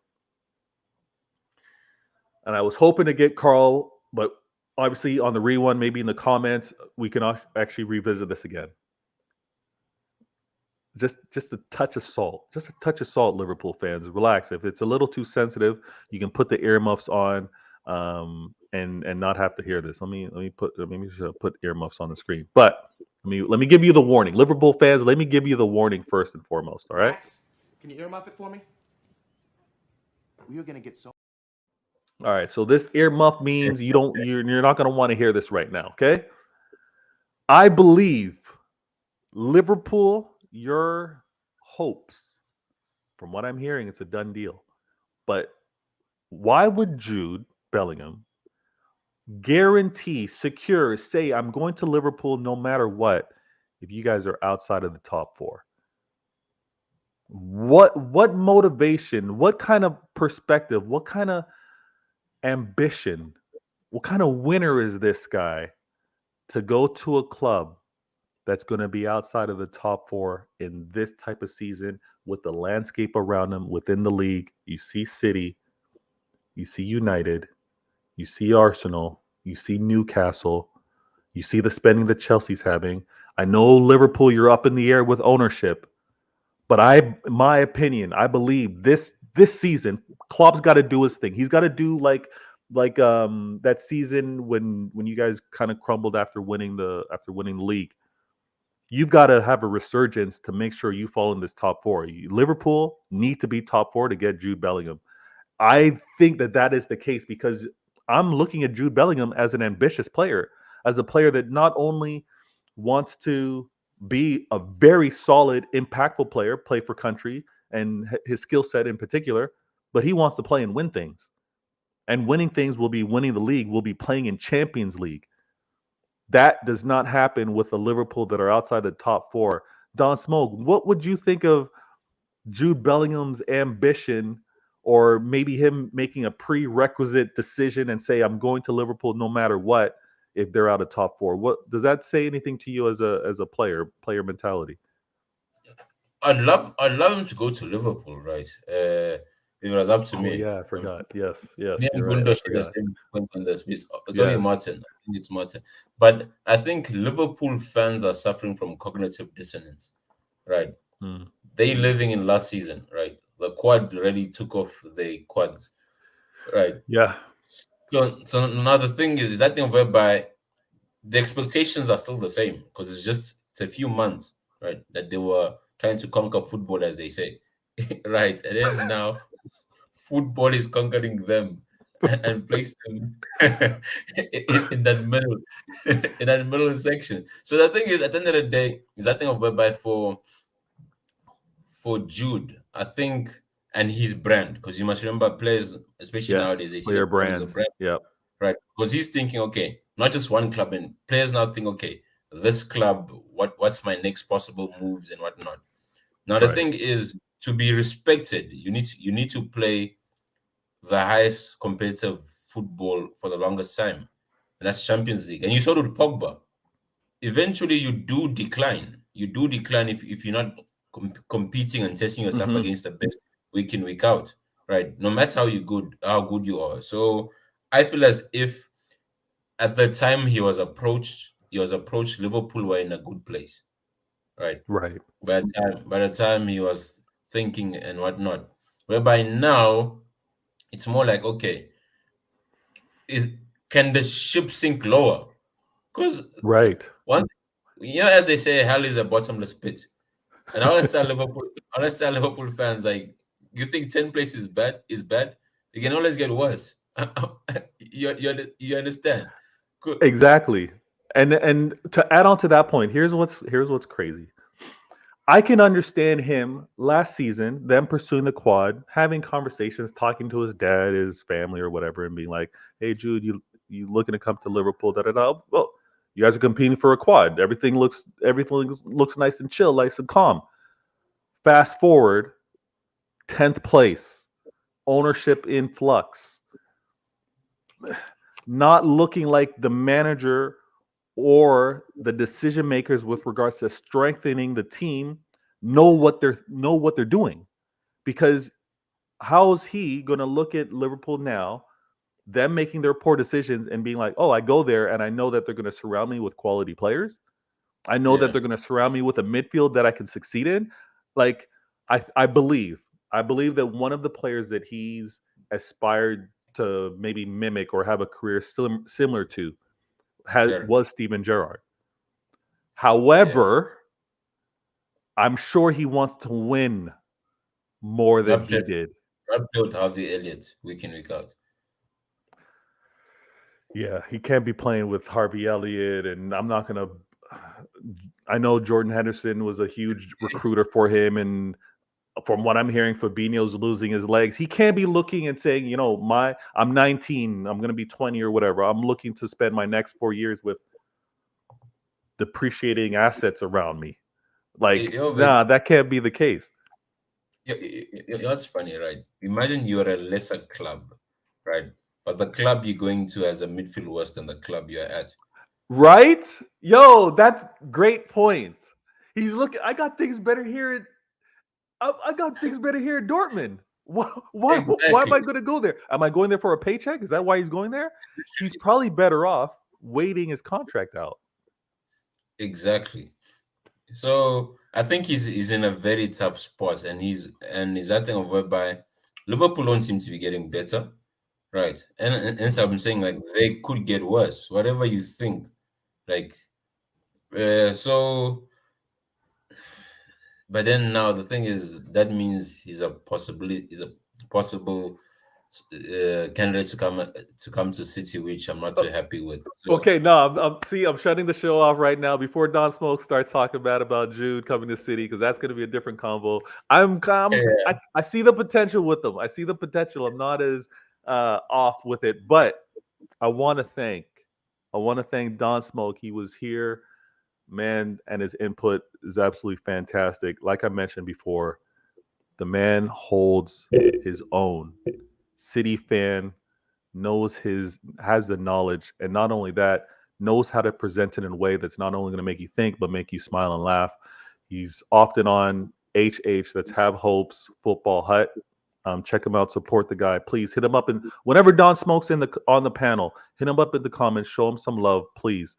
and I was hoping to get Carl, but obviously on the rewind, maybe in the comments, we can actually revisit this again. Just a touch of salt, Liverpool fans. Relax. If it's a little too sensitive, you can put the earmuffs on, and not have to hear this. Let me put earmuffs on the screen. But let me give you the warning, Liverpool fans. Let me give you the warning first and foremost. All right. Max, can you earmuff it for me? We are gonna get so. All right. So this earmuff means you're not going to want to hear this right now. Okay. I believe Liverpool, your hopes, from what I'm hearing, it's a done deal. But why would Jude Bellingham guarantee, secure, say, I'm going to Liverpool no matter what, if you guys are outside of the top 4? What motivation, what kind of perspective, what kind of ambition, what kind of winner is this guy to go to a club that's going to be outside of the top 4 in this type of season with the landscape around them within the league? You see City, you see United, you see Arsenal, you see Newcastle, you see the spending that Chelsea's having. I know Liverpool, you're up in the air with ownership, but my opinion, I believe this season, Klopp's got to do his thing. He's got to do like that season when you guys kind of crumbled after winning the league. You've got to have a resurgence to make sure you fall in this top 4. Liverpool need to be top 4 to get Jude Bellingham. I think that is the case because I'm looking at Jude Bellingham as an ambitious player, as a player that not only wants to be a very solid, impactful player, play for country and his skill set in particular, but he wants to play and win things. And winning things will be winning the league, will be playing in Champions League. That does not happen with the Liverpool that are outside the top 4. Don Smoke, what would you think of Jude Bellingham's ambition, or maybe him making a prerequisite decision and say, I'm going to Liverpool no matter what if they're out of top 4? What does that say anything to you as a player mentality? I'd love him to go to Liverpool, right? If it was up to me. Yeah, I forgot. Yes. Me and You're Gundo right. share the same point on this. It's Yes. only Martin. think it's more. But I think Liverpool fans are suffering from cognitive dissonance, right? Mm. They living in last season, right? The quad already took off the quads, right? Yeah. So now the thing is that thing whereby the expectations are still the same because it's a few months, right? That they were trying to conquer football, as they say, right? And then now football is conquering them and place them in that middle in that middle section. So the thing is, at the end of the day, is that thing of whereby for Jude, I think, and his brand, because you must remember players, especially Yes. nowadays, they see Player the club as a brands. brand, Yep. right? Because he's thinking, okay, not just one club, and players now think, okay, this club, what's my next possible moves and whatnot. Now the Right. thing is, to be respected, you need to play the highest competitive football for the longest time, and that's Champions League. And you saw it with Pogba. Eventually, you do decline. You do decline if you're not competing and testing yourself Mhm. against the best week in week out, right? No matter how good you are. So I feel as if at the time he was approached, Liverpool were in a good place, right? Right. By the time he was thinking and whatnot, whereby now it's more like, okay, is can the ship sink lower? Because Right. one, as they say, hell is a bottomless pit. And I always tell Liverpool fans, like, you think 10th place is bad? You can always get worse. You understand? Good. Exactly. And to add on to that point, here's what's crazy. I can understand him last season, them pursuing the quad, having conversations, talking to his dad, his family, or whatever, and being like, "Hey, Jude, you looking to come to Liverpool?" Da da da. Well, you guys are competing for a quad. Everything looks nice and chill, nice and calm. Fast forward, 10th place, ownership in flux, not looking like the manager or the decision makers with regards to strengthening the team know what they're doing, because how is he going to look at Liverpool now, them making their poor decisions and being like, oh, I go there and I know that they're going to surround me with quality players, I know that Yeah, they're going to surround me with a midfield that I can succeed in. Like, I believe that one of the players that he's aspired to maybe mimic or have a career similar to sure. was Steven Gerrard. Yeah. However, I'm sure he wants to win more than Not he played, did. not played Harvey Elliott week in, week out. Yeah, he can't be playing with Harvey Elliott, and I'm not gonna. I know Jordan Henderson was a huge recruiter for him, and from what I'm hearing, Fabinho's losing his legs. He can't be looking and saying, I'm 19, I'm gonna be 20 or whatever. I'm looking to spend my next 4 years with depreciating assets around me. You Like, know, Vex, nah, that can't be the case. That's funny, right? Imagine you're a lesser club, right? But the club you're going to has a midfield worse than the club you're at. Right? Yo, that's great point. He's looking. I got things better here in Dortmund. Why am Exactly. I going to go there? Am I going there for a paycheck? Is that why he's going there? He's probably better off waiting his contract out. Exactly. So I think he's in a very tough spot, and he's that thing of whereby Liverpool don't seem to be getting better, right? And so I'm saying, like, they could get worse, whatever you think. Like, so, but then now the thing is that means he's a possible candidate to come to City, which I'm not too happy with. So Okay, no, I'm shutting the show off right now before Don Smoke starts talking about Jude coming to City, because that's going to be a different combo. yeah, I see the potential with them. I see the potential. I'm not as off with it, but I want to thank Don Smoke. He was here, man, and his input is absolutely fantastic. Like I mentioned before, the man holds his own. City fan, has the knowledge, and not only that, knows how to present it in a way that's not only going to make you think but make you smile and laugh. He's often on HH, that's Have Hopes Football Hut. Check him out. Support the guy. Please hit him up. And whenever Don Smoke's on the panel, hit him up in the comments. Show him some love, please.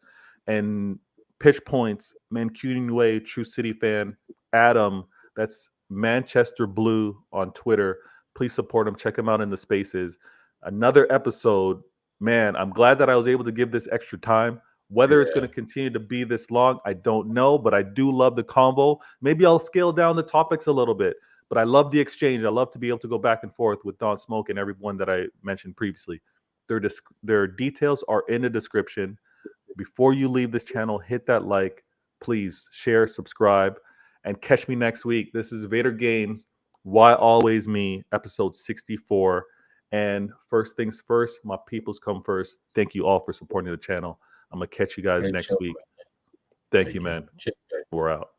And Pitch Points, Mancunian Way, True City fan, Adam, that's Manchester Blue on Twitter. Please support him. Check him out in the spaces. Another episode. Man, I'm glad that I was able to give this extra time. Whether it's going to continue to be this long, I don't know, but I do love the convo. Maybe I'll scale down the topics a little bit, but I love the exchange. I love to be able to go back and forth with Don Smoke and everyone that I mentioned previously. Their details are in the description. Before you leave this channel, hit that like, please share, subscribe, and catch me next week. This is Vader Games, Why Always Me, episode 64. And first things first, my peoples come first. Thank you all for supporting the channel. I'm going to catch you guys next week. Thank you, man. Cheers, guys. We're out.